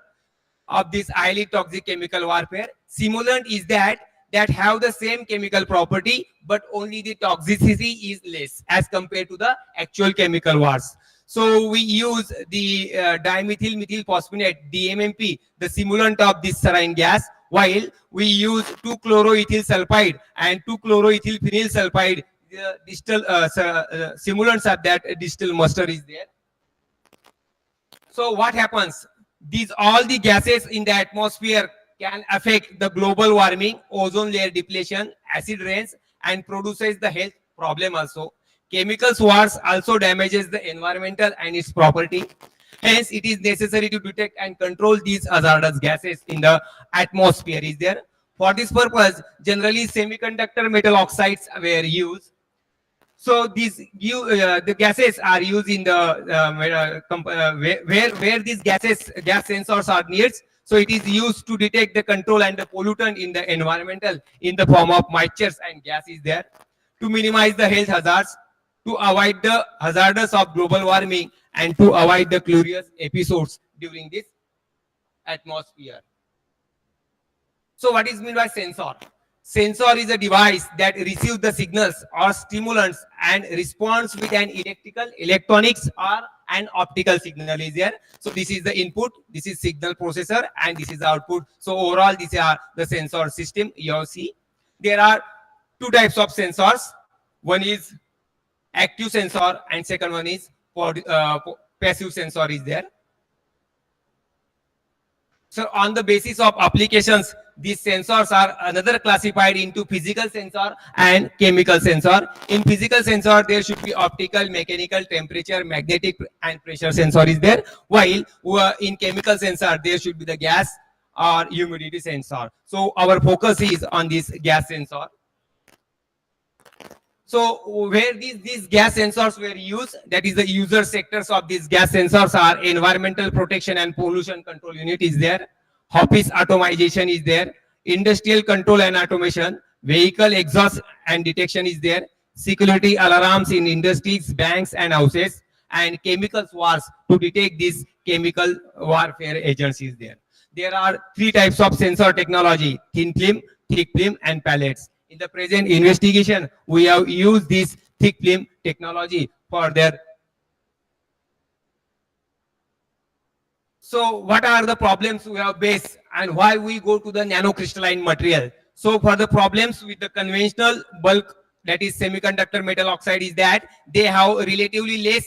of this highly toxic chemical warfare. Simulant is that that have the same chemical property, but only the toxicity is less as compared to the actual chemical wars. So we use the dimethyl methyl phosphonate DMMP, the simulant of this saline gas, while we use 2-chloroethyl sulfide and 2-chloroethyl phenyl sulfide. The distal simulants of that distal muster is there. So what happens? These all the gases in the atmosphere can affect the global warming, ozone layer depletion, acid rains, and produces the health problem also. Chemicals wars also damages the environmental and its property. Hence, it is necessary to detect and control these hazardous gases in the atmosphere is there. For this purpose, generally semiconductor metal oxides were used. So these the gases are used in the where these gas sensors are needed. So it is used to detect the control and the pollutant in the environmental in the form of mixtures and gas is there, to minimize the health hazards, to avoid the hazards of global warming, and to avoid the curious episodes during this atmosphere. So what is meant by sensor? Sensor is a device that receives the signals or stimulants and responds with an electrical, electronics, or an optical signal is there. So this is the input, this is signal processor, and this is the output. So overall, these are the sensor system you see. There are two types of sensors. One is active sensor and second one is passive sensor is there. So on the basis of applications, these sensors are another classified into physical sensor and chemical sensor. In physical sensor, there should be optical, mechanical, temperature, magnetic, and pressure sensor is there. While in chemical sensor, there should be the gas or humidity sensor. So our focus is on this gas sensor. So where these gas sensors were used, that is the user sectors of these gas sensors are environmental protection and pollution control unit is there, office automation is there, industrial control and automation, vehicle exhaust and detection is there, security alarms in industries, banks and houses, and chemicals wars to detect these chemical warfare agents is there. There are three types of sensor technology: thin film, thick film, and pellets. In the present investigation, we have used this thick film technology for their. So what are the problems we have faced and why we go to the nanocrystalline material? So for the problems with the conventional bulk, that is semiconductor metal oxide, is that they have relatively less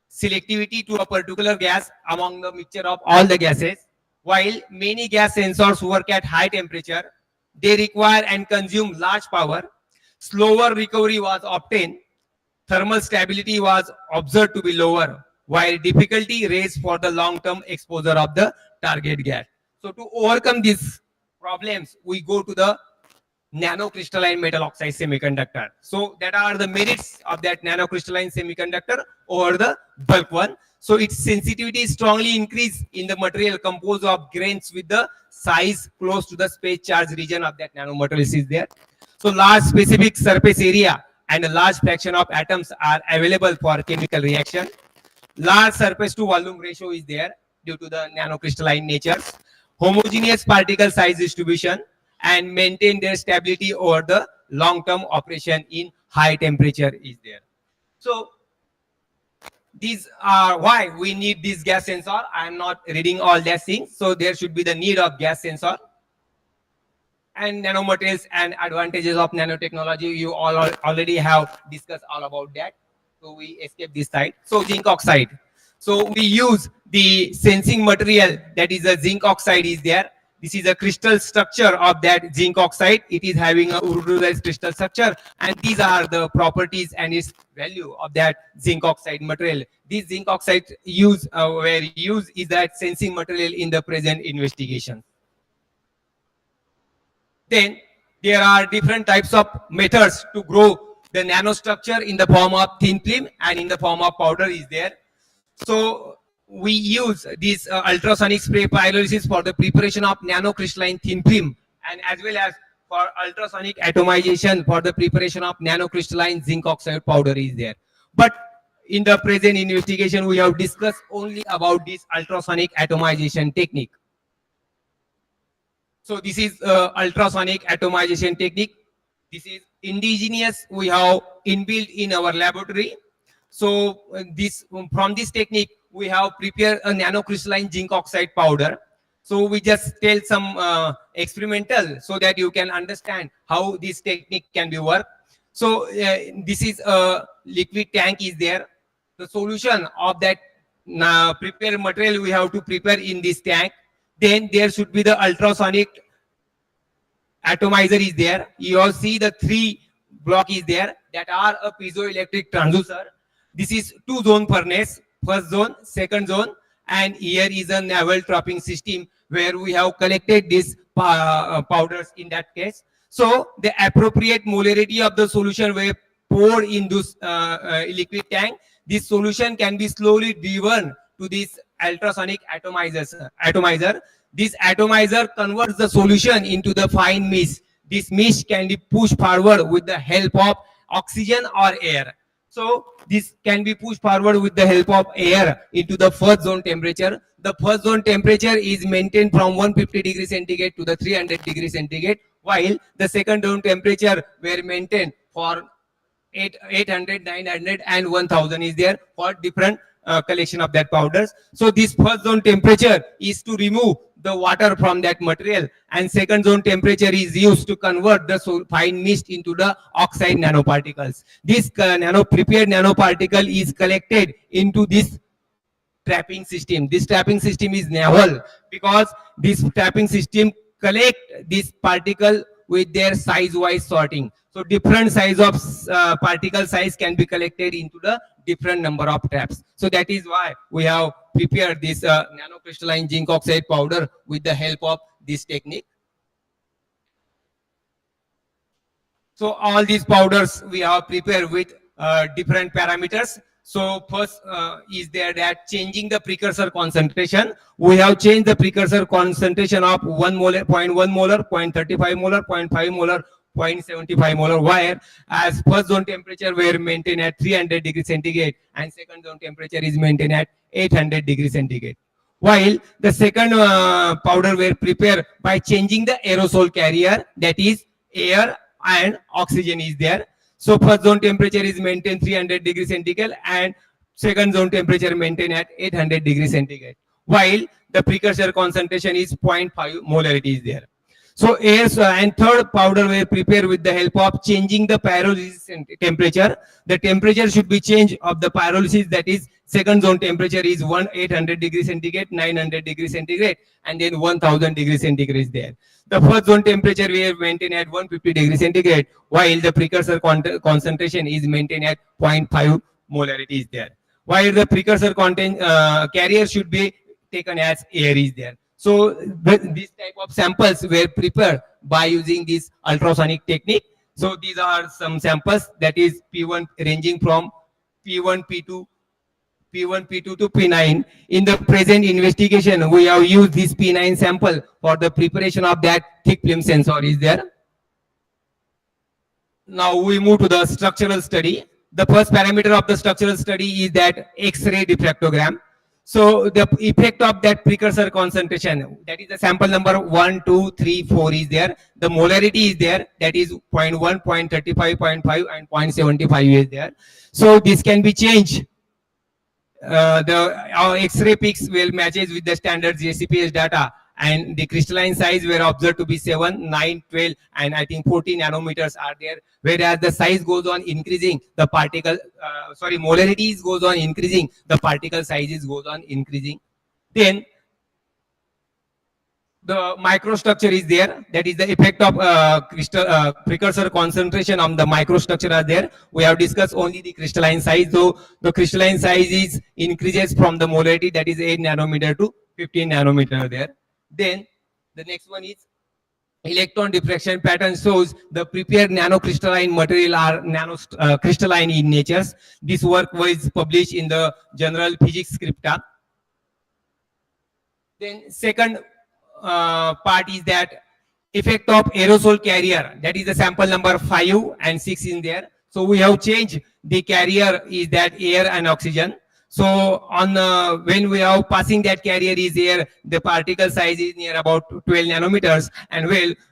selectivity to a particular gas among the mixture of all the gases. While many gas sensors work at high temperature, they require and consume large power. Slower recovery was obtained. Thermal stability was observed to be lower, while difficulty raised for the long-term exposure of the target gas. So to overcome these problems, we go to the nanocrystalline metal oxide semiconductor. So that are the merits of that nanocrystalline semiconductor over the bulk one. So its sensitivity is strongly increased in the material composed of grains with the size close to the space charge region of that nanomaterial is there. So large specific surface area and a large fraction of atoms are available for chemical reaction. Large surface to volume ratio is there due to the nanocrystalline natures. Homogeneous particle size distribution and maintain their stability over the long-term operation in high temperature is there. So these are why we need this gas sensor. I am not reading all that things. So there should be the need of gas sensor. And nanomaterials and advantages of nanotechnology, you all already have discussed all about that. So we escape this side. So zinc oxide. So we use the sensing material, that is a zinc oxide is there. This is a crystal structure of that zinc oxide. It is having a urudized crystal structure, and these are the properties and its value of that zinc oxide material. This zinc oxide were used is that sensing material in the present investigation. Then there are different types of methods to grow the nanostructure in the form of thin film and in the form of powder is there. So we use this ultrasonic spray pyrolysis for the preparation of nanocrystalline thin film, and as well as for ultrasonic atomization for the preparation of nanocrystalline zinc oxide powder is there. But in the present investigation, we have discussed only about this ultrasonic atomization technique. So this is ultrasonic atomization technique. This is indigenous, we have inbuilt in our laboratory. So from this technique, we have prepared a nanocrystalline zinc oxide powder. So we just tell some experimental so that you can understand how this technique can be worked. So this is a liquid tank is there. The solution of that prepared material we have to prepare in this tank. Then there should be the ultrasonic atomizer is there. You all see the 3 block is there that are a piezoelectric transducer. This is 2-zone furnace, first zone, second zone, and here is a naval trapping system where we have collected these powders in that case. So the appropriate molarity of the solution were poured in this liquid tank. This solution can be slowly driven to this ultrasonic atomizer. This atomizer converts the solution into the fine mist. This mist can be pushed forward with the help of oxygen or air. So this can be pushed forward with the help of air into the first zone temperature. The first zone temperature is maintained from 150 degrees centigrade to the 300 degrees centigrade, while the second zone temperature were maintained for 800, 900 and 1000 is there for different collection of that powders. So this first zone temperature is to remove the water from that material, and second zone temperature is used to convert the fine mist into the oxide nanoparticles. This prepared nanoparticle is collected into this trapping system. This trapping system is naval because this trapping system collect this particle with their size-wise sorting. So different size of particle size can be collected into the different number of traps. So that is why we have prepared this nanocrystalline zinc oxide powder with the help of this technique. So all these powders we have prepared with different parameters. So first is there that changing the precursor concentration. We have changed the precursor concentration of 1 molar, 0.1 molar, 0.35 molar, 0.5 molar, 0.75 molar wire, as first zone temperature were maintained at 300 degrees centigrade and second zone temperature is maintained at 800 degrees centigrade. While the second powder were prepared by changing the aerosol carrier, that is air and oxygen is there. So first zone temperature is maintained 300 degrees centigrade and second zone temperature maintained at 800 degrees centigrade. While the precursor concentration is 0.5 molarity is there. So air and third powder were prepared with the help of changing the pyrolysis temperature. The temperature should be changed of the pyrolysis, that is second zone temperature is 800 degrees centigrade, 900 degrees centigrade and then 1000 degrees centigrade there. The first zone temperature we have maintained at 150 degrees centigrade, while the precursor concentration is maintained at 0.5 molarity is there. While the precursor carrier should be taken as air is there. So this type of samples were prepared by using this ultrasonic technique. So these are some samples, that is P1 ranging from P1, P2 to P9. In the present investigation, we have used this P9 sample for the preparation of that thick film sensor is there. Now we move to the structural study. The first parameter of the structural study is that X-ray diffractogram. So the effect of that precursor concentration, that is the sample number 1, 2, 3, 4 is there. The molarity is there, that is 0.1, 0.35, 0.5 and 0.75 is there. So this can be changed. Our X-ray peaks will matches with the standard JCPS data, and the crystalline size were observed to be 7, 9, 12 and I think 14 nanometers are there. Whereas the size goes on increasing, the particle, molarities goes on increasing, the particle sizes goes on increasing. Then the microstructure is there, that is the effect of precursor concentration on the microstructure are there. We have discussed only the crystalline size, so the crystalline size is increases from the molarity, that is 8 nanometer to 15 nanometer there. Then the next one is electron diffraction pattern, shows the prepared nanocrystalline material are crystalline in nature. This work was published in the journal Physics Scripta. Then second part is that effect of aerosol carrier, that is the sample number 5 and 6 in there. So we have changed the carrier is that air and oxygen. So on when we are passing that carrier is here, the particle size is near about 12 nanometers, and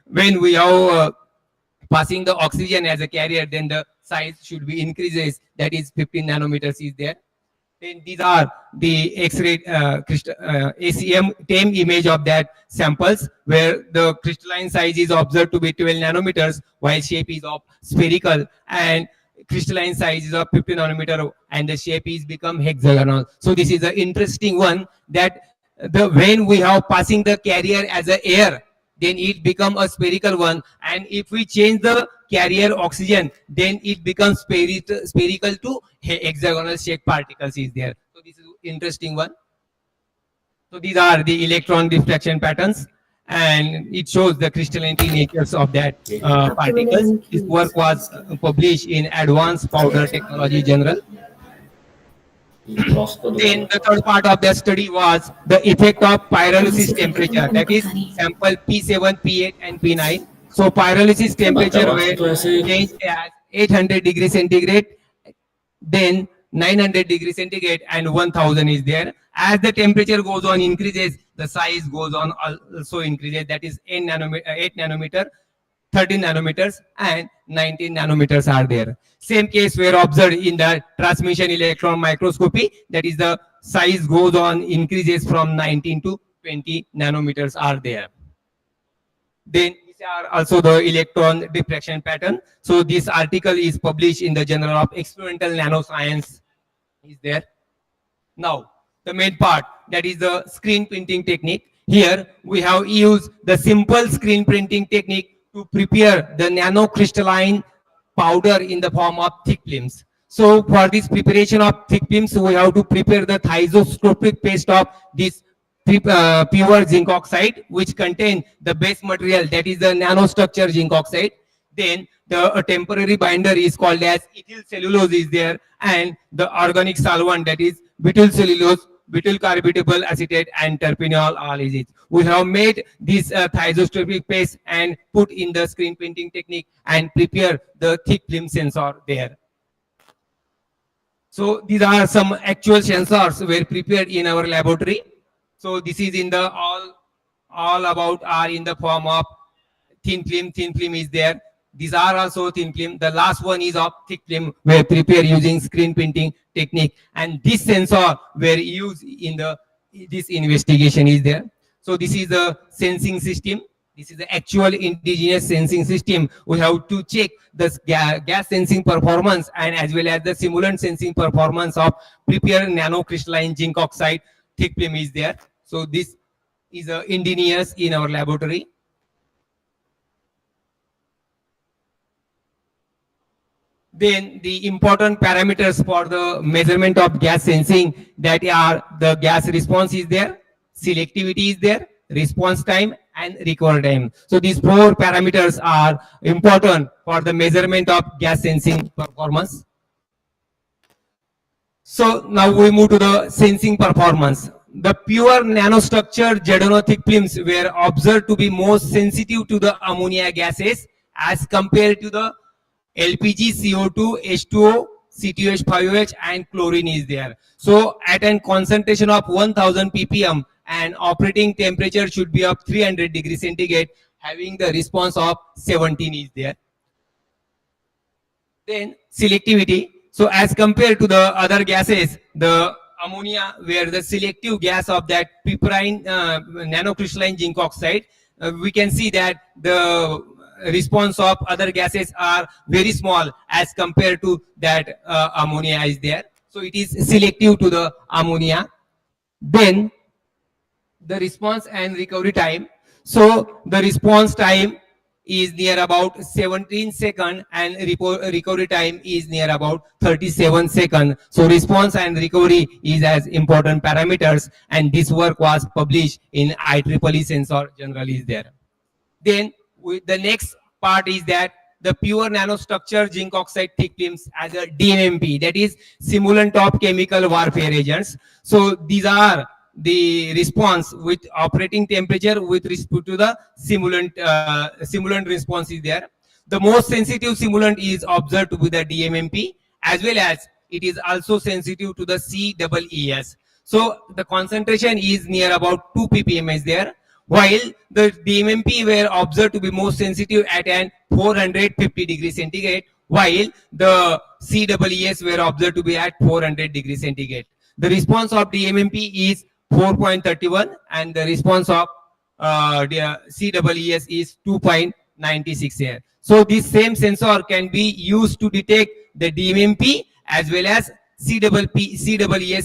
when we are passing the oxygen as a carrier, then the size should be increases, that is 15 nanometers is there. Then these are the X-ray ACM TEM image of that samples, where the crystalline size is observed to be 12 nanometers, while shape is of spherical, and crystalline size is of 50 nanometer, and the shape is become hexagonal. So this is an interesting one, that when we have passing the carrier as a air, then it become a spherical one, and if we change the carrier oxygen, then it becomes spherical to hexagonal shaped particles is there. So this is interesting one. So these are the electron diffraction patterns, and it shows the crystallinity natures of that particles. This work was published in Advanced Powder Technology Journal. Then the third part of the study was the effect of pyrolysis temperature, that is sample P7, P8 and P9. So pyrolysis temperature were changed as 800 degrees centigrade, then 900 degrees centigrade, and 1000 is there. As the temperature goes on increases, the size goes on also increases, that is 8 nanometer, 13 nanometers and 19 nanometers are there. Same case were observed in the transmission electron microscopy, that is the size goes on increases from 19 to 20 nanometers are there. Then these are also the electron diffraction pattern. So this article is published in the Journal of Experimental Nanoscience is there. Now the main part, that is the screen printing technique. Here we have used the simple screen printing technique to prepare the nanocrystalline powder in the form of thick films. So for this preparation of thick films, we have to prepare the thioisostropic paste of this pure zinc oxide, which contain the base material, that is the nanostructure zinc oxide. Then the temporary binder is called as ethyl cellulose is there, and the organic solvent, that is butyl cellulose, butyl carbidable acetate and terpineol all is it. We have made this thioisostropic paste and put in the screen printing technique and prepare the thick film sensor there. So these are some actual sensors were prepared in our laboratory. So this is in the all about are in the form of thin film is there. These are also thin film. The last one is of thick film, were prepared using screen printing technique, and this sensor were used in this investigation is there. So this is the sensing system. This is the actual indigenous sensing system. We have to check the gas sensing performance and as well as the simulant sensing performance of prepared nanocrystalline zinc oxide thick film is there. So this is indigenous in our laboratory. Then the important parameters for the measurement of gas sensing, that are the gas response is there, selectivity is there, response time and recovery time. So these four parameters are important for the measurement of gas sensing performance. So now we move to the sensing performance. The pure nanostructure thick films were observed to be most sensitive to the ammonia gases as compared to the LPG, CO2, H2O, C2H5OH and chlorine is there. So at a concentration of 1000 ppm and operating temperature should be of 300 degrees centigrade, having the response of 17 is there. Then selectivity. So as compared to the other gases, the ammonia were the selective gas of that piperine nanocrystalline zinc oxide. We can see that the response of other gases are very small as compared to that ammonia is there. So it is selective to the ammonia. Then the response and recovery time. So the response time is near about 17 seconds and recovery time is near about 37 seconds. So response and recovery is as important parameters, and this work was published in IEEE Sensor Journal is there. Then the next part is that the pure nanostructure zinc oxide thick films as a DMMP, that is simulant of chemical warfare agents. So these are the response with operating temperature with respect to the simulant response is there. The most sensitive simulant is observed to be the DMMP, as well as it is also sensitive to the CEES. So the concentration is near about 2 ppm is there, while the DMMP were observed to be more sensitive at an 450 degrees centigrade, while the CEES were observed to be at 400 degrees centigrade. The response of DMMP is 4.31 and the response of the CEES is 2.96 here. So this same sensor can be used to detect the DMMP as well as CEES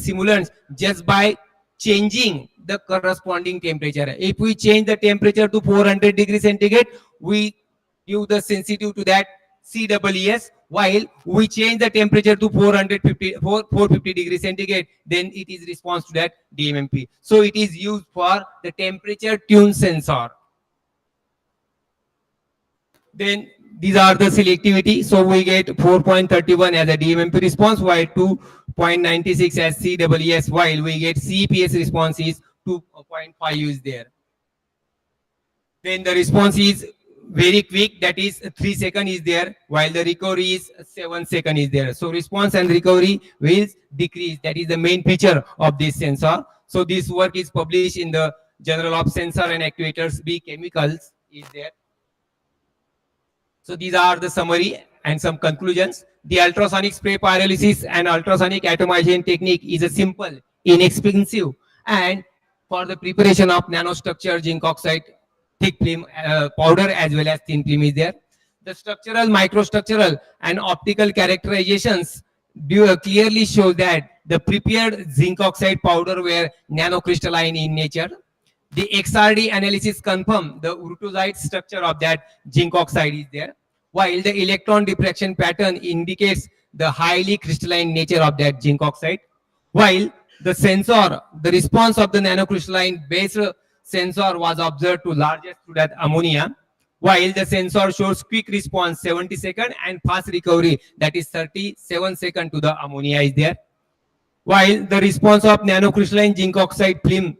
simulants just by changing the corresponding temperature. If we change the temperature to 400 degrees centigrade, we give the sensitive to that CEES, while we change the temperature to 450 degrees centigrade, then it is response to that DMMP. So it is used for the temperature tune sensor. Then these are the selectivity. So we get 4.31 as a DMMP response, while 2.96 as CEES, while we get CEPS response is 2.5 is there. Then the response is very quick, that is 3 seconds is there, while the recovery is 7 seconds is there. So response and recovery will decrease. That is the main feature of this sensor. So this work is published in the Journal of Sensor and Actuators B Chemicals is there. So these are the summary and some conclusions. The ultrasonic spray pyrolysis and ultrasonic atomization technique is a simple, inexpensive, and for the preparation of nanostructure zinc oxide thick film powder as well as thin film is there. The structural, microstructural, and optical characterizations clearly show that the prepared zinc oxide powder were nanocrystalline in nature. The XRD analysis confirm the urtuzite structure of that zinc oxide is there, while the electron diffraction pattern indicates the highly crystalline nature of that zinc oxide, while the sensor, the response of the nanocrystalline based sensor was observed to largest to that ammonia, while the sensor shows quick response 70 seconds and fast recovery that is 37 seconds to the ammonia is there, while the response of nanocrystalline zinc oxide film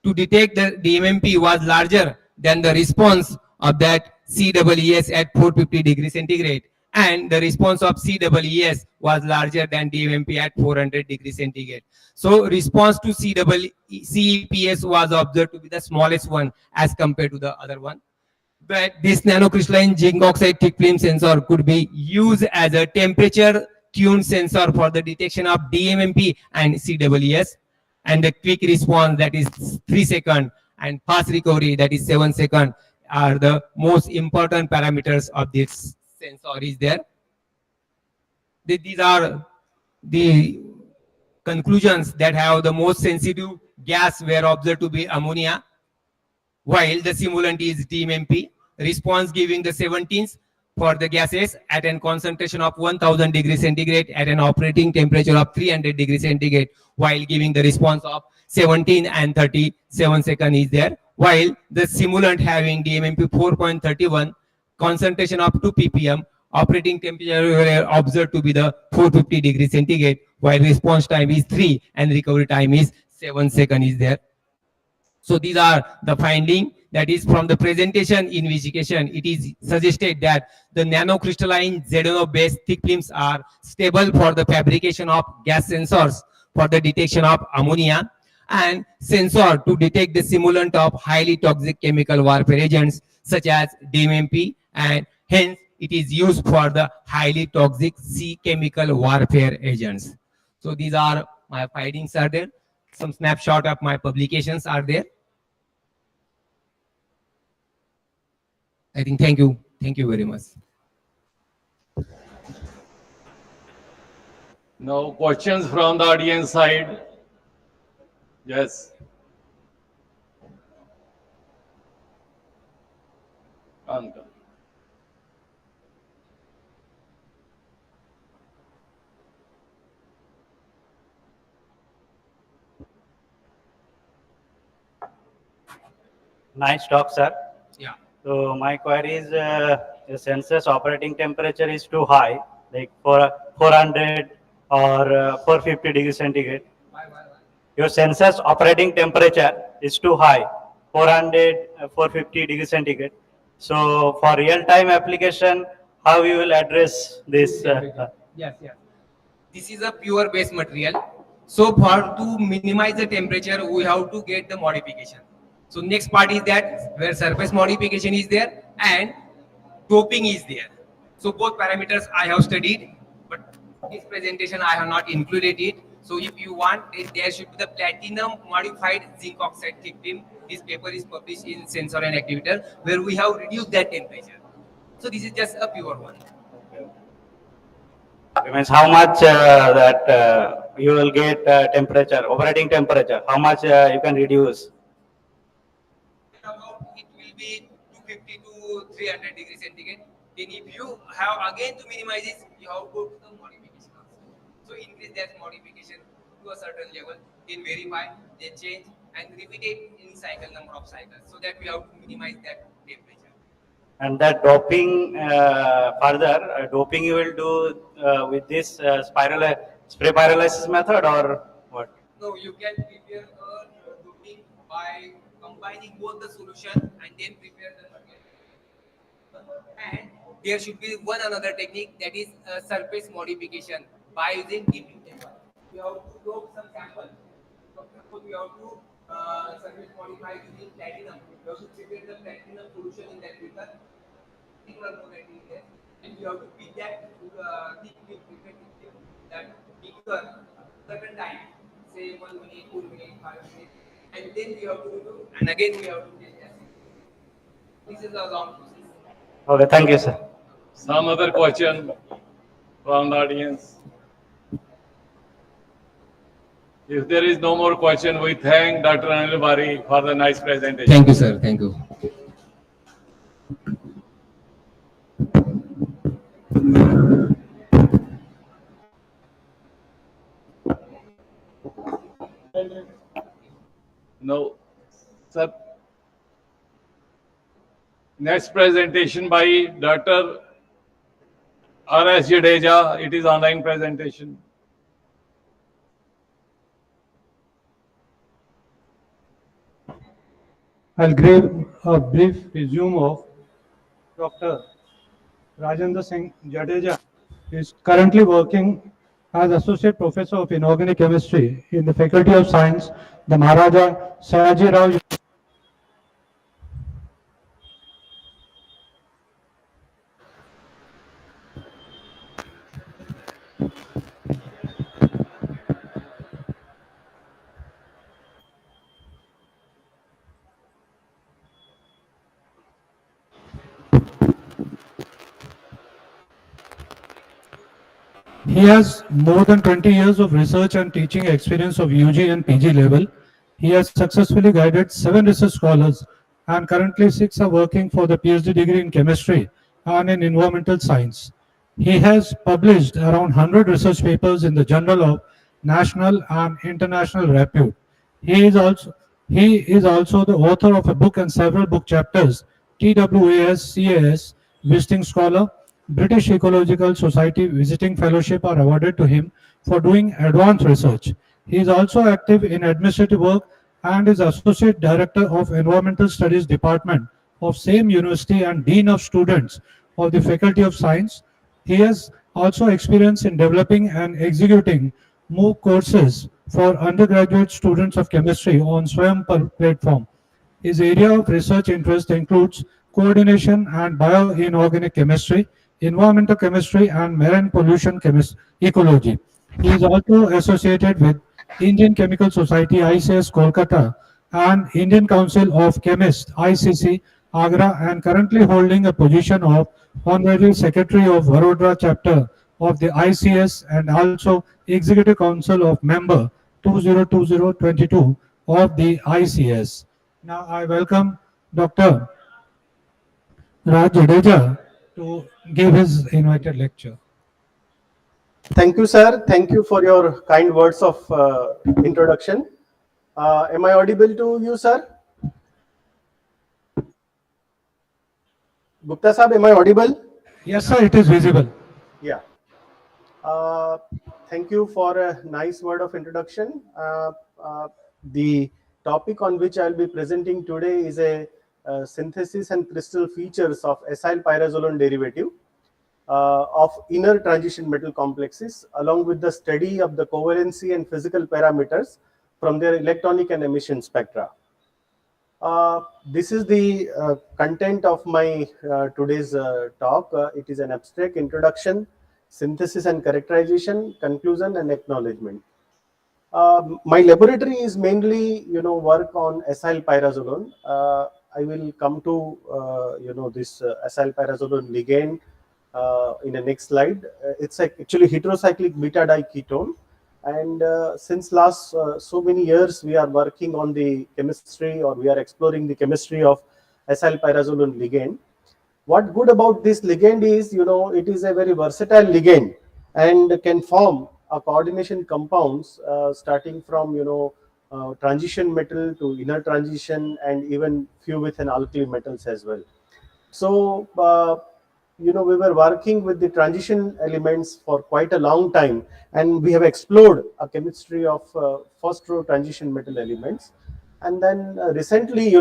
to detect the DMMP was larger than the response of that CEES at 450 degrees centigrade, and the response of CEES was larger than DMMP at 400 degrees centigrade. So response to CEPS was observed to be the smallest one as compared to the other one. But this nanocrystalline zinc oxide thick film sensor could be used as a temperature tuned sensor for the detection of DMMP and CEES, and the quick response that is 3 seconds and fast recovery that is 7 seconds are the most important parameters of this sensor is there. These are the conclusions that have the most sensitive gas were observed to be ammonia, while the simulant is DMMP. Response giving the 17th for the gases at a concentration of 1000 degrees centigrade at an operating temperature of 300 degrees centigrade, while giving the response of 17 and 37 seconds is there, while the simulant having DMMP 4.31, concentration of 2 ppm, operating temperature were observed to be the 450 degrees centigrade, while response time is 3 and recovery time is 7 seconds is there. So these are the finding that is from the presentation investigation. It is suggested that the nanocrystalline ZNO based thick films are stable for the fabrication of gas sensors for the detection of ammonia, and sensor to detect the simulant of highly toxic chemical warfare agents such as DMMP, and hence it is used for the highly toxic C chemical warfare agents. So these are my findings are there. Some snapshot of my publications are there. I think thank you very much. Now questions from the audience side. Yes. Anka. Nice talk, sir. Yeah. So my query is, the sensor's operating temperature is too high, like for 400 or 450 degrees centigrade. Your sensor's operating temperature is too high, 400, 450 degrees centigrade. So for real-time application, how you will address this? Yes. This is a pure base material. So for to minimize the temperature, we have to get the modification. So next part is that where surface modification is there and doping is there. So both parameters I have studied, but this presentation I have not included it. So if you want, there should be the platinum modified zinc oxide thick film. This paper is published in Sensor and Activator, where we have reduced that temperature. So this is just a pure one. It means how much that you will get temperature, operating temperature, how much you can reduce? It will be 250 to 300 degrees centigrade. Then if you have again to minimize this, you have to go to the modification also. So increase that modification to a certain level, then verify, then change and repeat it in cycle number of cycles, so that we have to minimize that temperature. And that doping further, doping you will do with this spray pyrolysis method or what? No, you can prepare a doping by combining both the solution and then prepare the material. And there should be one another technique, that is surface modification by using dipping paper. We have to dope some sample. For example, we have to surface modify using platinum. We have to prepare the platinum solution in that paper. And you have to beat that thick film, that bigger certain time, say 1 minute, 2 minutes, 5 minutes, and then we have to do, and again we have to take that. This is a long process. Okay, thank you, sir. Some other question from the audience? If there is no more question, we thank Dr. Anil Bari for the nice presentation. Thank you, sir. Thank you. No, sir. Next presentation by Dr. R.S. Jadeja. It is online presentation. I'll give a brief resume of Dr. Rajendra Singh Jadeja. He is currently working as Associate Professor of Inorganic Chemistry in the Faculty of Science, the Maharaja Sayaji Rao. He has more than 20 years of research and teaching experience of UG and PG level. He has successfully guided 7 research scholars and currently 6 are working for the PhD degree in chemistry and in environmental science. He has published around 100 research papers in the Journal of National and International Repute. He is also the author of a book and several book chapters, TWAS CAS, Visiting Scholar, British Ecological Society Visiting Fellowship are awarded to him for doing advanced research. He is also active in administrative work and is Associate Director of Environmental Studies Department of same university and Dean of Students of the Faculty of Science. He has also experience in developing and executing MOOC courses for undergraduate students of chemistry on Swayam platform. His area of research interest includes coordination and bioinorganic chemistry, environmental chemistry, and marine pollution ecology. He is also associated with Indian Chemical Society ICS Kolkata and Indian Council of Chemists ICC Agra, and currently holding a position of Honorary Secretary of Vadodara chapter of the ICS and also Executive Council of Member 2020-22 of the ICS. Now I welcome Dr. Raj Jadeja to give his invited lecture. Thank you, sir. Thank you for your kind words of introduction. Am I audible to you, sir? Gupta Sahab, am I audible? Yes, sir, it is visible. Yeah. Thank you for a nice word of introduction. The topic on which I'll be presenting today is a synthesis and crystal features of acyl pyrazolone derivative. of inner transition metal complexes, along with the study of the covalency and physical parameters from their electronic and emission spectra. This is the content of my today's talk. It is an abstract introduction, synthesis and characterization, conclusion and acknowledgement. My laboratory is mainly, work on acyl pyrazolone. I will come to, this acyl pyrazolone ligand in the next slide. It's actually heterocyclic beta diketone. And since last so many years, we are working on the chemistry, or we are exploring the chemistry of acyl pyrazolone ligand. What good about this ligand is, it is a very versatile ligand and can form a coordination compounds starting from, transition metal to inner transition, and even few with an alkali metals as well. So, we were working with the transition elements for quite a long time, and we have explored a chemistry of first row transition metal elements. And then recently,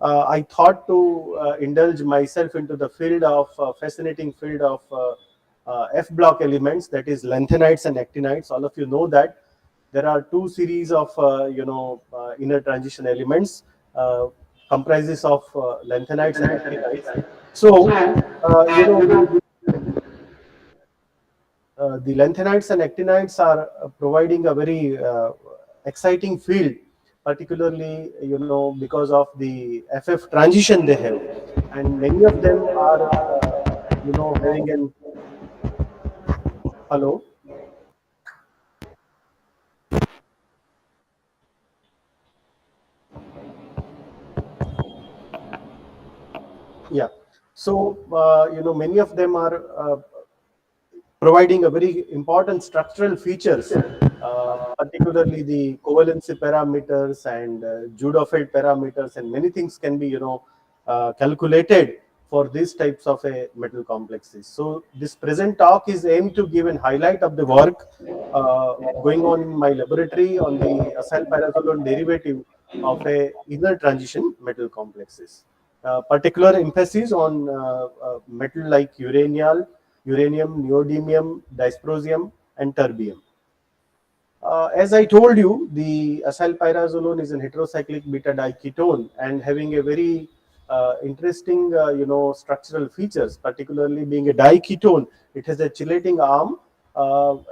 I thought to indulge myself into the field of fascinating field of F block elements, that is lanthanides and actinides. All of you know that there are two series of inner transition elements, comprises of lanthanides and actinides. So the lanthanides and actinides are providing a very exciting field, particularly because of the FF transition they have, and many of them are having an hello. Yeah. So, many of them are providing a very important structural features, particularly the covalency parameters and Judo-Feld parameters, and many things can be, calculated for these types of a metal complexes. So this present talk is aimed to give an highlight of the work going on in my laboratory on the acyl pyrazolone derivative of a inner transition metal complexes. Particular emphasis on metal like uranium, neodymium, dysprosium, and terbium. As I told you, the acyl pyrazolone is an heterocyclic beta diketone and having a very interesting, structural features, particularly being a diketone. It has a chelating arm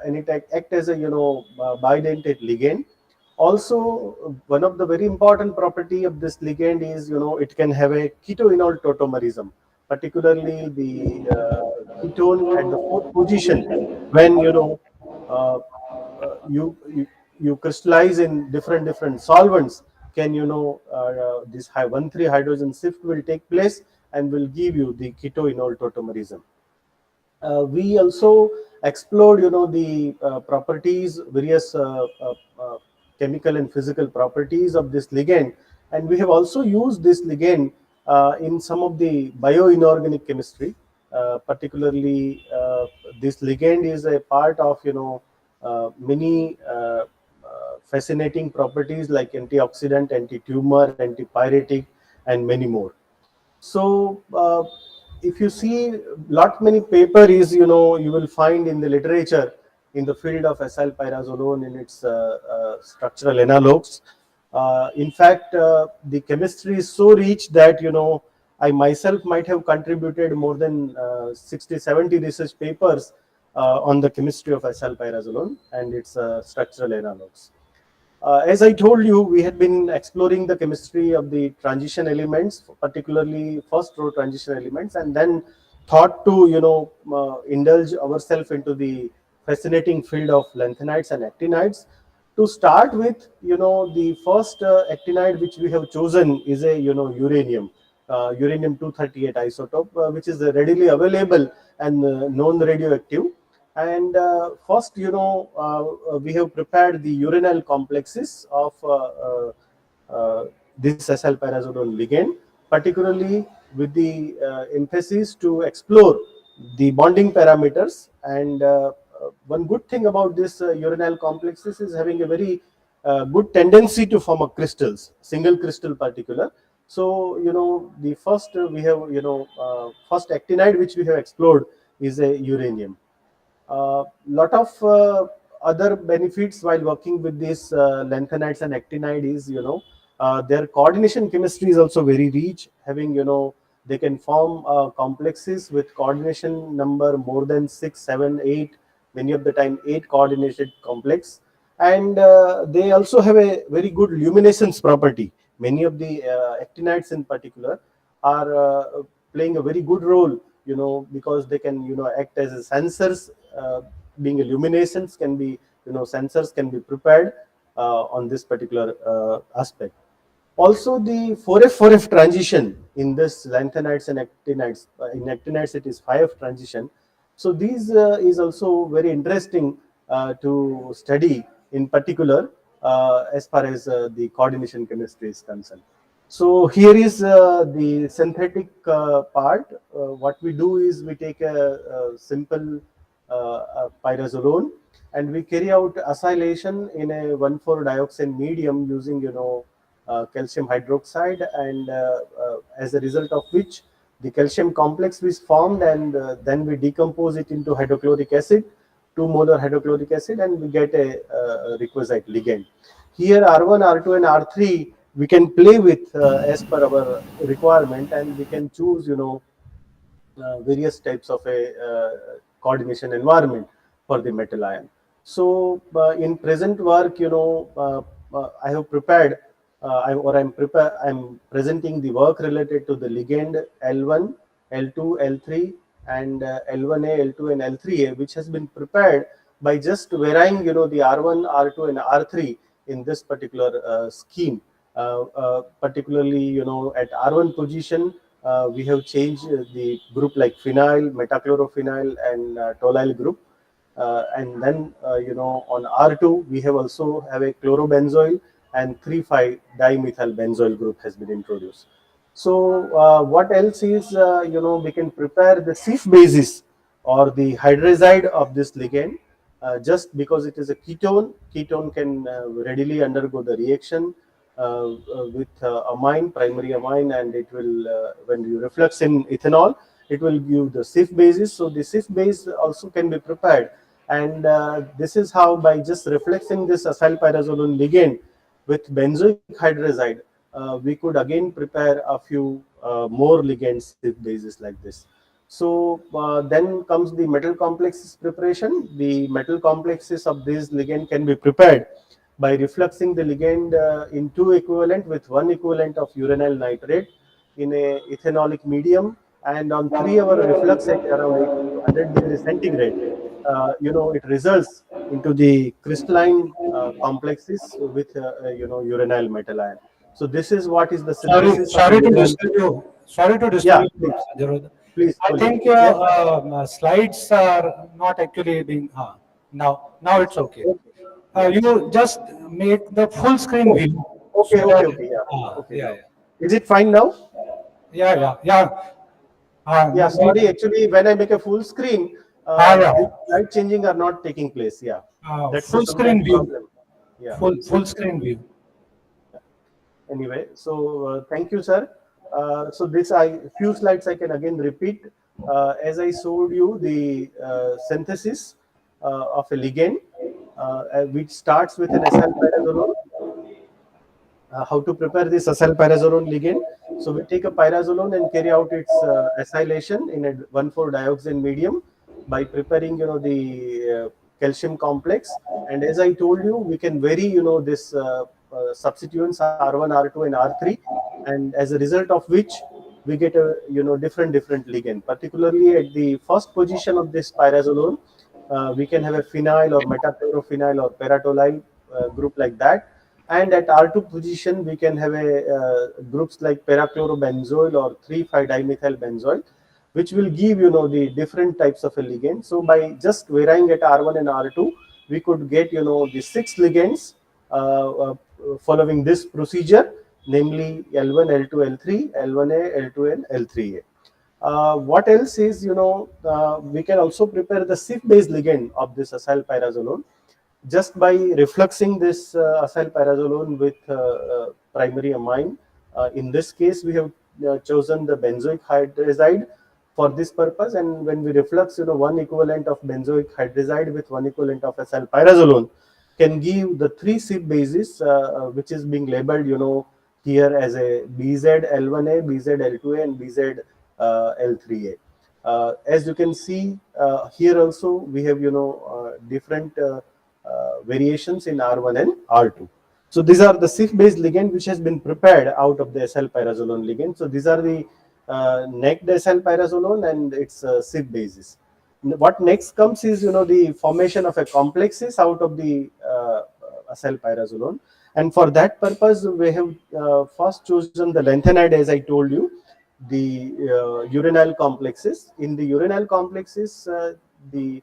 and it acts as a, bidentate ligand. Also, one of the very important property of this ligand is, it can have a ketoenol tautomerism, particularly the ketone at the fourth position when, you crystallize in different solvents, can this 1,3 hydrogen shift will take place and will give you the ketoenol tautomerism. We also explored the properties, various chemical and physical properties of this ligand, and we have also used this ligand in some of the bioinorganic chemistry. Particularly this ligand is a part of many fascinating properties like antioxidant, anti-tumor, antipyretic, and many more. So if you see many paper is, you will find in the literature in the field of acyl pyrazolone in its structural analogues. In fact, the chemistry is so rich that, I myself might have contributed more than 60-70 research papers on the chemistry of acyl pyrazolone and its structural analogues. As I told you, we had been exploring the chemistry of the transition elements, particularly first row transition elements, and then thought to indulge ourselves into the fascinating field of lanthanides and actinides. To start with, the first actinide which we have chosen is a uranium. Uranium 238 isotope, which is readily available and non-radioactive. And first, we have prepared the uranyl complexes of this acyl pyrazolone ligand, particularly with the emphasis to explore the bonding parameters. And one good thing about this uranyl complexes is having a very good tendency to form a crystals, single crystal particular. So, the first we have, first actinide which we have explored is a uranium. Lot of other benefits while working with these lanthanides and actinide is, their coordination chemistry is also very rich, having, they can form complexes with coordination number more than 6, 7, 8, many of the time 8 coordinated complex. And they also have a very good luminescence property. Many of the actinides in particular are playing a very good role, because they can, act as a sensors. Being a luminescence can be, sensors can be prepared on this particular aspect. Also, the 4F transition in this lanthanides and actinides. In actinides, it is 5F transition. So these is also very interesting to study, in particular as far as the coordination chemistry is concerned. So here is the synthetic part. What we do is we take a simple pyrazolone and we carry out acylation in a 1,4-dioxane medium using, calcium hydroxide, and as a result of which the calcium complex is formed, and then we decompose it into hydrochloric acid, 2 molar hydrochloric acid, and we get a requisite ligand. Here R1, R2 and R3 we can play with as per our requirement, and we can choose, various types of a coordination environment for the metal ion. So in present work, I have prepared, I'm presenting the work related to the ligand L1, L2, L3, and L1A, L2, and L3A, which has been prepared by just varying, the R1, R2, and R3 in this particular scheme. Particularly, at R1 position, we have changed the group like phenyl, metachlorophenyl, and toluene group. And then, on R2, we have also have a chlorobenzoyl and 3,5-dimethyl benzoyl group has been introduced. So what else is, we can prepare the cis basis or the hydrazide of this ligand. Just because it is a ketone can readily undergo the reaction with amine, primary amine, and it will, when you reflux in ethanol, it will give the cis basis. So the cis base also can be prepared, and this is how, by just reflexing this acylpyrazolone ligand with benzoic hydrazide, we could again prepare a few more ligands cis bases like this. So then comes the metal complexes preparation. The metal complexes of this ligand can be prepared by refluxing the ligand in 2 equivalent with 1 equivalent of uranyl nitrate in a ethanolic medium, and on 3-hour reflux at around 80 to 100 degrees centigrade, it results into the crystalline complexes with uranyl metal ion. So this is what is the synthesis Sorry of to uranyl. disturb you. Sorry to Yeah, disturb you, please. Jarod. Please, I think yeah. your slides are not actually being. Now it's okay. You just make the full screen view. Okay, So okay, that, okay, yeah, okay. yeah, Now, is it fine now? yeah. Yeah, sorry. Actually, when I make a full screen, yeah. the light changing are not taking place. Yeah, that's the Full sometimes screen view. problem. Yeah. Full screen view. Anyway, so thank you, sir. So this few slides I can again repeat. As I showed you the synthesis of a ligand, which starts with an acylpyrazolone. How to prepare this acylpyrazolone ligand? So we take a pyrazolone and carry out its acylation in a 1,4-dioxane medium by preparing, the calcium complex. And as I told you, we can vary, this substituents R1, R2, and R3, and as a result of which we get a different ligand. Particularly at the first position of this pyrazolone, we can have a phenyl or metachlorophenyl or paratoluene group like that. And at R2 position, we can have a groups like parachlorobenzoyl or 3,5-dimethyl benzoyl, which will give the different types of a ligand. So by just varying at R1 and R2, we could get the 6 ligands following this procedure, namely L1, L2, L3, L1A, L2, and L3A. What else is, we can also prepare the cis-based ligand of this acylpyrazolone just by refluxing this acylpyrazolone with primary amine. In this case, we have chosen the benzoic hydrazide for this purpose. And when we reflux, one equivalent of benzoic hydrazide with one equivalent of acyl pyrazolone can give the 3 CYP bases, which is being labeled, here as a BZL1A, BZL2A, and BZL3A. As you can see here also, we have, different variations in R1 and R2. So these are the CYP-based ligand which has been prepared out of the acyl pyrazolone ligand. So these are the necked acyl pyrazolone and its CYP bases. What next comes is, the formation of a complexes out of the acyl pyrazolone, and for that purpose we have first chosen the lanthanide, as I told you, the uranyl complexes. In the uranyl complexes, the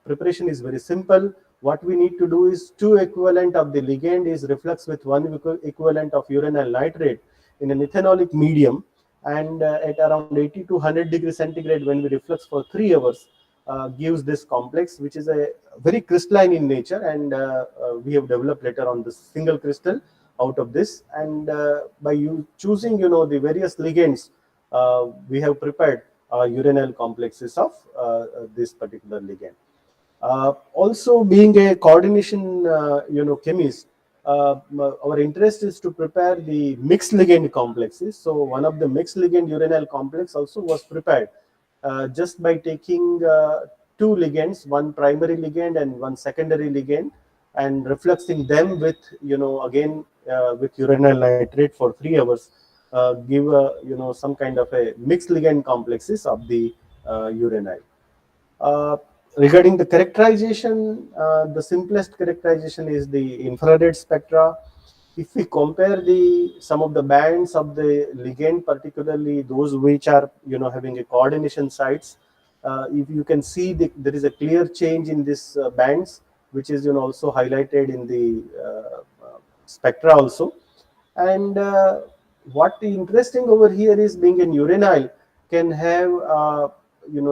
preparation is very simple. What we need to do is 2 equivalent of the ligand is reflux with 1 equivalent of uranyl nitrate in an ethanolic medium, and at around 80 to 100 degrees centigrade, when we reflux for 3 hours, gives this complex, which is a very crystalline in nature, and we have developed later on this single crystal out of this. And by choosing, the various ligands, we have prepared uranyl complexes of this particular ligand. Also, being a coordination, chemist, our interest is to prepare the mixed ligand complexes. So one of the mixed ligand uranyl complex also was prepared just by taking 2 ligands, one primary ligand and one secondary ligand, and refluxing them with, again with uranyl nitrate for 3 hours, give some kind of a mixed ligand complexes of the uranyl. Regarding the characterization, the simplest characterization is the infrared spectra. If we compare some of the bands of the ligand, particularly those which are having a coordination sites, if you can see there is a clear change in this bands, which is also highlighted in the spectra also. And what interesting over here is, being an uranyl can have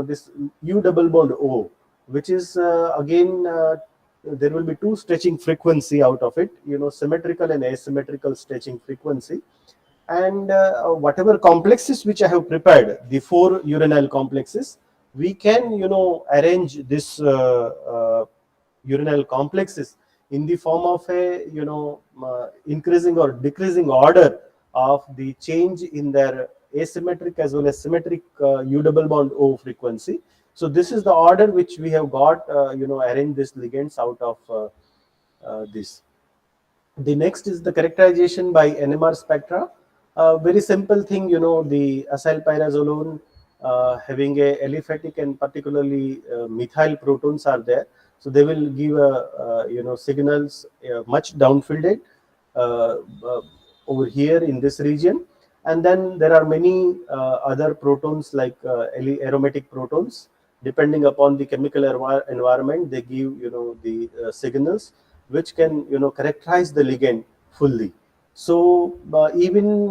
this U double bond O, which is again there will be 2 stretching frequency out of it, symmetrical and asymmetrical stretching frequency. And whatever complexes which I have prepared, the 4 uranyl complexes, we can arrange this uranyl complexes in the form of a increasing or decreasing order of the change in their asymmetric as well as symmetric U double bond O frequency. So this is the order which we have got arrange these ligands out of this. The next is the characterization by NMR spectra. Very simple thing, the acyl pyrazolone having a aliphatic and particularly methyl protons are there. So they will give signals much downfielded over here in this region. And then there are many other protons like aromatic protons. Depending upon the chemical environment, they give the signals which can characterize the ligand fully. So even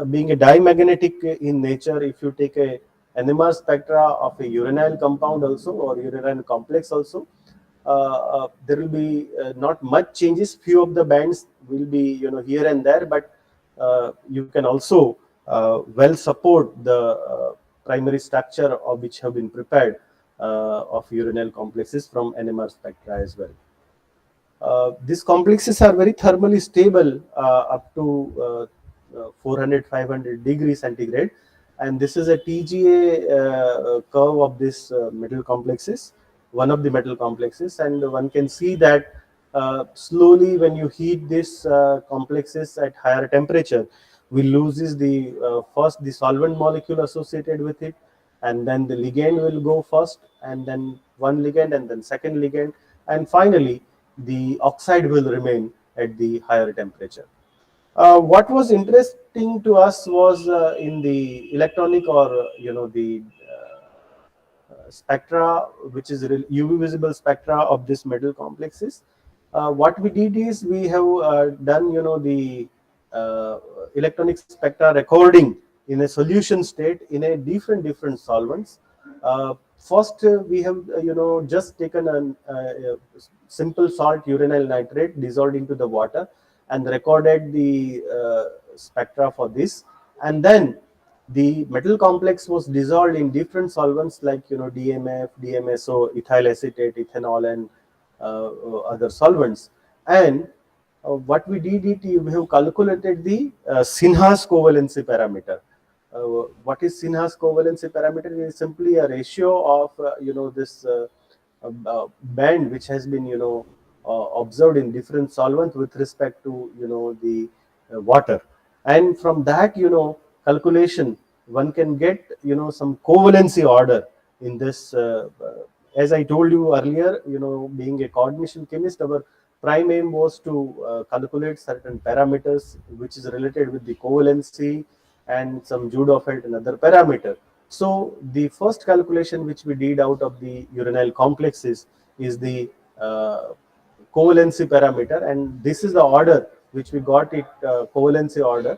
being a dimagnetic in nature, if you take a NMR spectra of a uranyl compound also, or uranyl complex also, there will be not much changes. Few of the bands will be here and there, but you can also well support the primary structure of which have been prepared of uranyl complexes from NMR spectra as well. These complexes are very thermally stable up to 400-500 degrees centigrade, and this is a TGA curve of this metal complexes, one of the metal complexes, and one can see that slowly when you heat these complexes at higher temperature, we loses the first the solvent molecule associated with it, and then the ligand will go first, and then one ligand, and then second ligand, and finally the oxide will remain at the higher temperature. What was interesting to us was in the electronic or the spectra, which is UV visible spectra of this metal complexes. What we did is we have done the electronic spectra recording in a solution state in a different solvents. First, we have just taken a simple salt uranyl nitrate dissolved into the water and recorded the spectra for this, and then The metal complex was dissolved in different solvents like DMF, DMSO, ethyl acetate, ethanol, and other solvents. And what we did we have calculated the Sinha's covalency parameter. What is Sinha's covalency parameter? It is simply a ratio of this band which has been observed in different solvents with respect to the water, and from that calculation one can get some covalency order in this. As I told you earlier, being a coordination chemist, our prime aim was to calculate certain parameters which is related with the covalency and some Judofeld and other parameter. So the first calculation which we did out of the uranyl complexes is the covalency parameter, and this is the order which we got it, covalency order.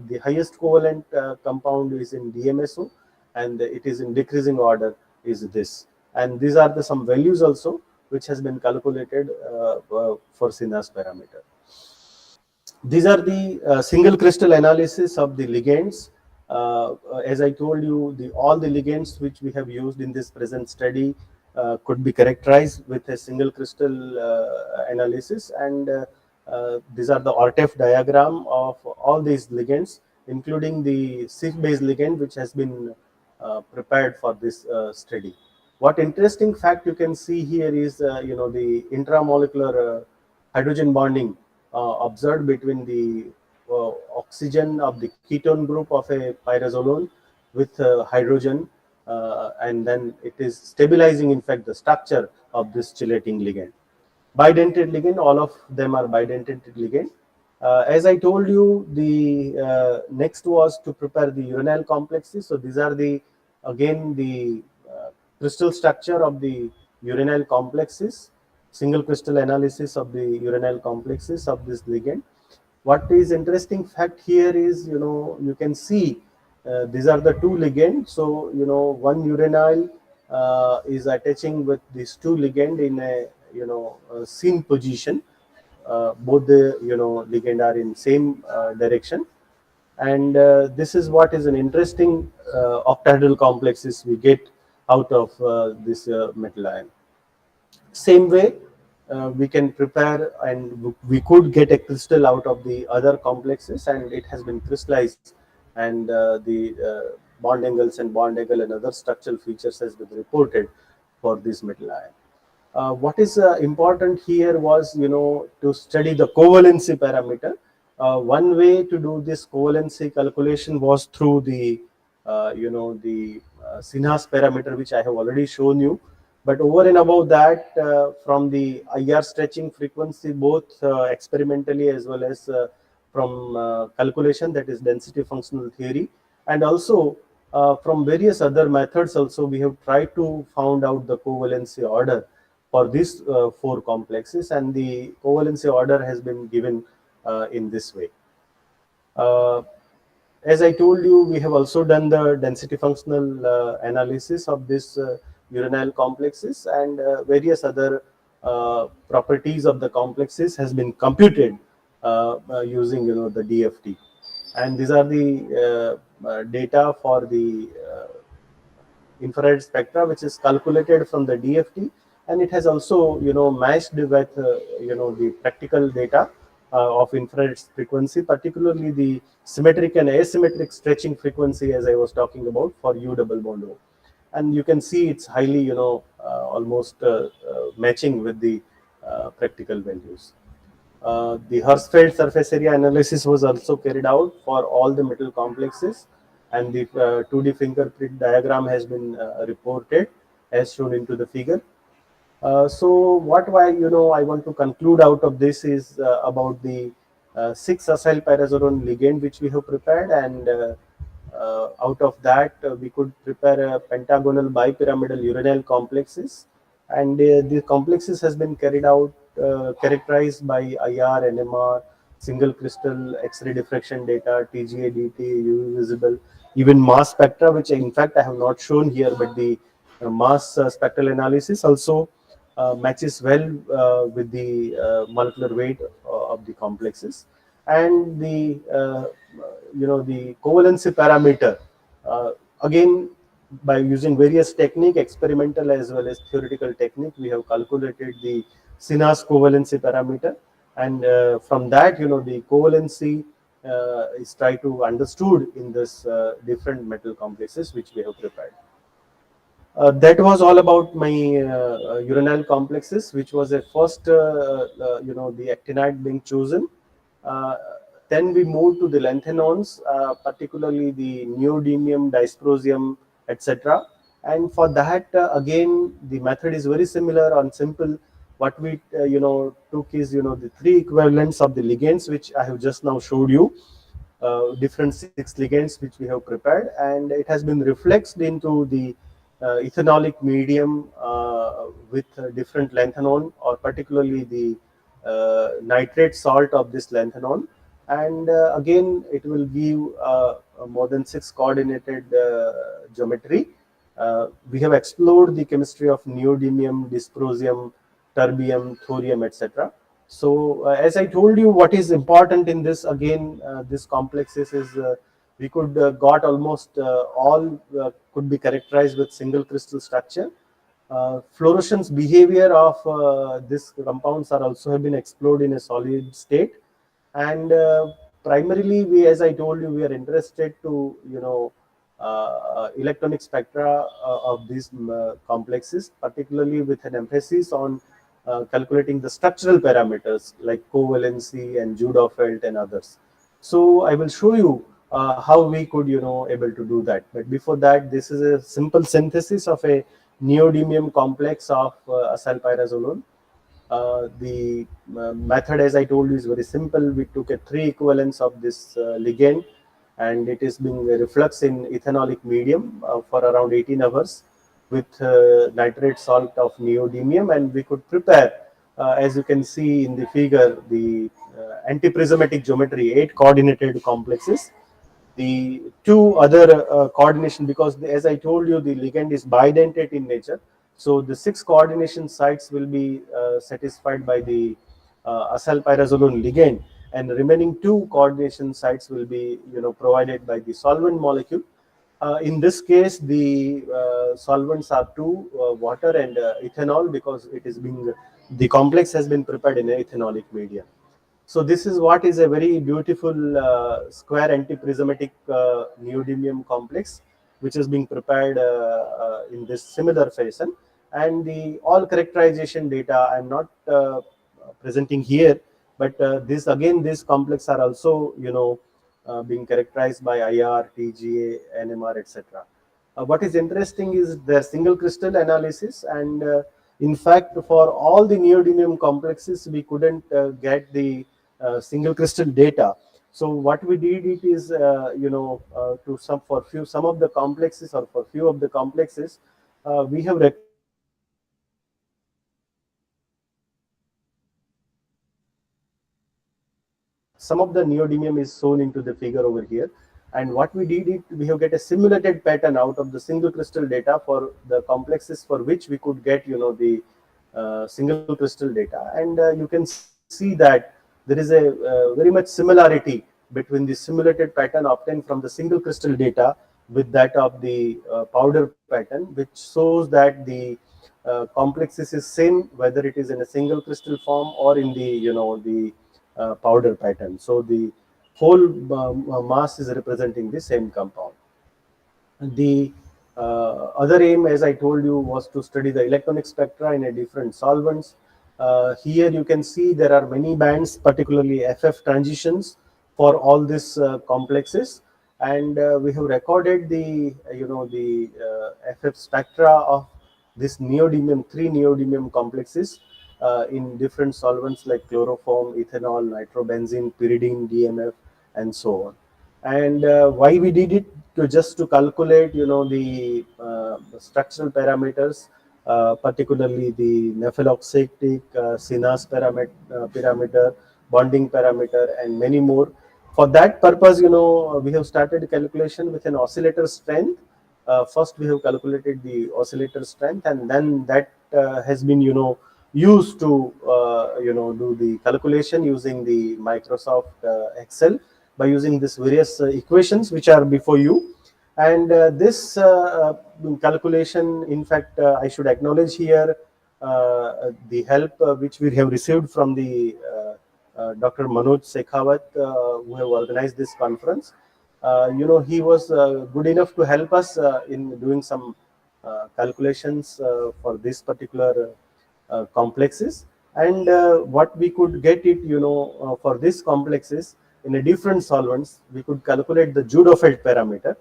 The highest covalent compound is in DMSO, and it is in decreasing order is this. And these are the some values also which has been calculated for Sinha's parameter. These are the single crystal analysis of the ligands. As I told you, all the ligands which we have used in this present study could be characterized with a single crystal analysis, and these are the ORTEF diagram of all these ligands, including the SIF-based ligand which has been prepared for this study. What interesting fact you can see here is the intramolecular hydrogen bonding observed between the oxygen of the ketone group of a pyrazolone with hydrogen, and then it is stabilizing in fact the structure of this chelating ligand. Bidentate ligand, all of them are bidentate ligand. As I told you, the next was to prepare the uranyl complexes. So these are the again the crystal structure of the uranyl complexes, single crystal analysis of the uranyl complexes of this ligand. What is interesting fact here is you can see these are the two ligands. So one uranyl is attaching with these two ligand in a syn position. Both the ligand are in same direction, and this is what is an interesting octahedral complexes we get out of this metal ion. Same way, we can prepare and we could get a crystal out of the other complexes, and it has been crystallized, and the bond angles and bond angle and other structural features has been reported for this metal ion. What is important here was to study the covalency parameter. One way to do this covalency calculation was through the Sinha's parameter, which I have already shown you. But over and above that, from the IR stretching frequency, both experimentally as well as from calculation, that is density functional theory, and also from various other methods also, we have tried to find out the covalency order for these four complexes, and the covalency order has been given in this way. As I told you, we have also done the density functional analysis of this uranyl complexes, and various other properties of the complexes has been computed using the DFT. And these are the data for the infrared spectra, which is calculated from the DFT, and it has also matched with the practical data of infrared frequency, particularly the symmetric and asymmetric stretching frequency, as I was talking about for U double bond O. And you can see it's highly almost matching with the practical values. The Hersfeld surface area analysis was also carried out for all the metal complexes, and the 2D fingerprint diagram has been reported as shown into the figure. So what I want to conclude out of this is about the 6 acyl pyrazolone ligand which we have prepared, and out of that we could prepare a pentagonal bipyramidal uranyl complexes, and the complexes has been carried out characterized by IR, NMR, single crystal X-ray diffraction data, TGA, DT, UV visible, even mass spectra, which in fact I have not shown here, but the mass spectral analysis also matches well with the molecular weight of the complexes, and the the covalency parameter Again, by using various technique, experimental as well as theoretical technique, we have calculated the Sinus covalency parameter, and from that, the covalency is try to understood in this different metal complexes which we have prepared. That was all about my uranyl complexes, which was a first, the actinide being chosen. Uh, then we moved to the lanthanones, particularly the neodymium, dysprosium, etc. And for that, again, the method is very similar and simple. What we, took is, the three equivalents of the ligands, which I have just now showed you. Different 6 ligands which we have prepared, and it has been reflexed into the ethanolic medium with different lanthanone, or particularly the nitrate salt of this lanthanone, and again it will give more than 6 coordinated geometry. We have explored the chemistry of neodymium, dysprosium, terbium, thorium, etc. So as I told you, what is important in this, again, this complexes is we could got almost all could be characterized with single crystal structure. Fluorescence behavior of these compounds are also have been explored in a solid state, and primarily we, as I told you, we are interested to electronic spectra of these complexes, particularly with an emphasis on calculating the structural parameters like covalency and Judah-Felt and others. So I will show you how we could, able to do that. But before that, this is a simple synthesis of a neodymium complex of acylpyrazolone. The method, as I told you, is very simple. We took a 3 equivalents of this ligand, and it is being refluxed in ethanolic medium for around 18 hours with nitrate salt of neodymium, and we could prepare, as you can see in the figure, the antiprismatic geometry, 8 coordinated complexes. The 2 other coordination, because as I told you, the ligand is bidentate in nature, so the 6 coordination sites will be satisfied by the acylpyrazolone ligand, and remaining 2 coordination sites will be provided by the solvent molecule. In this case, the solvents are 2, water and ethanol, because it is being, the complex has been prepared in a ethanolic medium. So this is what is a very beautiful square antiprismatic neodymium complex, which is being prepared in this similar fashion. And the all characterization data I am not presenting here, but these complex are also being characterized by IR, TGA, NMR, etc. What is interesting is their single crystal analysis, and in fact, for all the neodymium complexes, we couldn't get the single crystal data. So what we did it is, to some of the complexes, or for few of the complexes, we have some of the neodymium is shown into the figure over here. And what we did it, we have get a simulated pattern out of the single crystal data for the complexes for which we could get, the single crystal data. And you can see that there is a very much similarity between the simulated pattern obtained from the single crystal data with that of the powder pattern, which shows that the complexes is same whether it is in a single crystal form or in the the powder pattern. So the whole mass is representing the same compound. The other aim, as I told you, was to study the electronic spectra in a different solvents. Here you can see there are many bands, particularly FF transitions for all these complexes, and we have recorded the FF spectra of this neodymium, 3 neodymium complexes in different solvents like chloroform, ethanol, nitrobenzene, pyridine, DMF, and so on. And why we did it? Just to calculate, the structural parameters, particularly the nepheloxytic, Sinus parameter, bonding parameter, and many more. For that purpose, we have started calculation with an oscillator strength. First, we have calculated the oscillator strength, and then that has been, used to, do the calculation using the Microsoft Excel by using these various equations which are before you. And this calculation, in fact, I should acknowledge here the help which we have received from the Dr. Manoj Shekhawat, who have organized this conference. He was good enough to help us in doing some calculations for this particular complexes. And what we could get it, for this complexes in a different solvents, we could calculate the Judofeld parameter,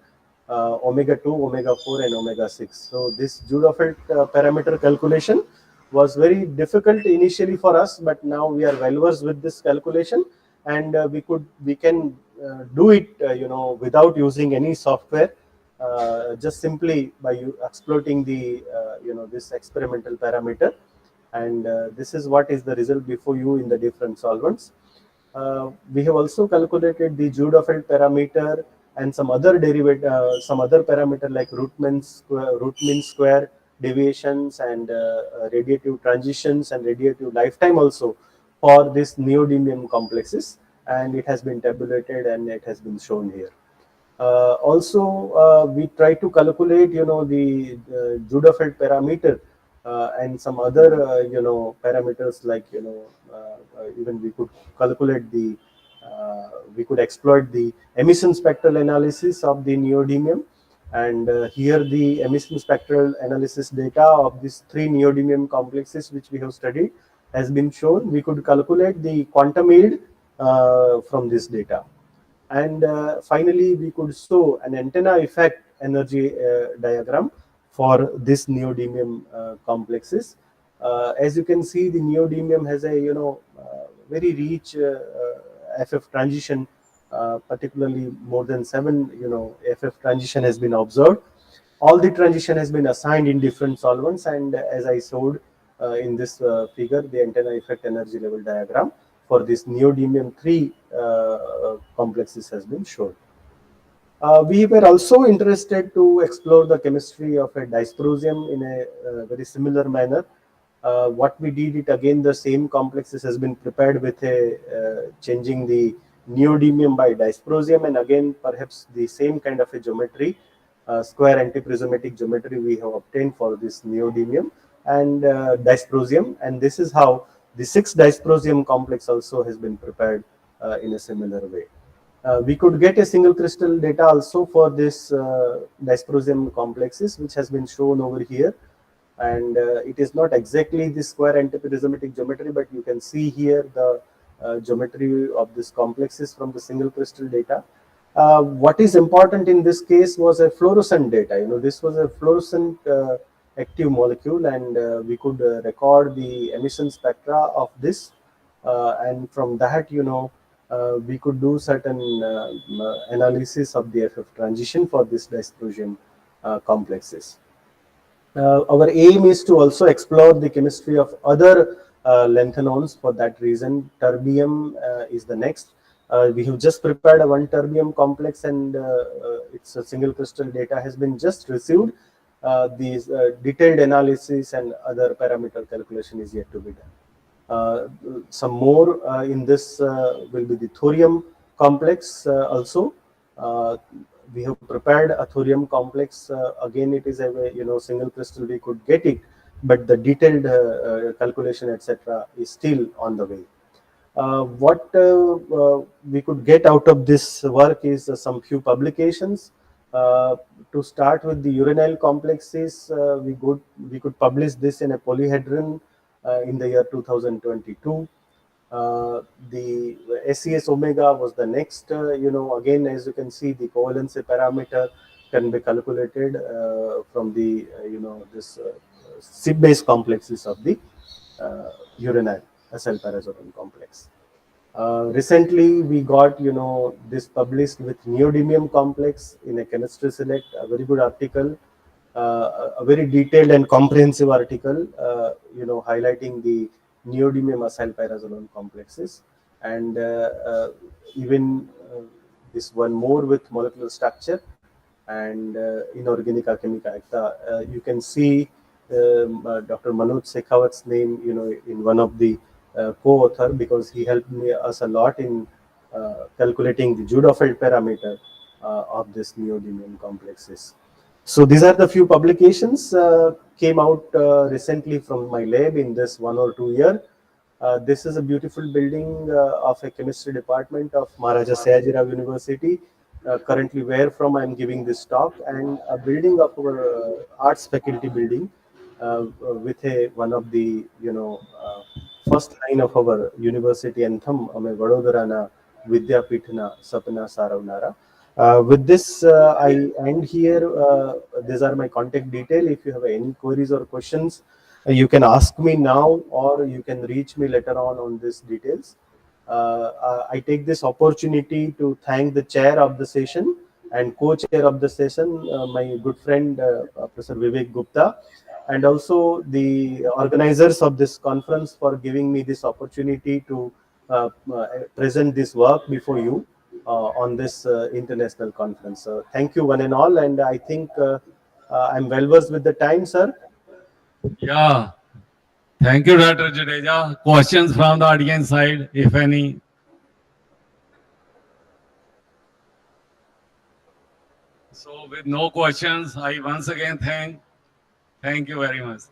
omega 2, omega 4, and omega 6. So this Judofeld parameter calculation was very difficult initially for us, but now we are well versed with this calculation, and we can do it, without using any software, just simply by exploiting the this experimental parameter. And this is what is the result before you in the different solvents. We have also calculated the Judofeld parameter and some other some other parameter like root mean square deviations and radiative transitions and radiative lifetime also for this neodymium complexes, and it has been tabulated and it has been shown here. Also, we try to calculate, the Judofeld parameter and some other, parameters like, even we could calculate the, we could exploit the emission spectral analysis of the neodymium. And here the emission spectral analysis data of these 3 neodymium complexes which we have studied has been shown. We could calculate the quantum yield from this data. And finally, we could show an antenna effect energy diagram for this neodymium complexes. As you can see, the neodymium has a very rich FF transition, particularly more than 7 FF transition has been observed. All the transition has been assigned in different solvents, and as I showed in this figure, the antenna effect energy level diagram for this neodymium 3 complexes has been shown. We were also interested to explore the chemistry of a dysprosium in a very similar manner. What we did it again, the same complexes has been prepared with a changing the neodymium by dysprosium, and again perhaps the same kind of a geometry, square antiprismatic geometry we have obtained for this neodymium and dysprosium, and this is how the 6 dysprosium complex also has been prepared in a similar way. We could get a single crystal data also for this dysprosium complexes, which has been shown over here. And it is not exactly the square antiprismatic geometry, but you can see here the geometry of this complexes from the single crystal data. What is important in this case was a fluorescent data. This was a fluorescent active molecule, and we could record the emission spectra of this, and from that, we could do certain analysis of the FF transition for this dysprosium complexes. Our aim is to also explore the chemistry of other lanthanones. For that reason, terbium is the next. We have just prepared a 1 terbium complex, and its single crystal data has been just received. These detailed analysis and other parameter calculation is yet to be done. Some more in this will be the thorium complex also. We have prepared a thorium complex. Again, it is a single crystal we could get it, but the detailed calculation etc. is still on the way. What we could get out of this work is some few publications. To start with the uranyl complexes, we could publish this in a polyhedron in the year 2022. The SES omega was the next. Again, as you can see, the covalency parameter can be calculated from the this SIB-based complexes of the uranyl acylpyrazole complex. Recently, we got this published with neodymium complex in a chemistry select, a very good article, a very detailed and comprehensive article, highlighting the neodymium acylpyrazole complexes, and even this one more with molecular structure and inorganic chemical acta. You can see Dr. Manoj Shekhawat's name, in one of the co-author, because he helped us a lot in calculating the Judofeld parameter of this neodymium complexes. So these are the few publications came out recently from my lab in this 1 or 2 year. This is a beautiful building of a chemistry department of Maharaja Sayajirao University, currently where from I am giving this talk, and a building of our arts faculty building with one of the first line of our university anthem, Ame Vadodara Vidyapithana Sapna Saravnara. With this, I end here. These are my contact detail. If you have any queries or questions, you can ask me now, or you can reach me later on these details. I take this opportunity to thank the chair of the session and co-chair of the session, my good friend Professor Vivek Gupta, and also the organizers of this conference for giving me this opportunity to present this work before you on this international conference. So thank you one and all, and I think I'm well versed with the time, sir. Yeah. Thank you, Dr. Jadeja. Questions from the audience side, if any? So with no questions, I once again thank you very much.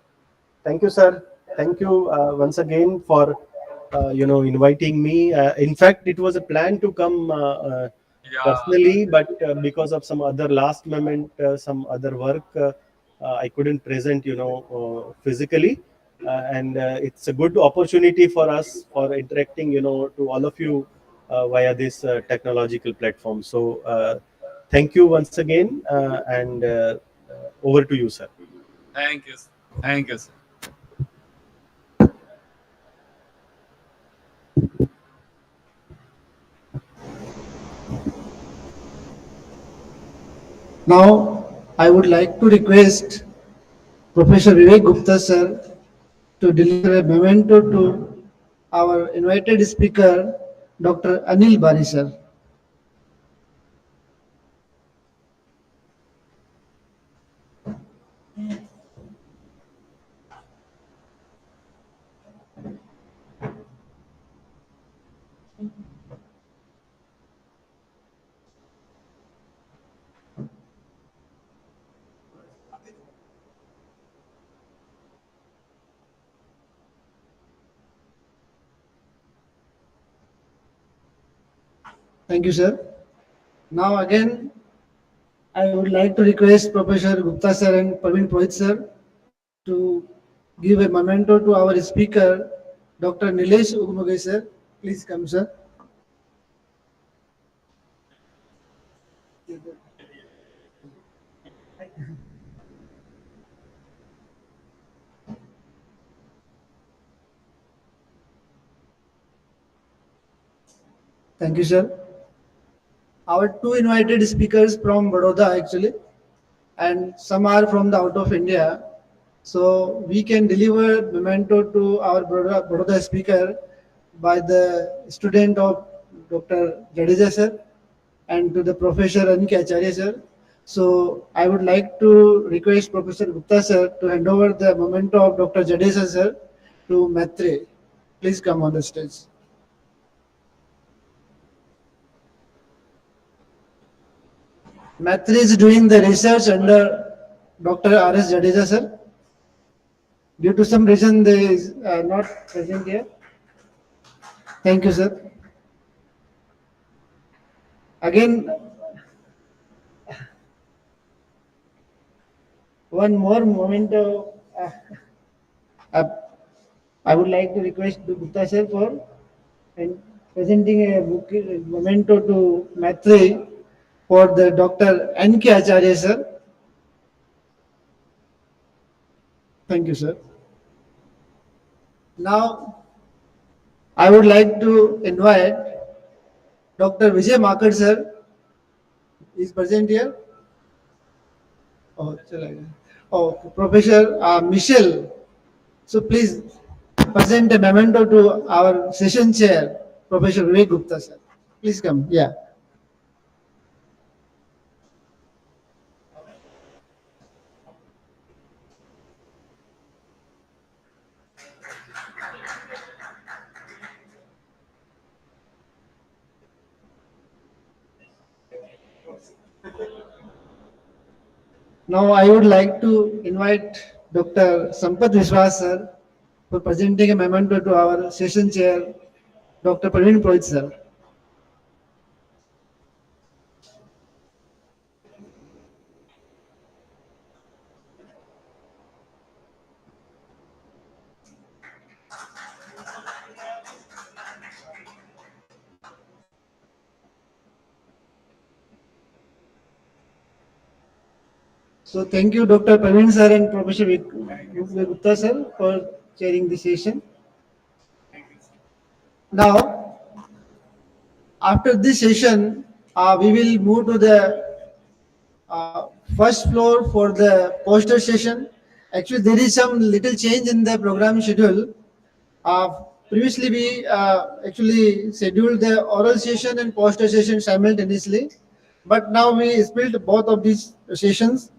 Thank you, sir. Thank you once again for inviting me. In fact, it was a plan to come personally, but because of some other last moment, some other work, I couldn't present, physically. And it's a good opportunity for us for interacting, to all of you via this technological platform. So thank you once again, and over to you, sir. Thank you. Thank you, sir. Now, I would like to request Professor Vivek Gupta sir to deliver a memento to our invited speaker, Dr. Anil Bari sir. Thank you, sir. Now again, I would like to request Professor Gupta sir and Praveen Purohit sir to give a memento to our speaker, Dr. Nilesh Ugmuge sir. Please come, sir. Thank you, sir. Our two invited speakers from Baroda actually, and some are from the out of India. So we can deliver memento to our Baroda speaker by the student of Dr. Jadeja sir and to the Professor Anika Acharya sir. So I would like to request Professor Gupta sir to hand over the memento of Dr. Jadeja sir to Maitre. Please come on the stage. Maitre is doing the research under Dr. R.S. Jadeja sir. Due to some reason they is not present here. Thank you, sir. Again, one more moment. I would like to request Gupta sir for presenting a book memento to Maitre for the Dr. N.K. Acharya sir. Thank you, sir. Now, I would like to invite Dr. Vijay Makad sir. Is present here. Oh, Professor Michelle. So please present a memento to our session chair, Professor Vivek Gupta sir. Please come. Yeah. Now I would like to invite Dr. Sampath Vishwas sir for presenting a memento to our session chair, Dr. Praveen Purohit sir. So thank you, Dr. Praveen sir and Professor Gupta sir for chairing the session. Now, after this session, we will move to the first floor for the poster session. Actually, there is some little change in the program schedule. Previously, we actually scheduled the oral session and poster session simultaneously, but now we split both of these sessions.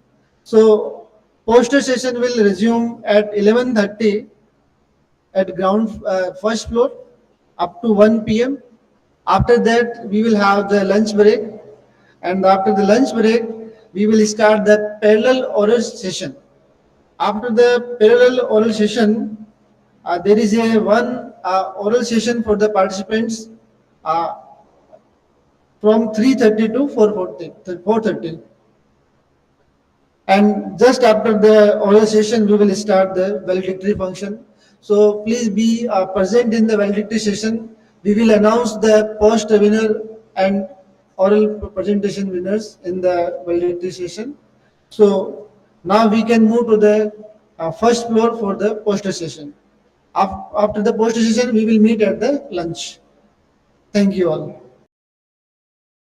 So, poster session will resume at 11:30 at ground first floor up to 1 p.m. After that, we will have the lunch break, and after the lunch break, we will start the parallel oral session. After the parallel oral session, there is a one oral session for the participants uh, from 3:30 to 4:30. And just after the oral session, we will start the valedictory function. So please be present in the valedictory session. We will announce the post winner and oral presentation winners in the valedictory session. So now we can move to the first floor for the poster session. After the poster session, we will meet at the lunch. Thank you all.